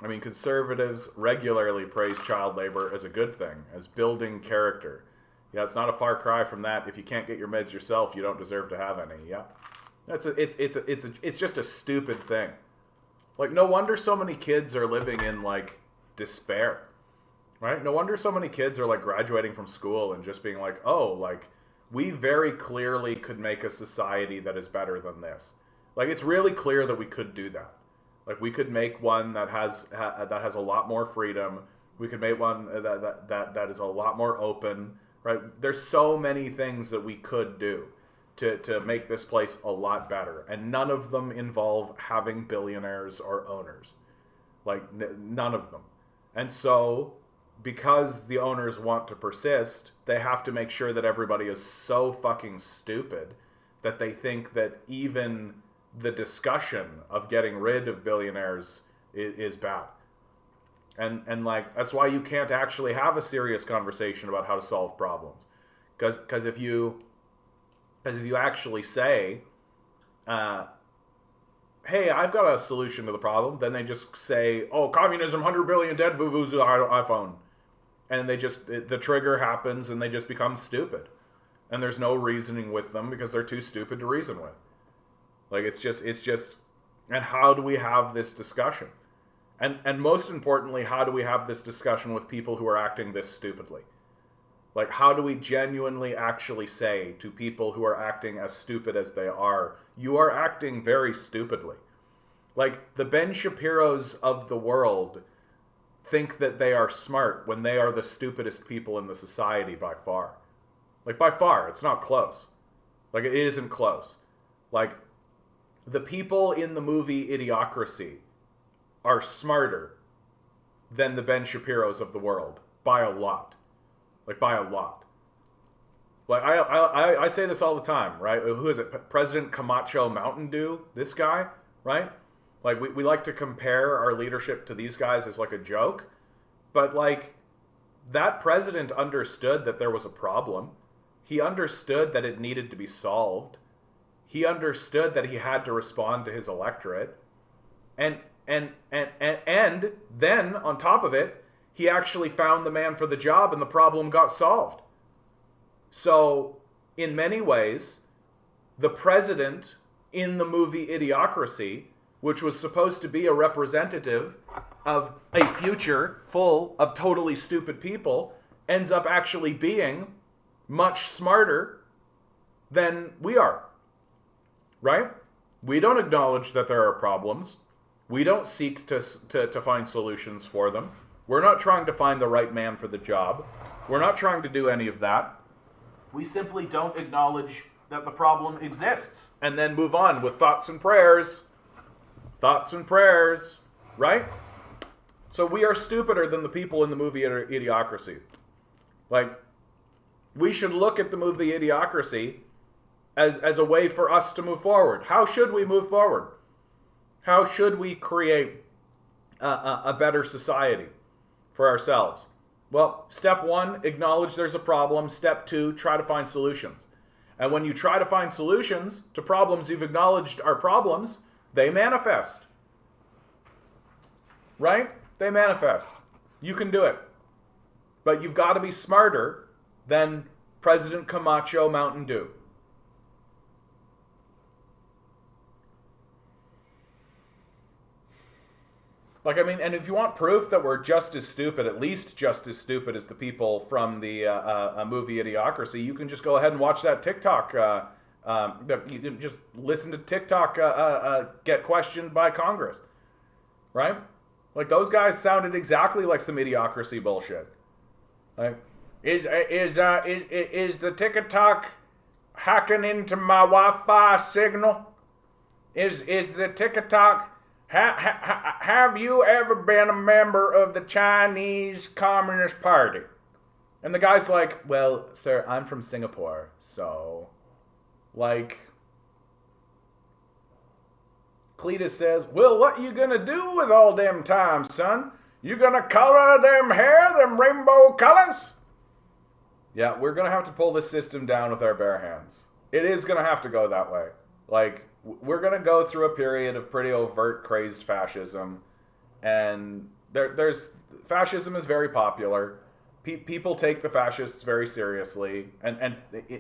[SPEAKER 1] I mean, conservatives regularly praise child labor as a good thing, as building character. Yeah, it's not a far cry from that. If you can't get your meds yourself, you don't deserve to have any. Yeah, it's just a stupid thing. Like, no wonder so many kids are living in, like, despair, right? No wonder so many kids are, like, graduating from school and just being like, oh, like, we very clearly could make a society that is better than this. Like, it's really clear that we could do that. Like, we could make one that has a lot more freedom. We could make one that is a lot more open, right? There's so many things that we could do to make this place a lot better. And none of them involve having billionaires or owners. Like, none of them. And so, because the owners want to persist, they have to make sure that everybody is so fucking stupid that they think that even the discussion of getting rid of billionaires is bad. And like, that's why you can't actually have a serious conversation about how to solve problems. Because if you actually say, hey, I've got a solution to the problem, then they just say, oh, communism, 100 billion dead, vuvuzu, iPhone. And the trigger happens and they just become stupid. And there's no reasoning with them because they're too stupid to reason with. Like, it's just, and how do we have this discussion? And most importantly, how do we have this discussion with people who are acting this stupidly? Like, how do we genuinely actually say to people who are acting as stupid as they are, you are acting very stupidly? Like, the Ben Shapiros of the world think that they are smart when they are the stupidest people in the society by far. Like, by far, it's not close. Like, it isn't close. Like, the people in the movie Idiocracy are smarter than the Ben Shapiros of the world by a lot. Like, by a lot. Like, I say this all the time, right? Who is it? President Camacho Mountain Dew? This guy, right? Like, we like to compare our leadership to these guys as, like, a joke. But, like, that president understood that there was a problem. He understood that it needed to be solved. He understood that he had to respond to his electorate. And then, on top of it, he actually found the man for the job and the problem got solved. So, in many ways, the president in the movie Idiocracy, which was supposed to be a representative of a future full of totally stupid people, ends up actually being much smarter than we are. Right? We don't acknowledge that there are problems. We don't seek to find solutions for them. We're not trying to find the right man for the job. We're not trying to do any of that. We simply don't acknowledge that the problem exists and then move on with thoughts and prayers. Thoughts and prayers, right? So we are stupider than the people in the movie Idiocracy. Like, we should look at the movie Idiocracy as a way for us to move forward. How should we move forward? How should we create a better society for ourselves? Well, step one, acknowledge there's a problem. Step two, try to find solutions. And when you try to find solutions to problems you've acknowledged are problems, they manifest. Right? They manifest. You can do it. But you've got to be smarter than President Camacho Mountain Dew. Like, I mean, and if you want proof that we're just as stupid, at least just as stupid as the people from the movie Idiocracy, you can just go ahead and watch that TikTok. You can just listen to TikTok get questioned by Congress, right? Like, those guys sounded exactly like some Idiocracy bullshit. Like, is the TikTok hacking into my Wi-Fi signal? Is the TikTok... have you ever been a member of the Chinese Communist Party? And the guy's like, well, sir, I'm from Singapore, so, like, Cletus says, well, what you gonna do with all them time, son? You gonna color them hair, them rainbow colors? Yeah, we're gonna have to pull this system down with our bare hands. It is gonna have to go that way. Like, we're going to go through a period of pretty overt, crazed fascism. And there's fascism is very popular. People take the fascists very seriously. And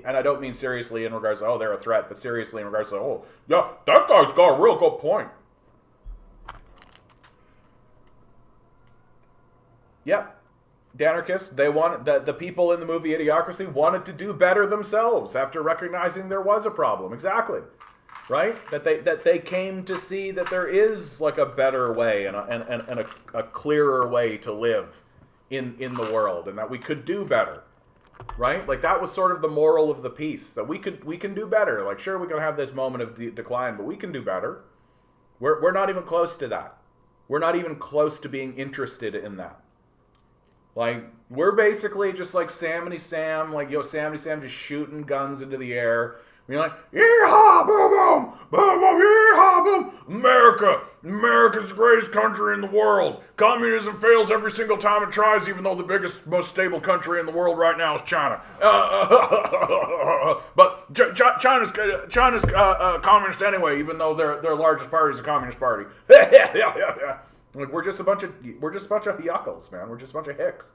[SPEAKER 1] I don't mean seriously in regards to, oh, they're a threat, but seriously in regards to, oh, yeah, that guy's got a real good point. Yep. The anarchists, they wanted, the people in the movie Idiocracy wanted to do better themselves after recognizing there was a problem. Exactly. Right? That they came to see that there is like a better way and a clearer way to live in the world, and that we could do better. Right? Like, that was sort of the moral of the piece, that we can do better. Like, sure, we can have this moment of decline, but we can do better. We're not even close to that. We're not even close to being interested in that. Like, we're basically just like Yosemite Sam just shooting guns into the air. We're like, yeehaw, boom, boom, boom, boom, yeehaw, boom. America's the greatest country in the world. Communism fails every single time it tries, even though the biggest, most stable country in the world right now is China. But China's communist anyway, even though their largest party is the Communist Party. Like, we're just a bunch of yuckles, man. We're just a bunch of hicks.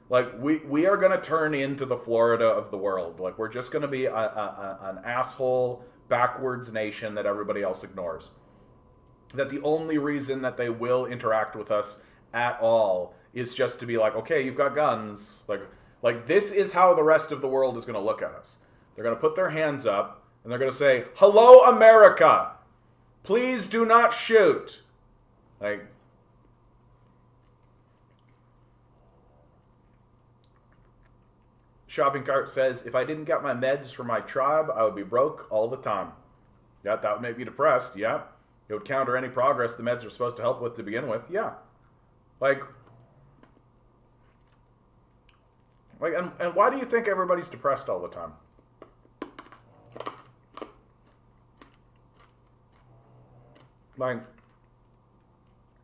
[SPEAKER 1] Like, we are going to turn into the Florida of the world. Like, we're just going to be an asshole, backwards nation that everybody else ignores. That the only reason that they will interact with us at all is just to be like, okay, you've got guns. Like this is how the rest of the world is going to look at us. They're going to put their hands up, and they're going to say, hello, America. Please do not shoot. Like... Shopping cart says, if I didn't get my meds from my tribe, I would be broke all the time. Yeah, that would make me depressed. Yeah. It would counter any progress the meds are supposed to help with to begin with. Yeah. Like, and why do you think everybody's depressed all the time? Like,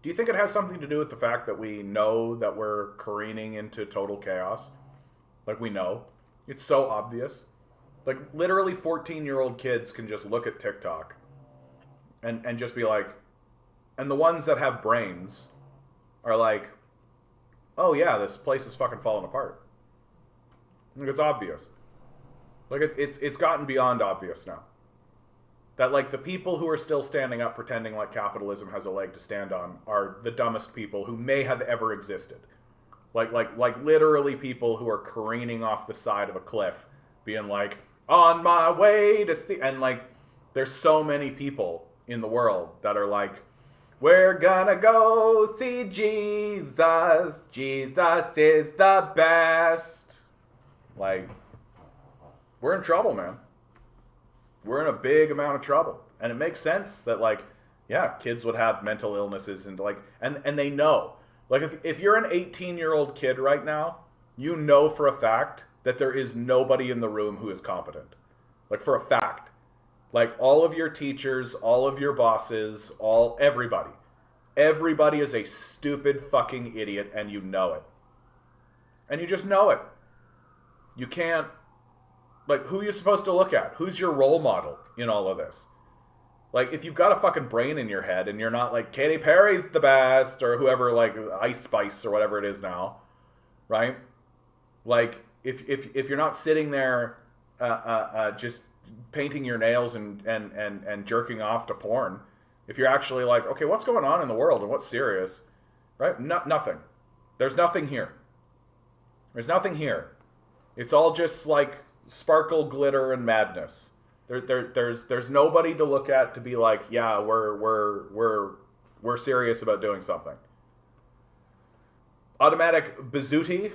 [SPEAKER 1] do you think it has something to do with the fact that we know that we're careening into total chaos? Like, we know. It's so obvious. Like, literally 14-year-old kids can just look at TikTok and just be like... And the ones that have brains are like, oh, yeah, this place is fucking falling apart. Like, it's obvious. Like, it's gotten beyond obvious now. That, like, the people who are still standing up pretending like capitalism has a leg to stand on are the dumbest people who may have ever existed. Like literally people who are careening off the side of a cliff, being like, on my way to see... And, like, there's so many people in the world that are like, we're gonna go see Jesus. Jesus is the best. Like, we're in trouble, man. We're in a big amount of trouble. And it makes sense that, like, yeah, kids would have mental illnesses and, like, and they know. Like, if you're an 18-year-old kid right now, you know for a fact that there is nobody in the room who is competent. Like, for a fact. Like, all of your teachers, all of your bosses, everybody. Everybody is a stupid fucking idiot, and you know it. And you just know it. You can't... Like, who are you supposed to look at? Who's your role model in all of this? Like, if you've got a fucking brain in your head and you're not like, Katy Perry's the best, or whoever, like, Ice Spice or whatever it is now, right? Like, if you're not sitting there just painting your nails and jerking off to porn, if you're actually like, okay, what's going on in the world and what's serious, right? Nothing. There's nothing here. There's nothing here. It's all just, like, sparkle, glitter, and madness. There's nobody to look at to be like, yeah, we're serious about doing something. Automatic Bazooty,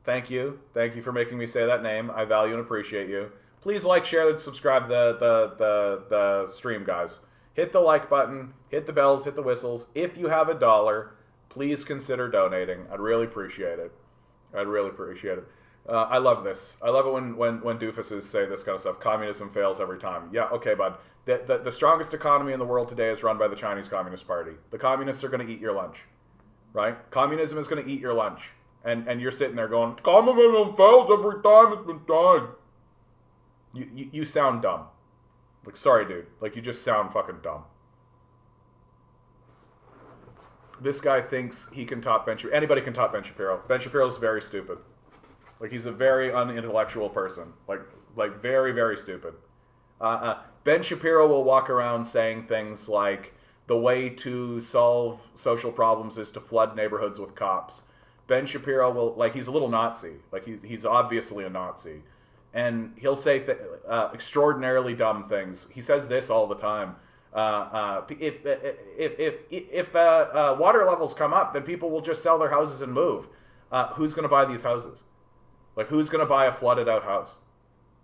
[SPEAKER 1] thank you for making me say that name. I value and appreciate you. Please like, share, and subscribe the stream, guys. Hit the like button, hit the bells, hit the whistles. If you have $1, please consider donating. I'd really appreciate it. I love this. I love it when doofuses say this kind of stuff. Communism fails every time. Yeah, okay, bud. The strongest economy in the world today is run by the Chinese Communist Party. The communists are going to eat your lunch, right? Communism is going to eat your lunch. And you're sitting there going, communism fails every time it's been done. You sound dumb. Like, sorry, dude. Like, you just sound fucking dumb. This guy thinks he can top Ben Shapiro. Anybody can top Ben Shapiro. Ben Shapiro's very stupid. Like, he's a very unintellectual person. Like very, very stupid. Ben Shapiro will walk around saying things like, the way to solve social problems is to flood neighborhoods with cops. Ben Shapiro will, like, he's a little Nazi. Like, he's obviously a Nazi. And he'll say extraordinarily dumb things. He says this all the time. If the water levels come up, then people will just sell their houses and move. Who's going to buy these houses? Like, who's going to buy a flooded out house?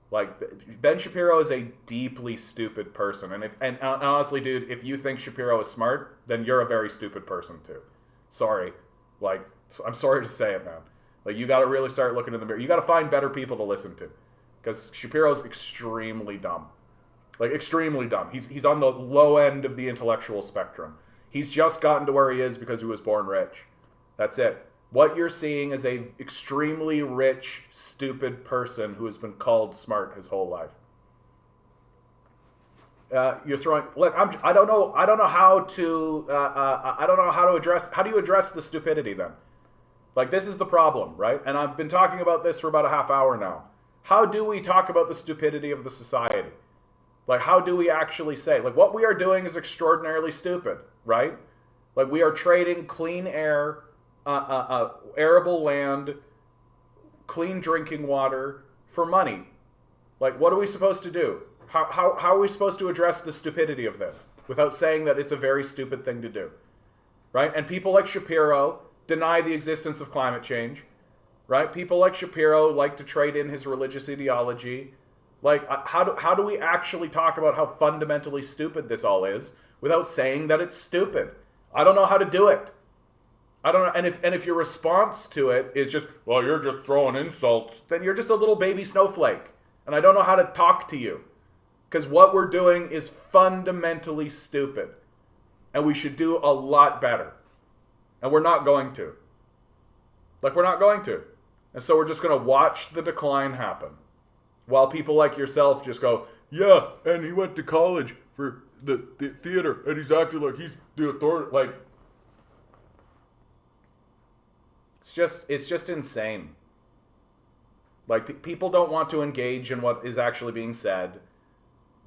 [SPEAKER 1] Like, Ben Shapiro is a deeply stupid person. And honestly, dude, if you think Shapiro is smart, then you're a very stupid person too. Sorry. Like, I'm sorry to say it, man. Like, you got to really start looking in the mirror. You got to find better people to listen to. Because Shapiro's extremely dumb. Like, extremely dumb. He's on the low end of the intellectual spectrum. He's just gotten to where he is because he was born rich. That's it. What you're seeing is a extremely rich, stupid person who has been called smart his whole life. You're throwing. Look, I don't know how to. I don't know how to address. How do you address the stupidity then? Like, this is the problem, right? And I've been talking about this for about a half hour now. How do we talk about the stupidity of the society? Like, how do we actually say, like, what we are doing is extraordinarily stupid, right? Like, we are trading clean air, arable land, clean drinking water for money. Like, what are we supposed to do? How are we supposed to address the stupidity of this without saying that it's a very stupid thing to do, right? And people like Shapiro deny the existence of climate change, right? People like Shapiro like to trade in his religious ideology. Like, how do we actually talk about how fundamentally stupid this all is without saying that it's stupid? I don't know how to do it. I don't know. And if your response to it is just, well, you're just throwing insults, then you're just a little baby snowflake. And I don't know how to talk to you. Because what we're doing is fundamentally stupid. And we should do a lot better. And we're not going to. Like, we're not going to. And so we're just going to watch the decline happen. While people like yourself just go, yeah, and he went to college for the theater, and he's acting like he's the authority. Like, it's just insane. Like, people don't want to engage in what is actually being said.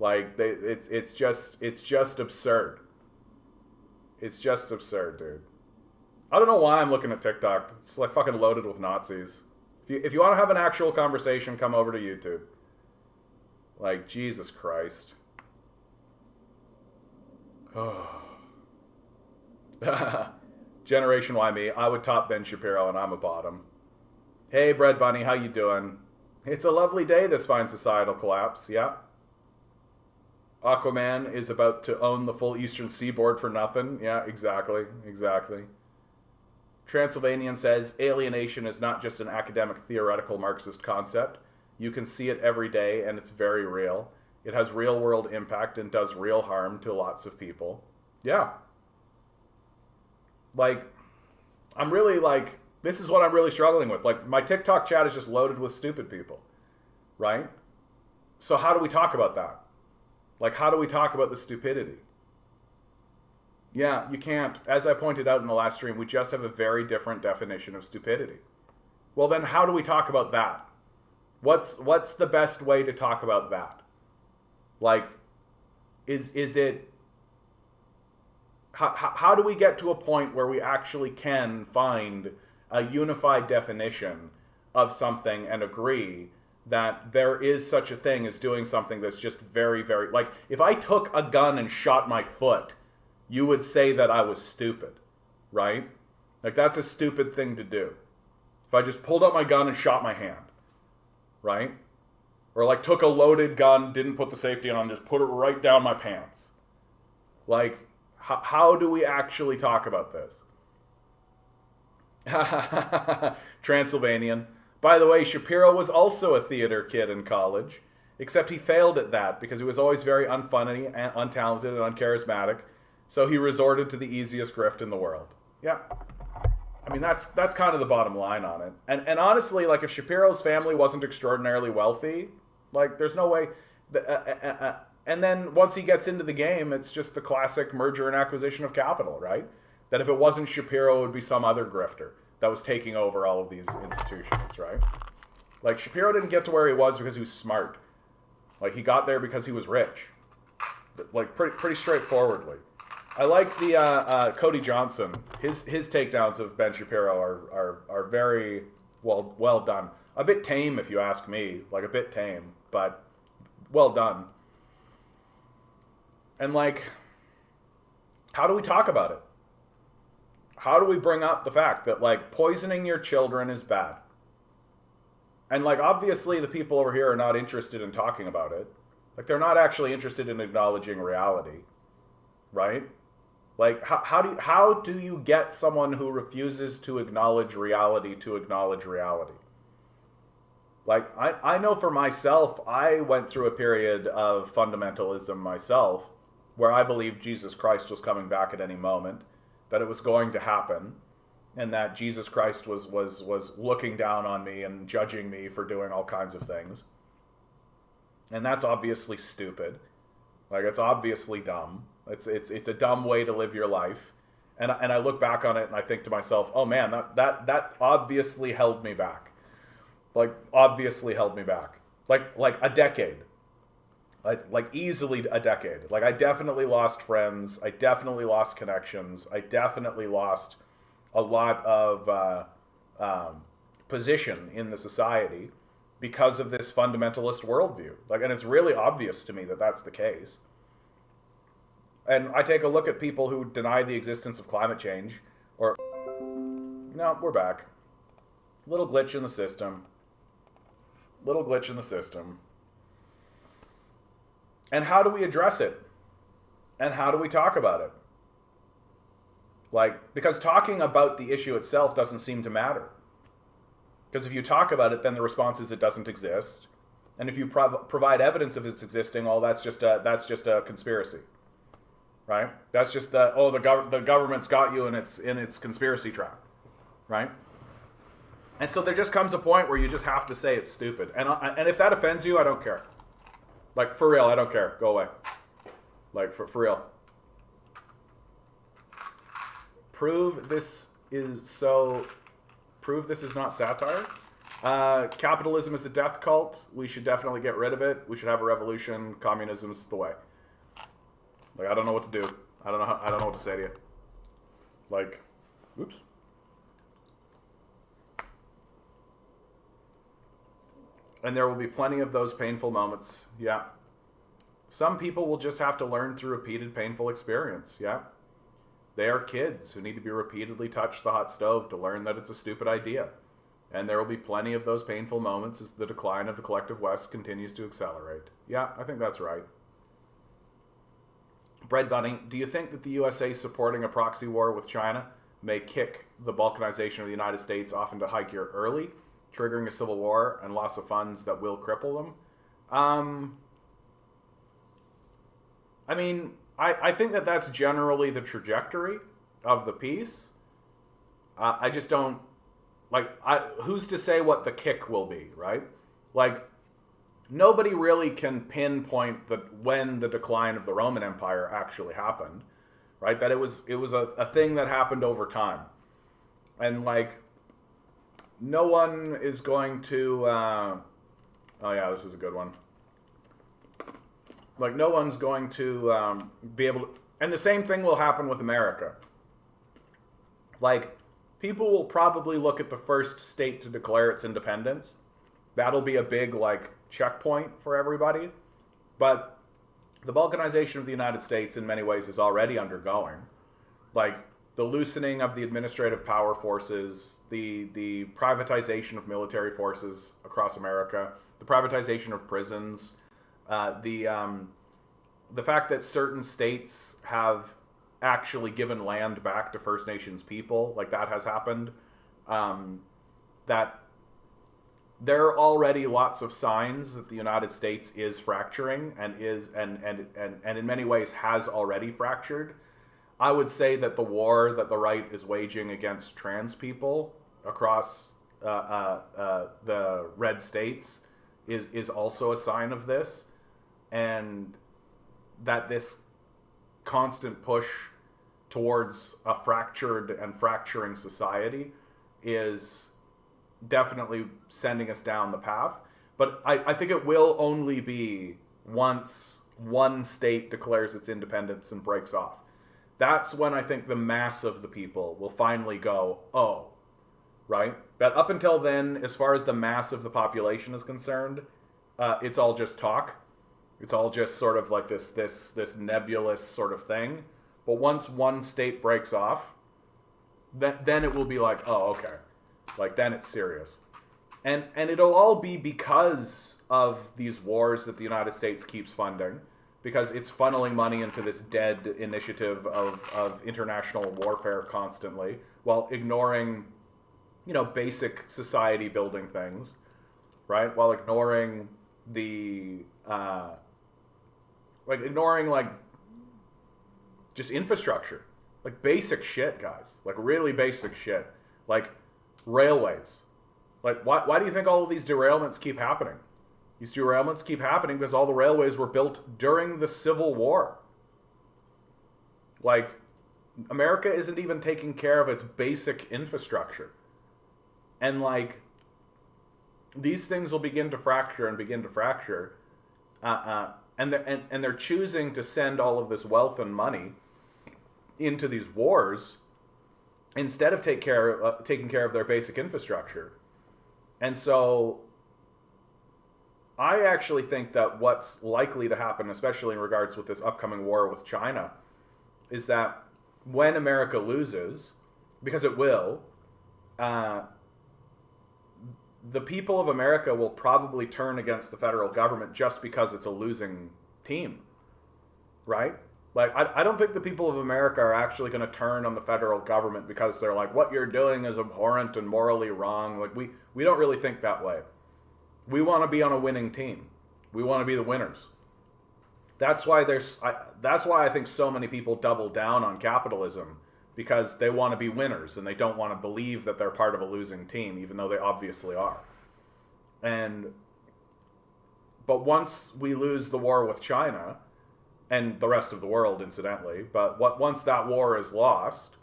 [SPEAKER 1] Like it's just absurd. It's just absurd, dude. I don't know why I'm looking at TikTok. It's like fucking loaded with Nazis. If you want to have an actual conversation, come over to YouTube. Like, Jesus Christ. Generation Y me. I would top Ben Shapiro and I'm a bottom. Hey, Bread Bunny, how you doing? It's a lovely day, this fine societal collapse, yeah. Aquaman is about to own the full eastern seaboard for nothing. Yeah, exactly. Transylvanian says, alienation is not just an academic theoretical Marxist concept. You can see it every day and it's very real. It has real world impact and does real harm to lots of people. Yeah. Like, I'm really like, this is what I'm really struggling with. Like, my TikTok chat is just loaded with stupid people, right? So how do we talk about that? Like, how do we talk about the stupidity? Yeah, you can't. As I pointed out in the last stream, we just have a very different definition of stupidity. Well, then how do we talk about that? What's the best way to talk about that? Like, is it... How do we get to a point where we actually can find a unified definition of something and agree that there is such a thing as doing something that's just very, very... Like, if I took a gun and shot my foot, you would say that I was stupid, right? Like, that's a stupid thing to do. If I just pulled out my gun and shot my hand, right? Or, like, took a loaded gun, didn't put the safety on, just put it right down my pants. Like... How do we actually talk about this? Transylvanian. By the way, Shapiro was also a theater kid in college, except he failed at that because he was always very unfunny, and untalented, and uncharismatic, so he resorted to the easiest grift in the world. Yeah. I mean, that's kind of the bottom line on it. And honestly, like, if Shapiro's family wasn't extraordinarily wealthy, like, there's no way... And then once he gets into the game, it's just the classic merger and acquisition of capital, right? That if it wasn't Shapiro, it would be some other grifter that was taking over all of these institutions, right? Like, Shapiro didn't get to where he was because he was smart. Like, he got there because he was rich. Like, pretty straightforwardly. I like the Cody Johnson. His takedowns of Ben Shapiro are very well done. A bit tame, if you ask me. Like, a bit tame, but well done. And, like, how do we talk about it? How do we bring up the fact that, like, poisoning your children is bad? And, like, obviously the people over here are not interested in talking about it. Like, they're not actually interested in acknowledging reality, right? Like, how do you get someone who refuses to acknowledge reality to acknowledge reality? Like, I know for myself, I went through a period of fundamentalism myself, where I believed Jesus Christ was coming back at any moment, that it was going to happen, and that Jesus Christ was looking down on me and judging me for doing all kinds of things. And that's obviously stupid. Like, it's obviously dumb. It's a dumb way to live your life. And I look back on it and I think to myself, oh man, that obviously held me back. Like, obviously held me back. Like a decade. Like easily a decade. Like, I definitely lost friends. I definitely lost connections. I definitely lost a lot of position in the society because of this fundamentalist worldview. Like, and it's really obvious to me that that's the case. And I take a look at people who deny the existence of climate change, or... No, we're back. Little glitch in the system. Little glitch in the system. And how do we address it? And how do we talk about it? Like, because talking about the issue itself doesn't seem to matter. Because if you talk about it, then the response is it doesn't exist. And if you provide evidence of its existing, well, that's just a conspiracy, right? That's just the government's got you in its conspiracy trap, right? And so there just comes a point where you just have to say it's stupid. And if that offends you, I don't care. Like, for real, I don't care. Go away. Like, for real. Prove this is not satire? Capitalism is a death cult. We should definitely get rid of it. We should have a revolution. Communism's the way. Like, I don't know what to do. I don't know what to say to you. Like, oops. And there will be plenty of those painful moments. Yeah. Some people will just have to learn through repeated painful experience. Yeah. They are kids who need to be repeatedly touched the hot stove to learn that it's a stupid idea. And there will be plenty of those painful moments as the decline of the collective West continues to accelerate. Yeah, I think that's right. Bread Bunny, do you think that the USA supporting a proxy war with China may kick the balkanization of the United States off into high gear early, triggering a civil war and loss of funds that will cripple them? I mean, I think that that's generally the trajectory of the piece. I just don't, like, who's to say what the kick will be, right? Like, nobody really can pinpoint when the decline of the Roman Empire actually happened, right? That it was a thing that happened over time. And, like, no one is going to, oh yeah, this is a good one. Like, no one's going to be able to, and the same thing will happen with America. Like, people will probably look at the first state to declare its independence. That'll be a big, like, checkpoint for everybody. But the balkanization of the United States in many ways is already undergoing. Like, the loosening of the administrative power forces, the privatization of military forces across America, the privatization of prisons, the fact that certain states have actually given land back to First Nations people, like that has happened. That there are already lots of signs that the United States is fracturing and in many ways has already fractured. I would say that the war that the right is waging against trans people across the red states is also a sign of this, and that this constant push towards a fractured and fracturing society is definitely sending us down the path. But I think it will only be once one state declares its independence and breaks off. That's when I think the mass of the people will finally go, oh, right? But up until then, as far as the mass of the population is concerned, it's all just talk. It's all just sort of like this nebulous sort of thing. But once one state breaks off, then it will be like, oh, okay. Like, then it's serious. And it'll all be because of these wars that the United States keeps funding, because it's funneling money into this dead initiative of international warfare constantly, while ignoring, basic society building things, right? While ignoring the, just infrastructure. Like, basic shit, guys. Like, really basic shit. Like, railways. Like, why do you think all of these derailments keep happening? These derailments keep happening because all the railways were built during the Civil War. Like, America isn't even taking care of its basic infrastructure. And, like, these things will begin to fracture and begin to fracture. And they're choosing to send all of this wealth and money into these wars instead of taking care of their basic infrastructure. And so I actually think that what's likely to happen, especially in regards with this upcoming war with China, is that when America loses, because it will, the people of America will probably turn against the federal government just because it's a losing team, right? Like, I don't think the people of America are actually going to turn on the federal government because they're like, what you're doing is abhorrent and morally wrong. Like, we don't really think that way. We want to be on a winning team. We want to be the winners. That's why I think so many people double down on capitalism, because they want to be winners and they don't want to believe that they're part of a losing team, even though they obviously are. But once we lose the war with China, and the rest of the world, incidentally, but once that war is lost,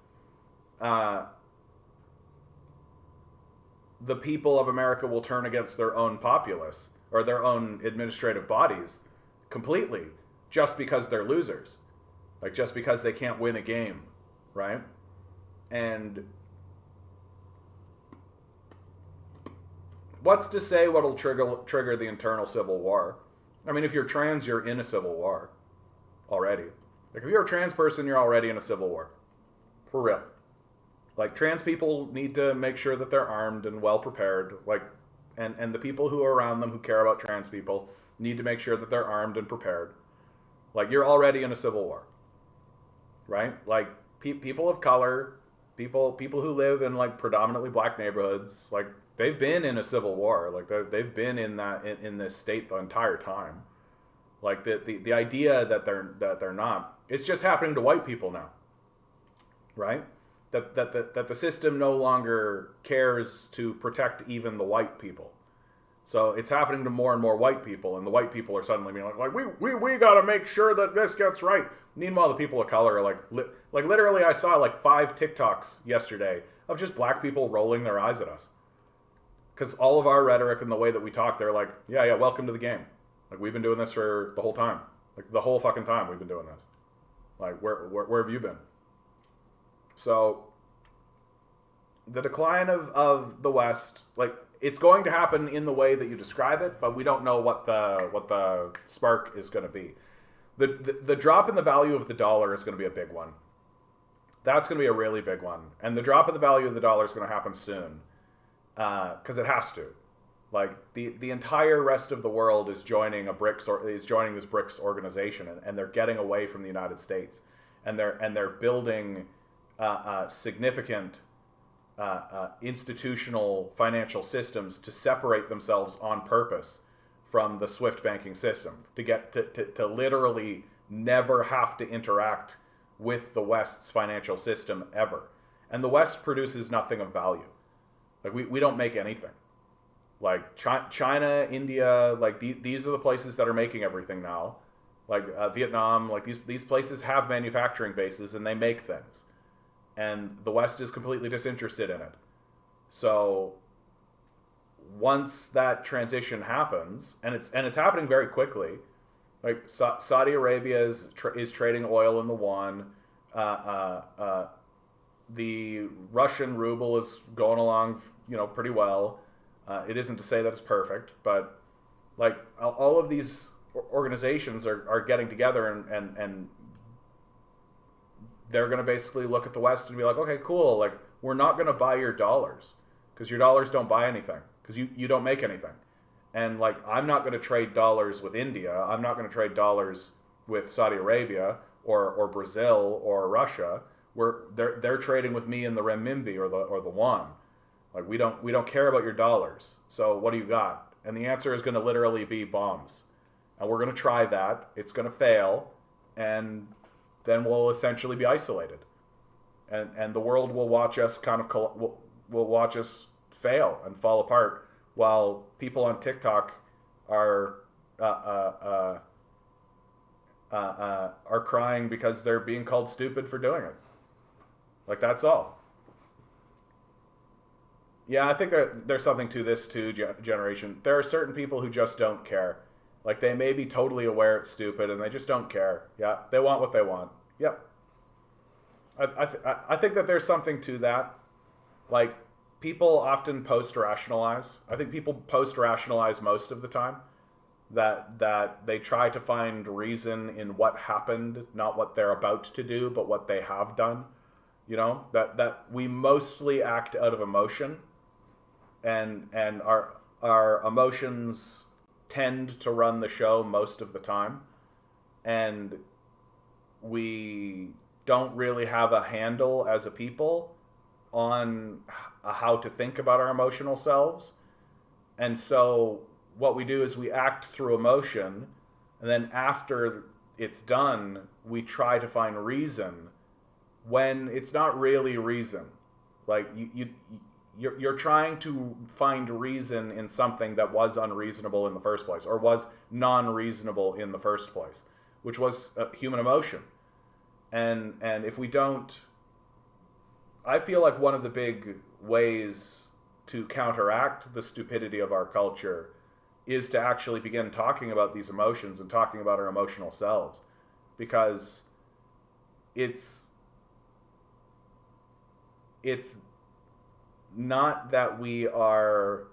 [SPEAKER 1] the people of America will turn against their own populace or their own administrative bodies completely just because they're losers. Like, just because they can't win a game, right? And what's to say what'll trigger the internal civil war? I mean, if you're trans, you're in a civil war already. Like, if you're a trans person, you're already in a civil war. For real. Like, trans people need to make sure that they're armed and well prepared. Like, and the people who are around them who care about trans people need to make sure that they're armed and prepared. Like, you're already in a civil war, right? Like, people of color, people who live in like predominantly black neighborhoods, like, they've been in a civil war. Like, they've been in that in this state the entire time. Like, the idea that they're not, it's just happening to white people now, right? That the system no longer cares to protect even the white people. So it's happening to more and more white people, and the white people are suddenly being like we got to make sure that this gets right. Meanwhile, the people of color are like literally, I saw like 5 TikToks yesterday of just black people rolling their eyes at us. Because all of our rhetoric and the way that we talk, they're like, yeah, welcome to the game. Like, we've been doing this for the whole time. Like, the whole fucking time we've been doing this. Like, where have you been? So, the decline of the West, like, it's going to happen in the way that you describe it, but we don't know what the spark is going to be. The drop in the value of the dollar is going to be a big one. That's going to be a really big one. And the drop in the value of the dollar is going to happen soon. Because it has to. Like, the entire rest of the world is joining this BRICS organization, and they're getting away from the United States, and they're building significant institutional financial systems to separate themselves on purpose from the SWIFT banking system, to get to literally never have to interact with the West's financial system ever. And the West produces nothing of value. Like, we don't make anything. Like, China, India, like, these are the places that are making everything now. Like, Vietnam, like, these places have manufacturing bases and they make things. And the West is completely disinterested in it. So once that transition happens, and it's happening very quickly, like, Saudi Arabia is trading oil in the yuan. The Russian ruble is going along, pretty well. It isn't to say that it's perfect, but like, all of these organizations are getting together and they're going to basically look at the West and be like, okay, cool. Like, we're not going to buy your dollars because your dollars don't buy anything, because you don't make anything. And like, I'm not going to trade dollars with India. I'm not going to trade dollars with Saudi Arabia or Brazil or Russia. They're trading with me in the renminbi or the yuan. Like, we don't care about your dollars. So what do you got? And the answer is going to literally be bombs. And we're going to try that. It's going to fail, and then we'll essentially be isolated. And the world will watch us will watch us fail and fall apart, while people on TikTok are crying because they're being called stupid for doing it. Like, that's all. Yeah, I think there's something to this too, generation. There are certain people who just don't care. Like, they may be totally aware it's stupid and they just don't care. Yeah, they want what they want. Yep. I think that there's something to that. Like, people often post-rationalize. I think people post-rationalize most of the time. That they try to find reason in what happened, not what they're about to do, but what they have done. That we mostly act out of emotion, and our emotions tend to run the show most of the time, and we don't really have a handle as a people on how to think about our emotional selves. And so what we do is we act through emotion, and then after it's done, we try to find reason when it's not really reason. Like, you're trying to find reason in something that was unreasonable in the first place, or was non-reasonable in the first place, which was human emotion. And if we don't, I feel like one of the big ways to counteract the stupidity of our culture is to actually begin talking about these emotions and talking about our emotional selves, because it's not that we are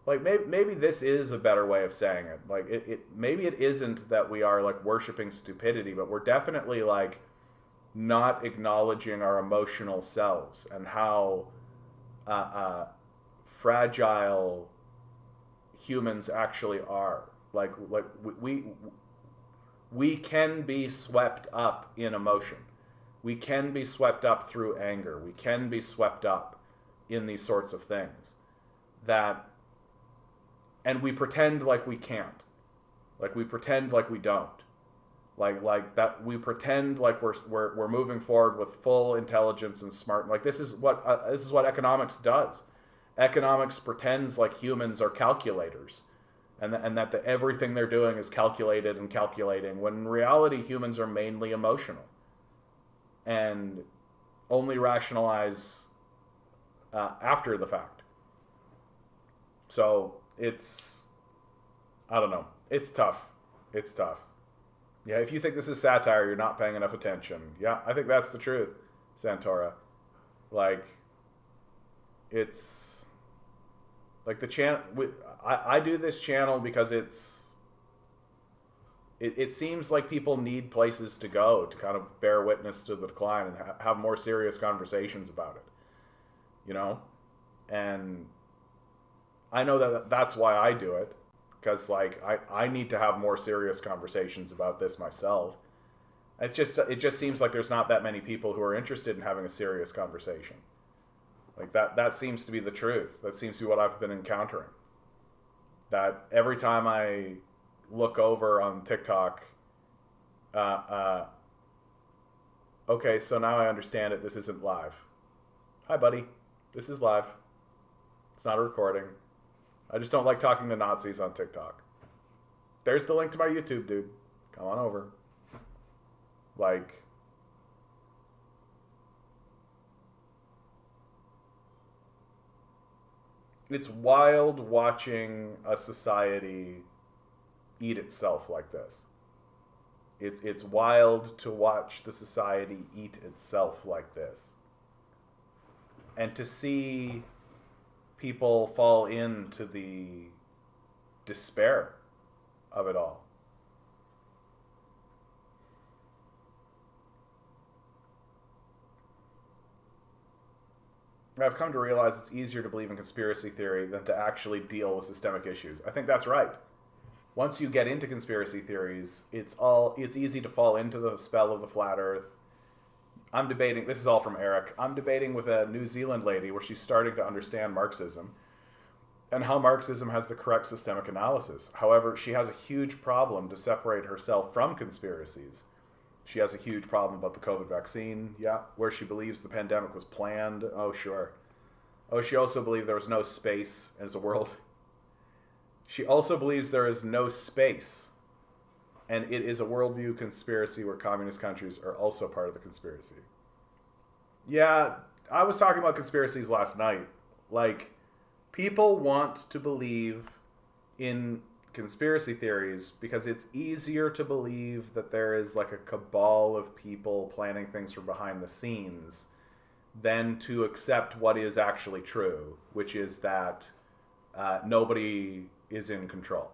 [SPEAKER 1] like, maybe this is a better way of saying it. Like maybe it isn't that we are like worshiping stupidity, but we're definitely like not acknowledging our emotional selves and how fragile humans actually are. Like we can be swept up in emotion. We can be swept up through anger. We can be swept up in these sorts of things and we pretend like we can't. Like we pretend like we don't. Like that we pretend like we're moving forward with full intelligence and smart. Like this is what economics does. Economics pretends like humans are calculators, and that everything they're doing is calculated and calculating, when in reality humans are mainly emotional and only rationalize after the fact. So I don't know. It's tough. It's tough. Yeah, if you think this is satire, you're not paying enough attention. Yeah, I think that's the truth, Santora. Like, it's like the channel. I do this channel because it seems like people need places to go to kind of bear witness to the decline and have more serious conversations about it. You know? And I know that that's why I do it, because like I need to have more serious conversations about this myself. It just seems like there's not that many people who are interested in having a serious conversation. Like that seems to be the truth. That seems to be what I've been encountering. That every time I look over on TikTok, okay, so now I understand it. This isn't live. Hi, buddy. This is live. It's not a recording. I just don't like talking to Nazis on TikTok. There's the link to my YouTube, dude. Come on over. Like, it's wild watching a society eat itself like this. It's wild to watch the society eat itself like this. And to see people fall into the despair of it all. I've come to realize it's easier to believe in conspiracy theory than to actually deal with systemic issues. I think that's right. Once you get into conspiracy theories, it's easy to fall into the spell of the flat earth. I'm debating, this is all from Eric, I'm debating with a New Zealand lady where she's starting to understand Marxism and how Marxism has the correct systemic analysis. However, she has a huge problem to separate herself from conspiracies. She has a huge problem about the COVID vaccine, yeah, where she believes the pandemic was planned. Oh, sure. Oh, she also believes there was no space as a world. She also believes there is no space, and it is a worldview conspiracy where communist countries are also part of the conspiracy. Yeah, I was talking about conspiracies last night. Like, people want to believe in conspiracy theories because it's easier to believe that there is like a cabal of people planning things from behind the scenes than to accept what is actually true, which is that nobody is in control,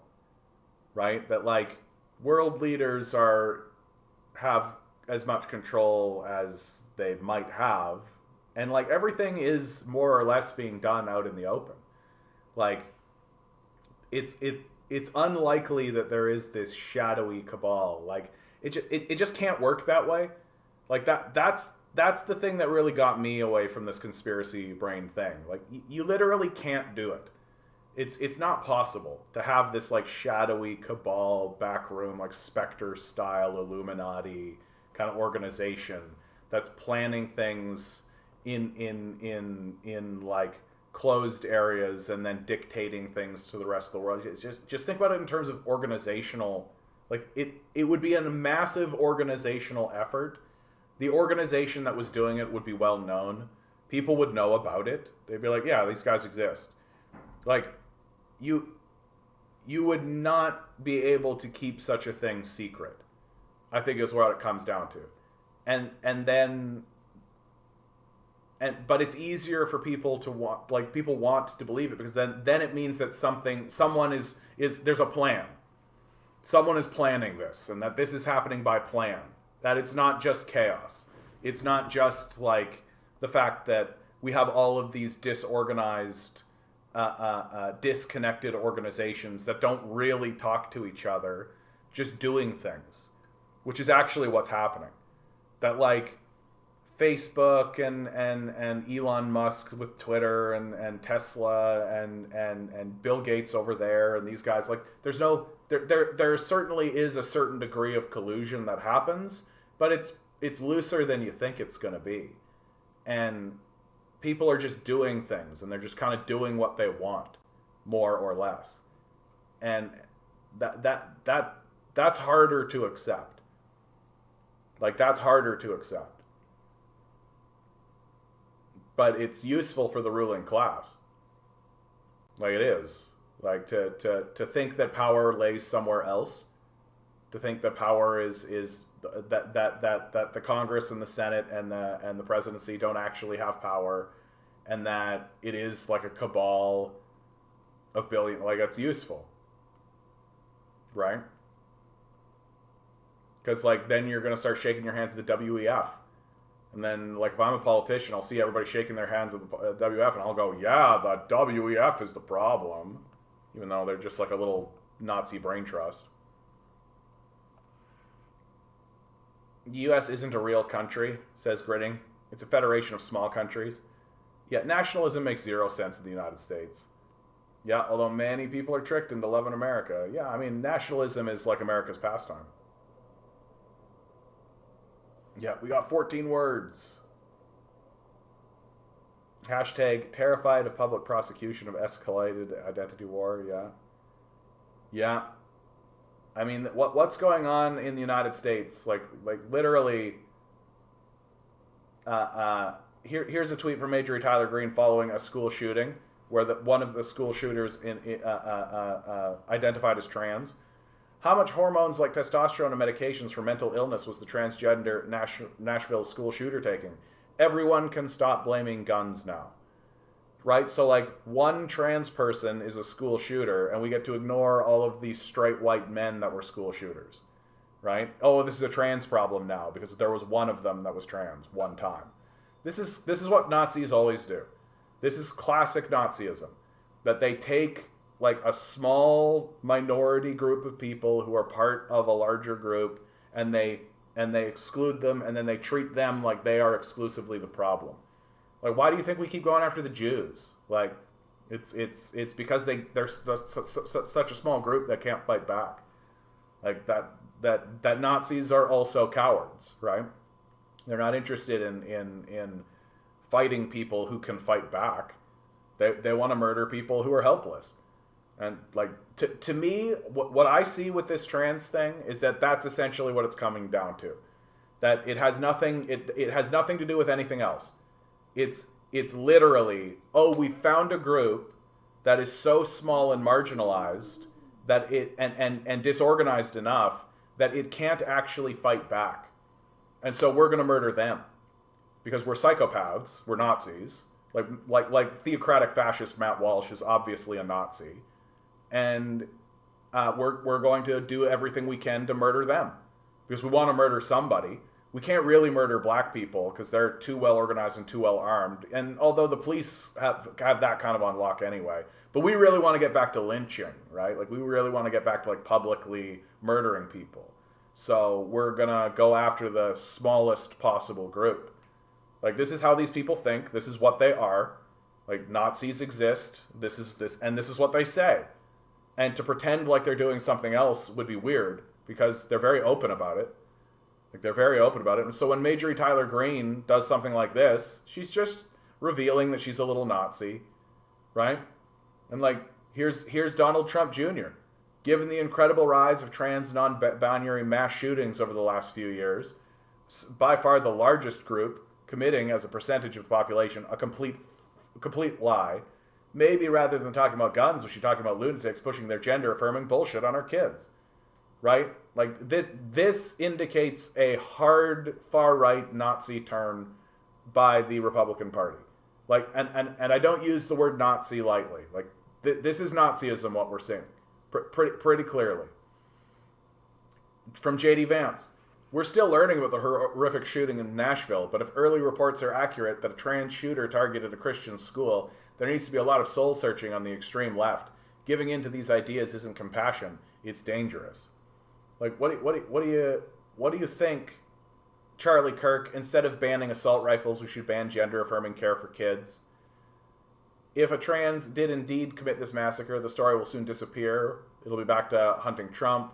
[SPEAKER 1] right? That like world leaders have as much control as they might have, and like everything is more or less being done out in the open. Like it's unlikely that there is this shadowy cabal. Like it just can't work that way. Like that's the thing that really got me away from this conspiracy brain thing. Like you literally can't do it. It's not possible to have this like shadowy cabal backroom, like Spectre style Illuminati kind of organization that's planning things in like closed areas and then dictating things to the rest of the world. It's just think about it in terms of organizational, like it would be a massive organizational effort. The organization that was doing it would be well known. people would know about it. They'd be like, yeah, these guys exist. Like, you would not be able to keep such a thing secret, I think is what it comes down to. But it's easier for people to want, like, people want to believe it, because then it means that someone is there's a plan. Someone is planning this, and that this is happening by plan. That it's not just chaos. It's not just like the fact that we have all of these disorganized, disconnected organizations that don't really talk to each other, just doing things, which is actually what's happening. That, like, Facebook and Elon Musk with Twitter and Tesla and Bill Gates over there and these guys, like, there certainly is a certain degree of collusion that happens, but it's looser than you think it's going to be. And people are just doing things, and they're just kind of doing what they want, more or less. And that's harder to accept. Like, that's harder to accept. But it's useful for the ruling class. Like, it is. Like, to think that power lays somewhere else, to think that power is that the Congress and the Senate and the presidency don't actually have power, and that it is like a cabal of billion, like, it's useful, right? Because, like, then you're gonna start shaking your hands at the WEF. And then, like, if I'm a politician, I'll see everybody shaking their hands at the WEF, and I'll go, yeah, the WEF is the problem. Even though they're just like a little Nazi brain trust. The U.S. isn't a real country, says Gritting. It's a federation of small countries. Yet nationalism makes zero sense in the United States. Yeah, although many people are tricked into loving America. Yeah, I mean, nationalism is like America's pastime. Yeah, we got 14 words. Hashtag terrified of public prosecution of escalated identity war. Yeah. Yeah. I mean, what's going on in the United States? Like literally. Here's a tweet from Major Tyler Green following a school shooting where one of the school shooters identified as trans. How much hormones like testosterone and medications for mental illness was the transgender Nashville school shooter taking? Everyone can stop blaming guns now. Right? So, like, one trans person is a school shooter, and we get to ignore all of these straight white men that were school shooters. Right? Oh, this is a trans problem now because there was one of them that was trans one time. This is what Nazis always do. This is classic Nazism. That they take, like, a small minority group of people who are part of a larger group, and they exclude them, and then they treat them like they are exclusively the problem. Like, why do you think we keep going after the Jews? Like, it's because they're such a small group that can't fight back. Like, that Nazis are also cowards, right? They're not interested in fighting people who can fight back. They want to murder people who are helpless. And, like, to me, what I see with this trans thing is that that's essentially what it's coming down to. That it has nothing to do with anything else. It's literally, oh, we found a group that is so small and marginalized that and disorganized enough that it can't actually fight back. And so we're going to murder them because we're psychopaths, we're Nazis. Like theocratic fascist Matt Walsh is obviously a Nazi. And we're going to do everything we can to murder them because we want to murder somebody. We can't really murder black people because they're too well organized and too well armed. And although the police have that kind of on lock anyway, but we really want to get back to lynching, right? Like, we really want to get back to, like, publicly murdering people. So we're gonna go after the smallest possible group. Like, this is how these people think. This is what they are. Like, Nazis exist. This is what they say. And to pretend like they're doing something else would be weird because they're very open about it. Like, they're very open about it. And so when Major Tyler Green does something like this, she's just revealing that she's a little Nazi, right? And, like, here's Donald Trump Jr. Given the incredible rise of trans non-binary mass shootings over the last few years, by far the largest group committing as a percentage of the population a complete lie. Maybe rather than talking about guns, we should be talking about lunatics pushing their gender-affirming bullshit on our kids, right? Like this indicates a hard far-right Nazi turn by the Republican Party. Like, and I don't use the word Nazi lightly. Like, this is Nazism, what we're seeing, pretty clearly. From J.D. Vance, we're still learning about the horrific shooting in Nashville, but if early reports are accurate that a trans shooter targeted a Christian school, there needs to be a lot of soul searching on the extreme left. Giving in to these ideas isn't compassion; it's dangerous. Like, what do you think, Charlie Kirk? Instead of banning assault rifles, we should ban gender-affirming care for kids. If a trans did indeed commit this massacre, the story will soon disappear. It'll be back to hunting Trump.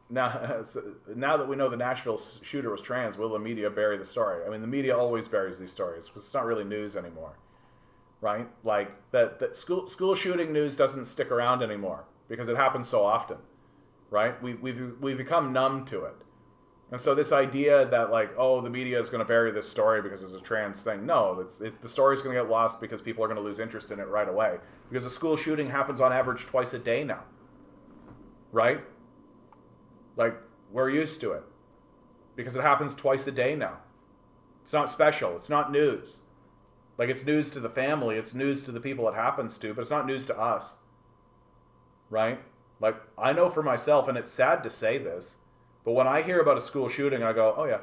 [SPEAKER 1] Now that we know the Nashville shooter was trans, will the media bury the story? I mean, the media always buries these stories because it's not really news anymore, right? Like, that school shooting news doesn't stick around anymore because it happens so often, right? We've become numb to it. And so this idea that, like, oh, the media is going to bury this story because it's a trans thing. No, it's the story's going to get lost because people are going to lose interest in it right away. Because a school shooting happens on average twice a day now, right? Like, we're used to it because it happens twice a day now. It's not special. It's not news. Like, it's news to the family. It's news to the people it happens to, but it's not news to us, right? Like, I know for myself, and it's sad to say this, but when I hear about a school shooting, I go, oh yeah.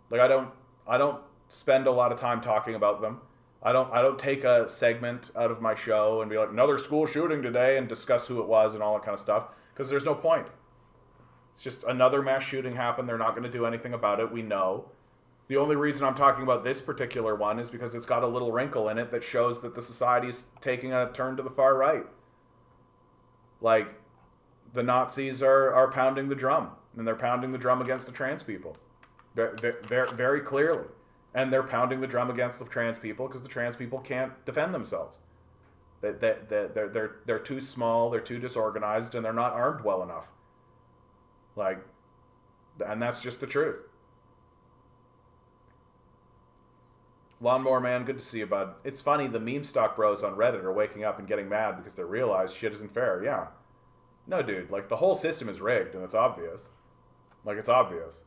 [SPEAKER 1] Like, I don't spend a lot of time talking about them. I don't take a segment out of my show and be like, another school shooting today, and discuss who it was and all that kind of stuff. Because there's no point. It's just another mass shooting happened. They're not going to do anything about it. We know. The only reason I'm talking about this particular one is because it's got a little wrinkle in it that shows that the society is taking a turn to the far right. Like, the Nazis are pounding the drum. And they're pounding the drum against the trans people. Very clearly. And they're pounding the drum against the trans people because the trans people can't defend themselves. They're too small, they're too disorganized, and they're not armed well enough. Like, and that's just the truth. Lawnmower Man, good to see you, bud. It's funny, the meme stock bros on Reddit are waking up and getting mad because they realize shit isn't fair. Yeah. No, dude, like, the whole system is rigged, and it's obvious. Like, it's obvious.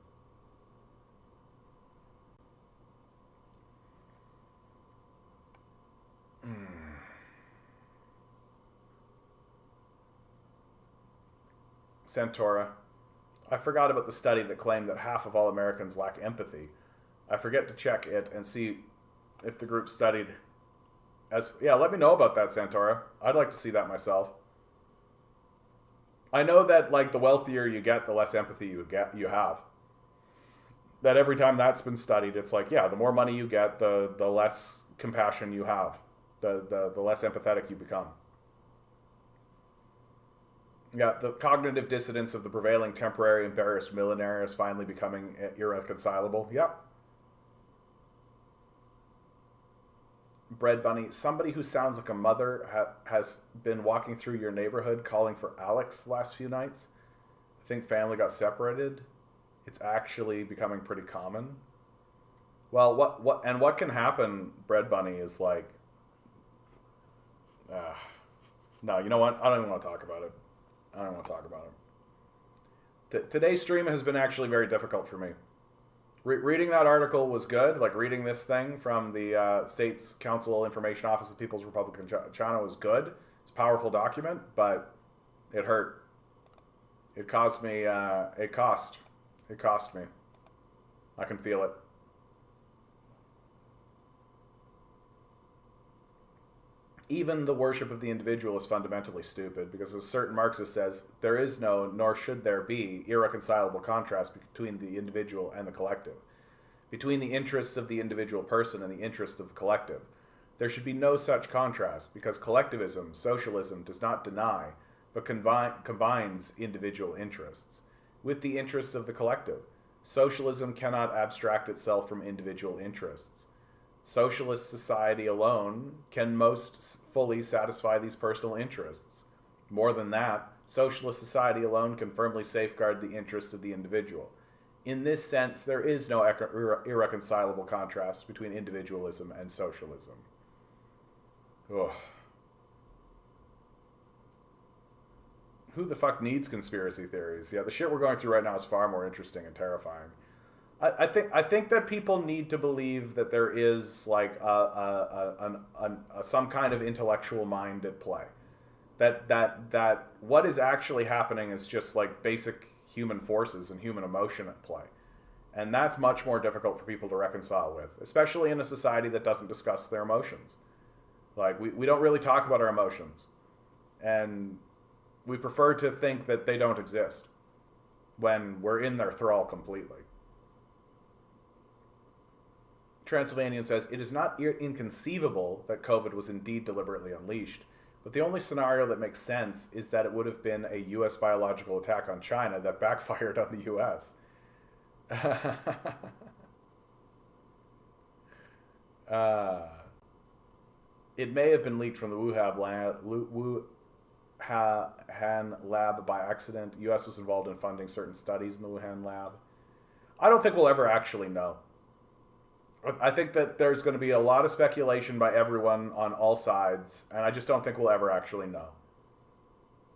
[SPEAKER 1] Centaura. I forgot about the study that claimed that half of all Americans lack empathy. I forget to check it and see if the group studied as... Yeah, let me know about that, Centaura. I'd like to see that myself. I know that, like, the wealthier you get, the less empathy you have. That every time that's been studied, it's like, yeah, the more money you get, the less compassion you have. The less empathetic you become. Yeah, the cognitive dissonance of the prevailing temporary embarrassed millionaire is finally becoming irreconcilable. Yeah. Bread Bunny, somebody who sounds like a mother has been walking through your neighborhood calling for Alex the last few nights. I think family got separated. It's actually becoming pretty common. Well, what can happen, Bread Bunny, is like... no, you know what? I don't even want to talk about it. I don't want to talk about it. Today's stream has been actually very difficult for me. Reading that article was good. Like, reading this thing from the States Council Information Office of the People's Republic of China was good. It's a powerful document, but it hurt. It caused me, it cost me. I can feel it. Even the worship of the individual is fundamentally stupid because, as a certain Marxist says, there is no, nor should there be, irreconcilable contrast between the individual and the collective, between the interests of the individual person and the interests of the collective. There should be no such contrast because collectivism, socialism, does not deny, but combines individual interests with the interests of the collective. Socialism cannot abstract itself from individual interests. Socialist society alone can most fully satisfy these personal interests. More than that, Socialist society alone can firmly safeguard the interests of the individual. In this sense, there is no irreconcilable contrast between individualism and socialism. Ugh. Who the fuck needs conspiracy theories? Yeah, the shit we're going through right now is far more interesting and terrifying. I think that people need to believe that there is like some kind of intellectual mind at play. That what is actually happening is just like basic human forces and human emotion at play. And that's much more difficult for people to reconcile with, especially in a society that doesn't discuss their emotions. Like, we don't really talk about our emotions. And we prefer to think that they don't exist when we're in their thrall completely. Transylvanian says, it is not inconceivable that COVID was indeed deliberately unleashed, but the only scenario that makes sense is that it would have been a U.S. biological attack on China that backfired on the U.S. It may have been leaked from the Wuhan lab by accident. The U.S. was involved in funding certain studies in the Wuhan lab. I don't think we'll ever actually know. I think that there's going to be a lot of speculation by everyone on all sides, and I just don't think we'll ever actually know.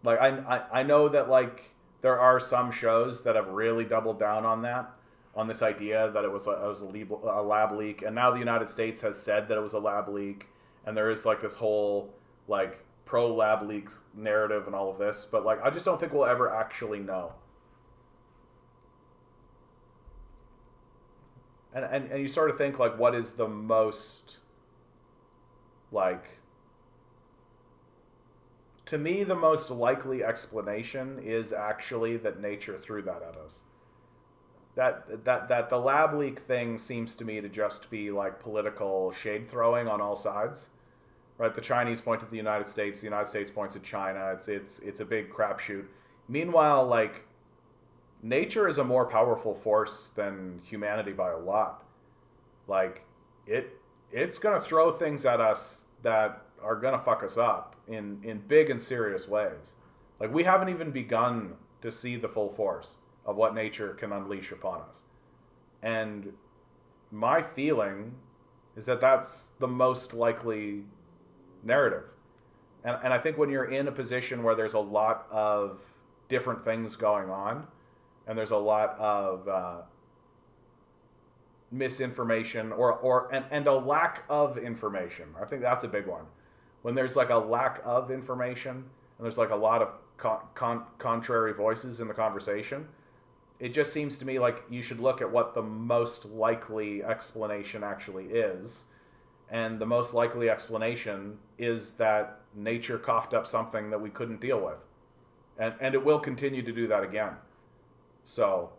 [SPEAKER 1] Like, I know that, like, there are some shows that have really doubled down on that, on this idea that it was a lab leak, and now the United States has said that it was a lab leak, and there is, like, this whole, like, pro-lab leak narrative and all of this, but, like, I just don't think we'll ever actually know. And you sort of think, like, what is the most, like, to me, the most likely explanation is actually that nature threw that at us. That the lab leak thing seems to me to just be, like, political shade throwing on all sides, right? The Chinese point at the United States points at China. It's a big crapshoot. Meanwhile, like, nature is a more powerful force than humanity by a lot. Like, it's gonna throw things at us that are gonna fuck us up in big and serious ways. Like, we haven't even begun to see the full force of what nature can unleash upon us. And my feeling is that that's the most likely narrative. And I think when you're in a position where there's a lot of different things going on, and there's a lot of misinformation and a lack of information. I think that's a big one. When there's like a lack of information and there's like a lot of contrary voices in the conversation, it just seems to me like you should look at what the most likely explanation actually is. And the most likely explanation is that nature coughed up something that we couldn't deal with. And it will continue to do that again. So,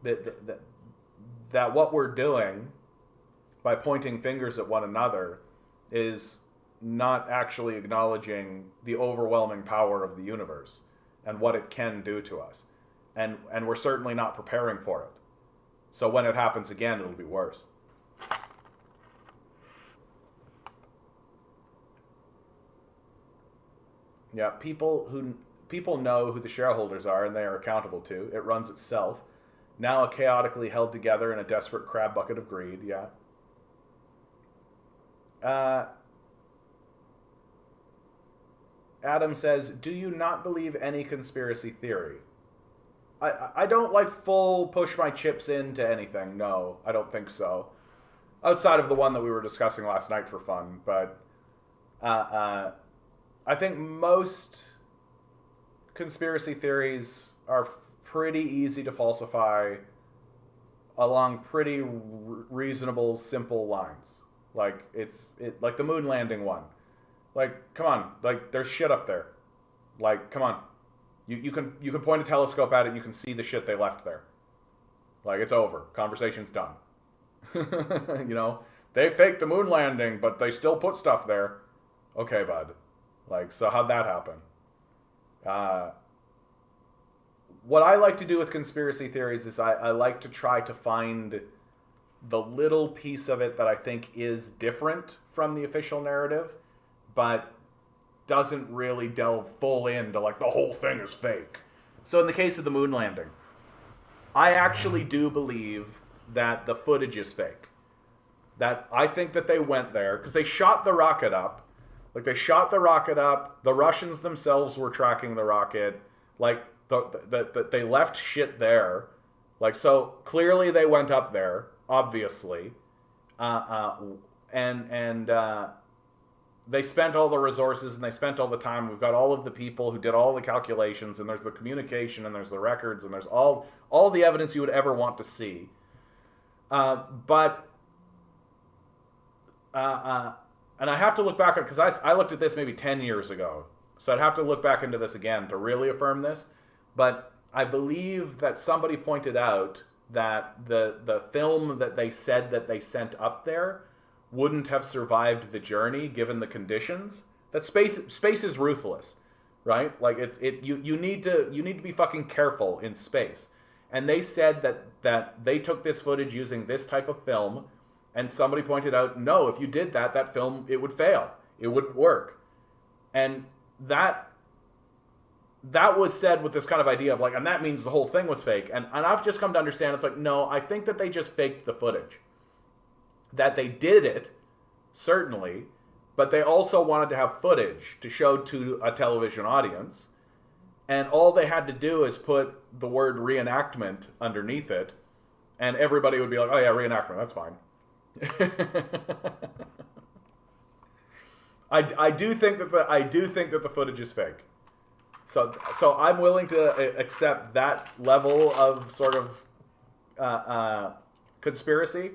[SPEAKER 1] that what we're doing by pointing fingers at one another is not actually acknowledging the overwhelming power of the universe and what it can do to us. And we're certainly not preparing for it. So when it happens again, it'll be worse. Yeah, people know who the shareholders are and they are accountable to. It runs itself. Now chaotically held together in a desperate crab bucket of greed, yeah. Adam says, do you not believe any conspiracy theory? I don't like full push my chips into anything. No, I don't think so. Outside of the one that we were discussing last night for fun. But I think most conspiracy theories are pretty easy to falsify along pretty reasonable, simple lines. Like, like the moon landing one. Like, come on. Like, there's shit up there. Like, come on. You can point a telescope at it, you can see the shit they left there. Like, it's over. Conversation's done. You know? They faked the moon landing, but they still put stuff there. Okay, bud. Like, so how'd that happen? What I like to do with conspiracy theories is I like to try to find the little piece of it that I think is different from the official narrative, but doesn't really delve full into like the whole thing is fake. So in the case of the moon landing, I actually do believe that the footage is fake. That I think that they went there because they shot the rocket up. Like they shot the rocket up. The Russians themselves were tracking the rocket. Like they left shit there. Like so clearly they went up there. Obviously, and they spent all the resources and they spent all the time. We've got all of the people who did all the calculations, and there's the communication, and there's the records, and there's all the evidence you would ever want to see. But and I have to look back, because I looked at this maybe 10 years ago. So I'd have to look back into this again to really affirm this. But I believe that somebody pointed out that the film that they said that they sent up there wouldn't have survived the journey given the conditions. That space is ruthless, right? Like you need to be fucking careful in space. And they said that they took this footage using this type of film, and somebody pointed out, no, if you did that film, it would fail. It wouldn't work. And that was said with this kind of idea of like, and that means the whole thing was fake. And I've just come to understand, it's like, no, I think that they just faked the footage. That they did it, certainly, but they also wanted to have footage to show to a television audience. And all they had to do is put the word reenactment underneath it, and everybody would be like, oh yeah, reenactment, that's fine. I do think that the footage is fake. So I'm willing to accept that level of sort of conspiracy,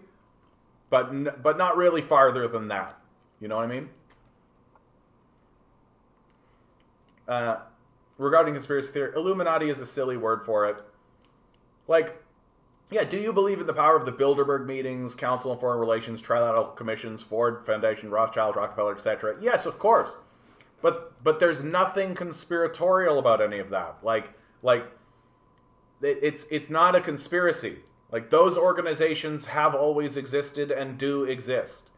[SPEAKER 1] but not really farther than that. You know what I mean? Regarding conspiracy theory, Illuminati is a silly word for it. Like, yeah, do you believe in the power of the Bilderberg meetings, Council on Foreign Relations, Trilateral Commissions, Ford Foundation, Rothschild, Rockefeller, etc.? Yes, of course. But there's nothing conspiratorial about any of that. Like it's not a conspiracy. Like, those organizations have always existed and do exist.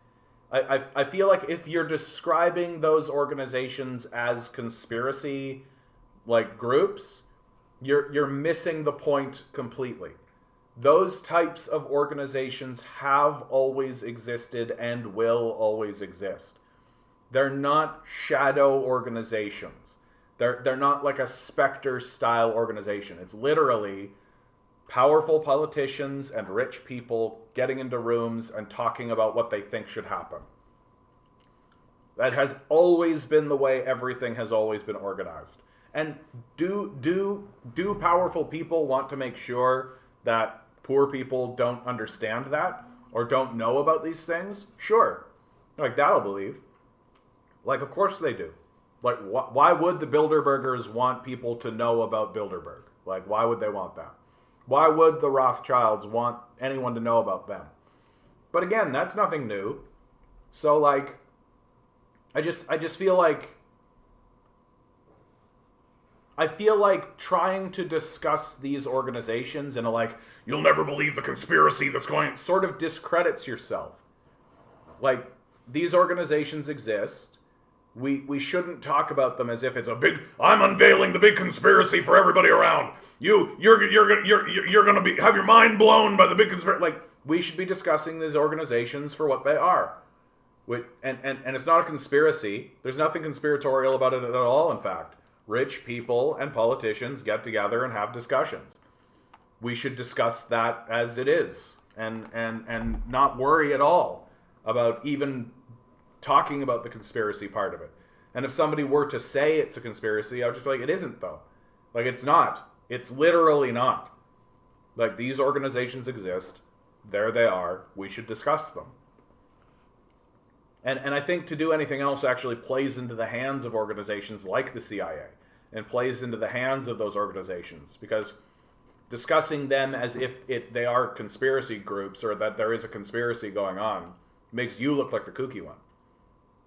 [SPEAKER 1] I feel like if you're describing those organizations as conspiracy like groups, you're missing the point completely. Those types of organizations have always existed and will always exist. They're not shadow organizations. They're not like a Spectre-style organization. It's literally powerful politicians and rich people getting into rooms and talking about what they think should happen. That has always been the way everything has always been organized. And do powerful people want to make sure that poor people don't understand that or don't know about these things? Sure. Like, that I'll believe. Like, of course they do. Like, why would the Bilderbergers want people to know about Bilderberg? Like, why would they want that? Why would the Rothschilds want anyone to know about them? But again, that's nothing new. So, like, I just feel like trying to discuss these organizations in a like, you'll never believe the conspiracy that's going, sort of discredits yourself. Like, these organizations exist. We shouldn't talk about them as if it's a big, I'm unveiling the big conspiracy for everybody around. You're gonna have your mind blown by the big conspiracy. Like, we should be discussing these organizations for what they are. And it's not a conspiracy. There's nothing conspiratorial about it at all, in fact. Rich people and politicians get together and have discussions. We should discuss that as it is and not worry at all about even talking about the conspiracy part of it. And if somebody were to say it's a conspiracy, I would just be like, it isn't, though. Like, it's not. It's literally not. Like, these organizations exist. There they are. We should discuss them. And I think to do anything else actually plays into the hands of organizations like the CIA and plays into the hands of those organizations, because discussing them as if they are conspiracy groups or that there is a conspiracy going on makes you look like the kooky one.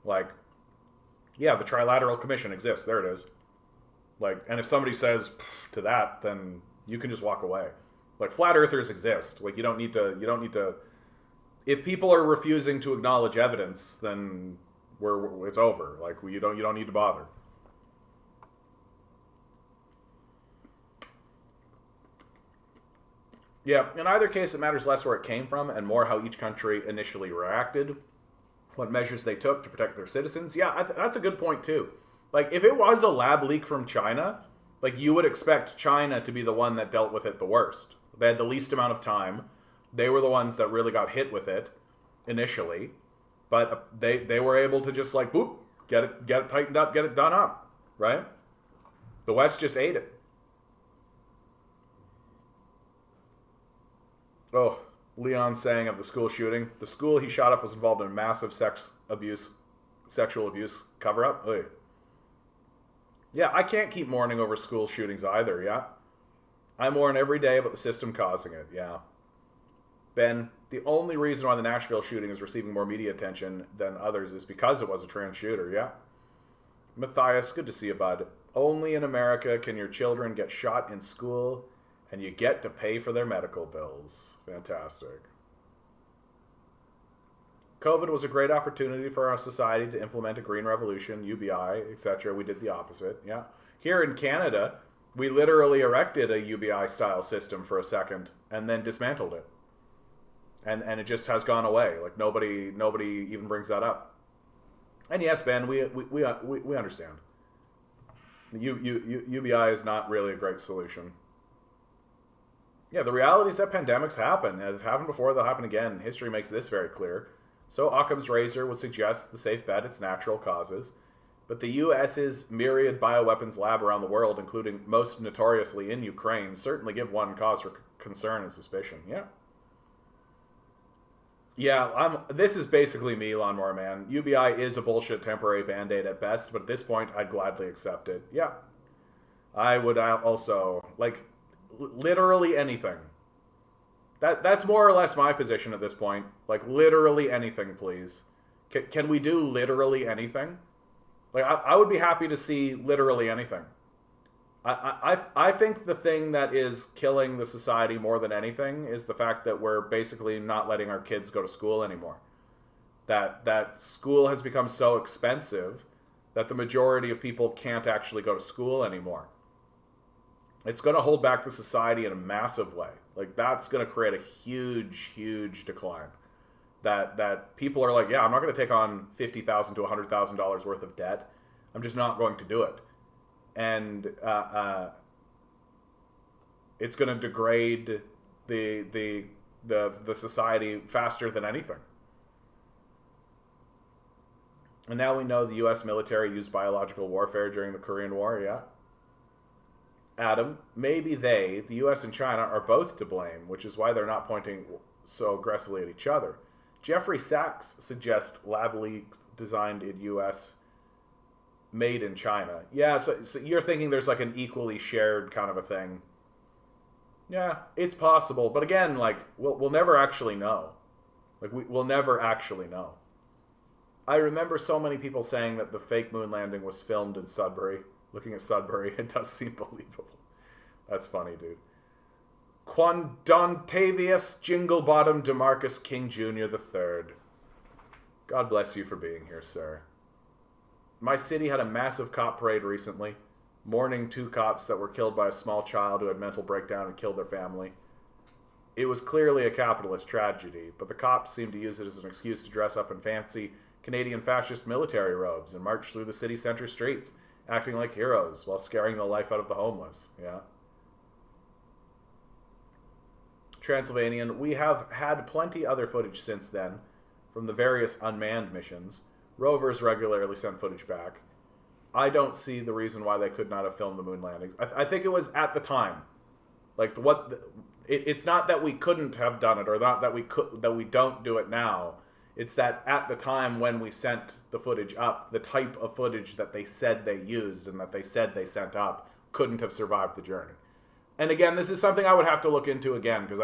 [SPEAKER 1] Like, yeah, the Trilateral Commission exists. There it is. Like, and if somebody says to that, then you can just walk away. Like, flat earthers exist. Like, you don't need to. If people are refusing to acknowledge evidence, then It's over. Like you don't need to bother. Yeah, in either case, it matters less where it came from and more how each country initially reacted, what measures they took to protect their citizens. Yeah, that's a good point too. Like if it was a lab leak from China, like you would expect China to be the one that dealt with it the worst. They had the least amount of time. They were the ones that really got hit with it initially, but they were able to just like boop, get it tightened up, get it done up, right? The West just ate it. Oh, Leon saying of the school shooting, the school he shot up was involved in a massive sexual abuse cover-up. Oy. Yeah, I can't keep mourning over school shootings either, yeah? I mourn every day about the system causing it, yeah. Ben, the only reason why the Nashville shooting is receiving more media attention than others is because it was a trans shooter, yeah? Matthias, good to see you, bud. Only in America can your children get shot in school and you get to pay for their medical bills. Fantastic. COVID was a great opportunity for our society to implement a green revolution, UBI, etc. We did the opposite, yeah. Here in Canada, we literally erected a UBI-style system for a second and then dismantled it. And it just has gone away. Like nobody even brings that up. And yes, Ben, we understand. UBI is not really a great solution. Yeah, the reality is that pandemics happen. They've happened before, they'll happen again. History makes this very clear. So Occam's razor would suggest the safe bet, it's natural causes. But the U.S.'s myriad bioweapons lab around the world, including most notoriously in Ukraine, certainly give one cause for concern and suspicion. Yeah. Yeah, this is basically me, Lawnmower Man. UBI is a bullshit temporary band-aid at best, but at this point, I'd gladly accept it. Yeah. I would also, like, literally anything. That's more or less my position at this point. Like, literally anything, please. Can we do literally anything? Like, I would be happy to see literally anything. I think the thing that is killing the society more than anything is the fact that we're basically not letting our kids go to school anymore. That school has become so expensive that the majority of people can't actually go to school anymore. It's going to hold back the society in a massive way. Like, that's going to create a huge, huge decline. That people are like, yeah, I'm not going to take on $50,000 to $100,000 worth of debt. I'm just not going to do it. And it's going to degrade the society faster than anything. And now we know the U.S. military used biological warfare during the Korean War, yeah. Adam, maybe the U.S. and China, are both to blame, which is why they're not pointing so aggressively at each other. Jeffrey Sachs suggests lab leaks designed in U.S. made in China. Yeah, so you're thinking there's like an equally shared kind of a thing. Yeah, it's possible. But again, like, we'll never actually know. Like, we'll never actually know. I remember so many people saying that the fake moon landing was filmed in Sudbury. Looking at Sudbury, it does seem believable. That's funny, dude. Quandontavius Jinglebottom DeMarcus King Jr. III. God bless you for being here, sir. My city had a massive cop parade recently, mourning 2 cops that were killed by a small child who had mental breakdown and killed their family. It was clearly a capitalist tragedy, but the cops seemed to use it as an excuse to dress up in fancy Canadian fascist military robes and march through the city center streets, acting like heroes while scaring the life out of the homeless. Yeah. Transylvanian, we have had plenty other footage since then from the various unmanned missions. Rovers regularly send footage back. I don't see the reason why they could not have filmed the moon landings. I think it was at the time. Like, it's not that we couldn't have done it, or not that we don't do it now. It's that at the time when we sent the footage up, the type of footage that they said they used and that they said they sent up couldn't have survived the journey. And again, this is something I would have to look into again, because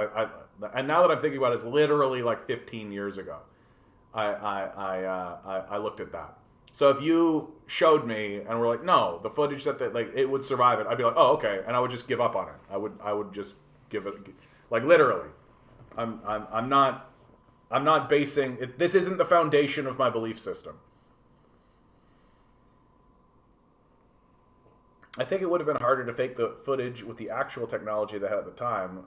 [SPEAKER 1] and now that I'm thinking about it, it's literally like 15 years ago. I looked at that. So if you showed me and were like, no, the footage that like it would survive it, I'd be like, oh, okay, and I would just give up on it. I would just give it, like, literally. I'm not basing it. This isn't the foundation of my belief system. I think it would have been harder to fake the footage with the actual technology they had at the time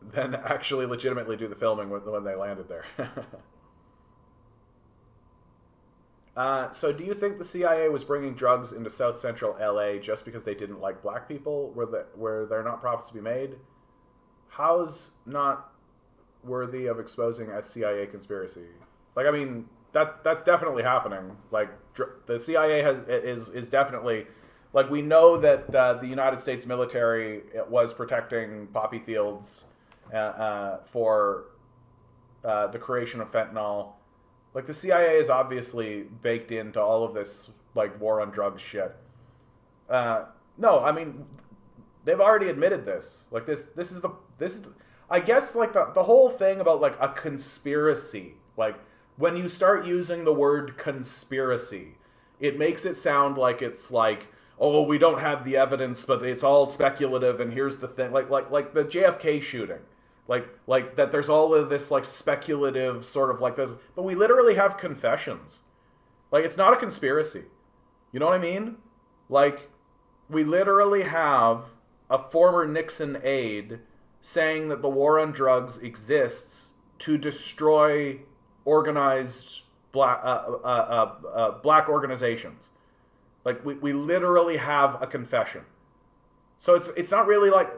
[SPEAKER 1] than actually legitimately do the filming when they landed there. So do you think the CIA was bringing drugs into South Central LA just because they didn't like black people, where they're not profits to be made? How's not worthy of exposing as CIA conspiracy? Like, I mean, that's definitely happening. Like, the CIA is definitely, like, we know that the United States military was protecting poppy fields for the creation of fentanyl. Like, the CIA is obviously baked into all of this, like, war on drugs shit. No, I mean, they've already admitted this. Like, this is I guess, like, the whole thing about, like, a conspiracy. Like, when you start using the word conspiracy, it makes it sound like it's like, oh, we don't have the evidence, but it's all speculative, and here's the thing. Like the JFK shooting. Like that there's all of this, like, speculative sort of like this, but we literally have confessions. Like, it's not a conspiracy. You know what I mean? Like, we literally have a former Nixon aide saying that the war on drugs exists to destroy organized black organizations. Like, we literally have a confession. So it's not really like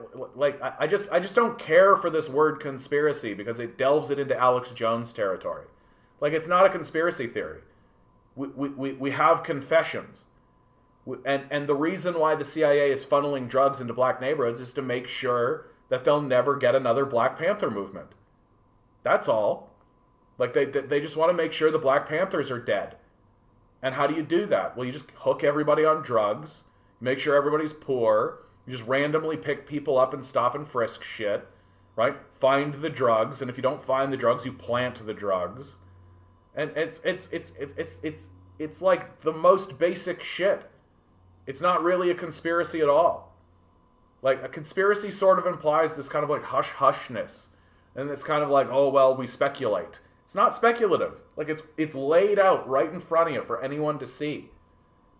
[SPEAKER 1] I just don't care for this word conspiracy because it delves it into Alex Jones territory. Like, it's not a conspiracy theory. We have confessions. And the reason why the CIA is funneling drugs into black neighborhoods is to make sure that they'll never get another Black Panther movement. That's all. Like, they just want to make sure the Black Panthers are dead. And how do you do that? Well, you just hook everybody on drugs, make sure everybody's poor, you just randomly pick people up and stop and frisk shit, right? Find the drugs, and if you don't find the drugs, you plant the drugs. And it's like the most basic shit. It's not really a conspiracy at all. Like, a conspiracy sort of implies this kind of, like, hush-hushness. And it's kind of like, oh, well, we speculate. It's not speculative. Like, it's laid out right in front of you for anyone to see.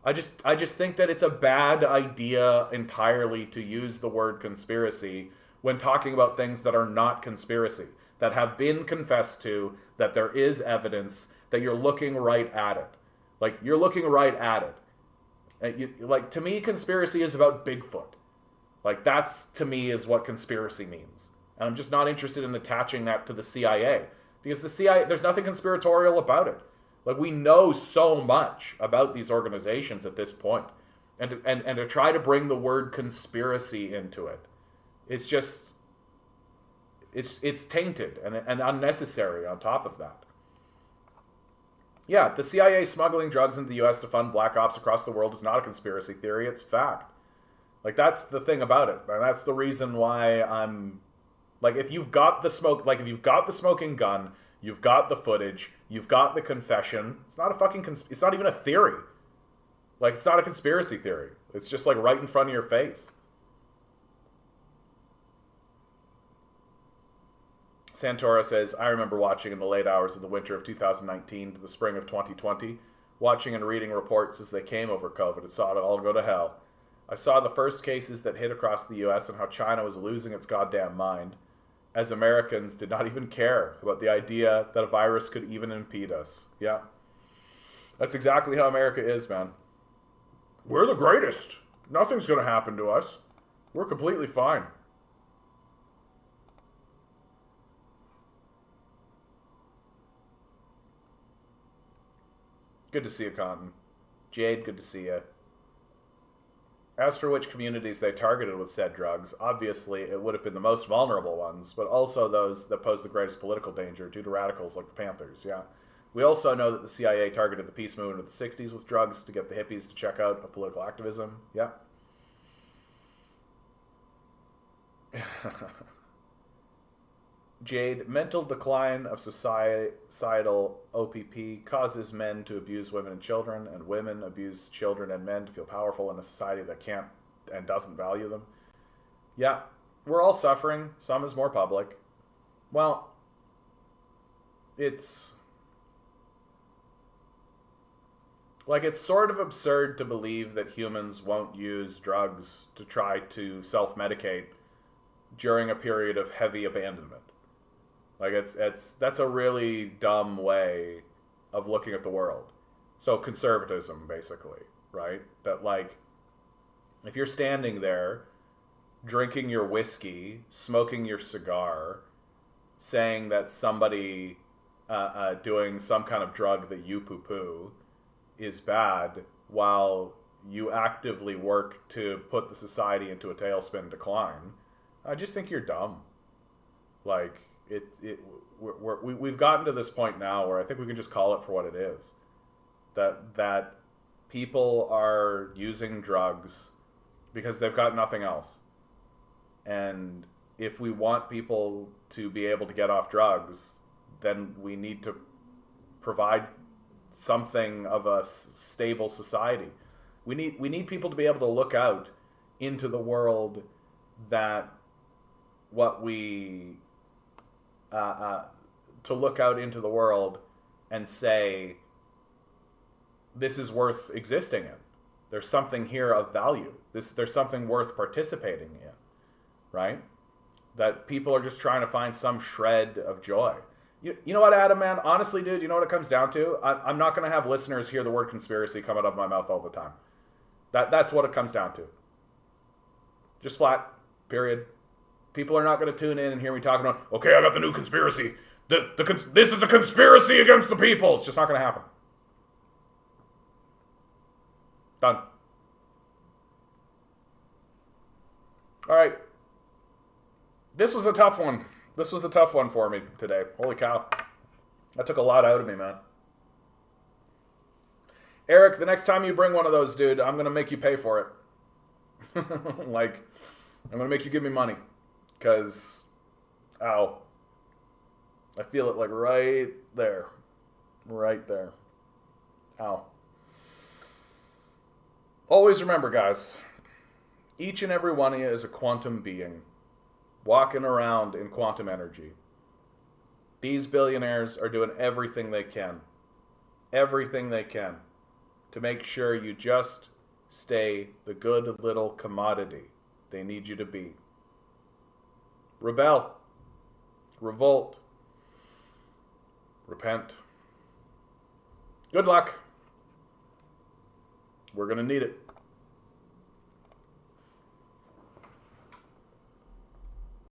[SPEAKER 1] I just think that it's a bad idea entirely to use the word conspiracy when talking about things that are not conspiracy, that have been confessed to, that there is evidence, that you're looking right at it. Like, you're looking right at it. Like, to me, conspiracy is about Bigfoot. Like, that's, to me, is what conspiracy means. And I'm just not interested in attaching that to the CIA. Because the CIA, there's nothing conspiratorial about it. Like, we know so much about these organizations at this point. And to try to bring the word conspiracy into it, it's just, it's tainted and unnecessary on top of that. Yeah, the CIA smuggling drugs into the U.S. to fund black ops across the world is not a conspiracy theory, it's fact. Like, that's the thing about it. And that's the reason why I'm, like, if you've got the smoking gun, you've got the footage, you've got the confession, it's not a fucking, it's not even a theory. Like, it's not a conspiracy theory. It's just, like, right in front of your face. Santora says, I remember watching in the late hours of the winter of 2019 to the spring of 2020, watching and reading reports as they came over COVID and saw it all go to hell. I saw the first cases that hit across the U.S. and how China was losing its goddamn mind, as Americans did not even care about the idea that a virus could even impede us. Yeah. That's exactly how America is, man. We're the greatest. Nothing's going to happen to us. We're completely fine. Good to see you, Cotton. Jade, good to see you. As for which communities they targeted with said drugs, obviously it would have been the most vulnerable ones, but also those that pose the greatest political danger due to radicals like the Panthers, yeah. We also know that the CIA targeted the peace movement of the 60s with drugs to get the hippies to check out of political activism, yeah. Jade, mental decline of societal OPP causes men to abuse women and children, and women abuse children and men to feel powerful in a society that can't and doesn't value them. Yeah, we're all suffering. Some is more public. Well, Like, it's sort of absurd to believe that humans won't use drugs to try to self-medicate during a period of heavy abandonment. Like, that's a really dumb way of looking at the world. So conservatism, basically, right? That, like, if you're standing there drinking your whiskey, smoking your cigar, saying that somebody doing some kind of drug that you poo-poo is bad, while you actively work to put the society into a tailspin decline, I just think you're dumb. Like, we've gotten to this point now where I think we can just call it for what it is. That people are using drugs because they've got nothing else. And if we want people to be able to get off drugs, then we need to provide something of a stable society. We need people to be able to look out into the world that to look out into the world and say, this is worth existing in. There's something here of value. There's something worth participating in, right? That people are just trying to find some shred of joy. You know what, Adam, man? Honestly, dude, you know what it comes down to? I'm not going to have listeners hear the word conspiracy come out of my mouth all the time. That's what it comes down to. Just flat, period. People are not going to tune in and hear me talking about, okay, I got the new conspiracy. This is a conspiracy against the people. It's just not going to happen. Done. All right. This was a tough one. This was a tough one for me today. Holy cow. That took a lot out of me, man. Eric, the next time you bring one of those, dude, I'm going to make you pay for it. Like, I'm going to make you give me money. Because, ow. I feel it, like, right there. Right there. Ow. Always remember, guys, each and every one of you is a quantum being walking around in quantum energy. These billionaires are doing everything they can to make sure you just stay the good little commodity they need you to be. Rebel. Revolt. Repent. Good luck. We're going to need it.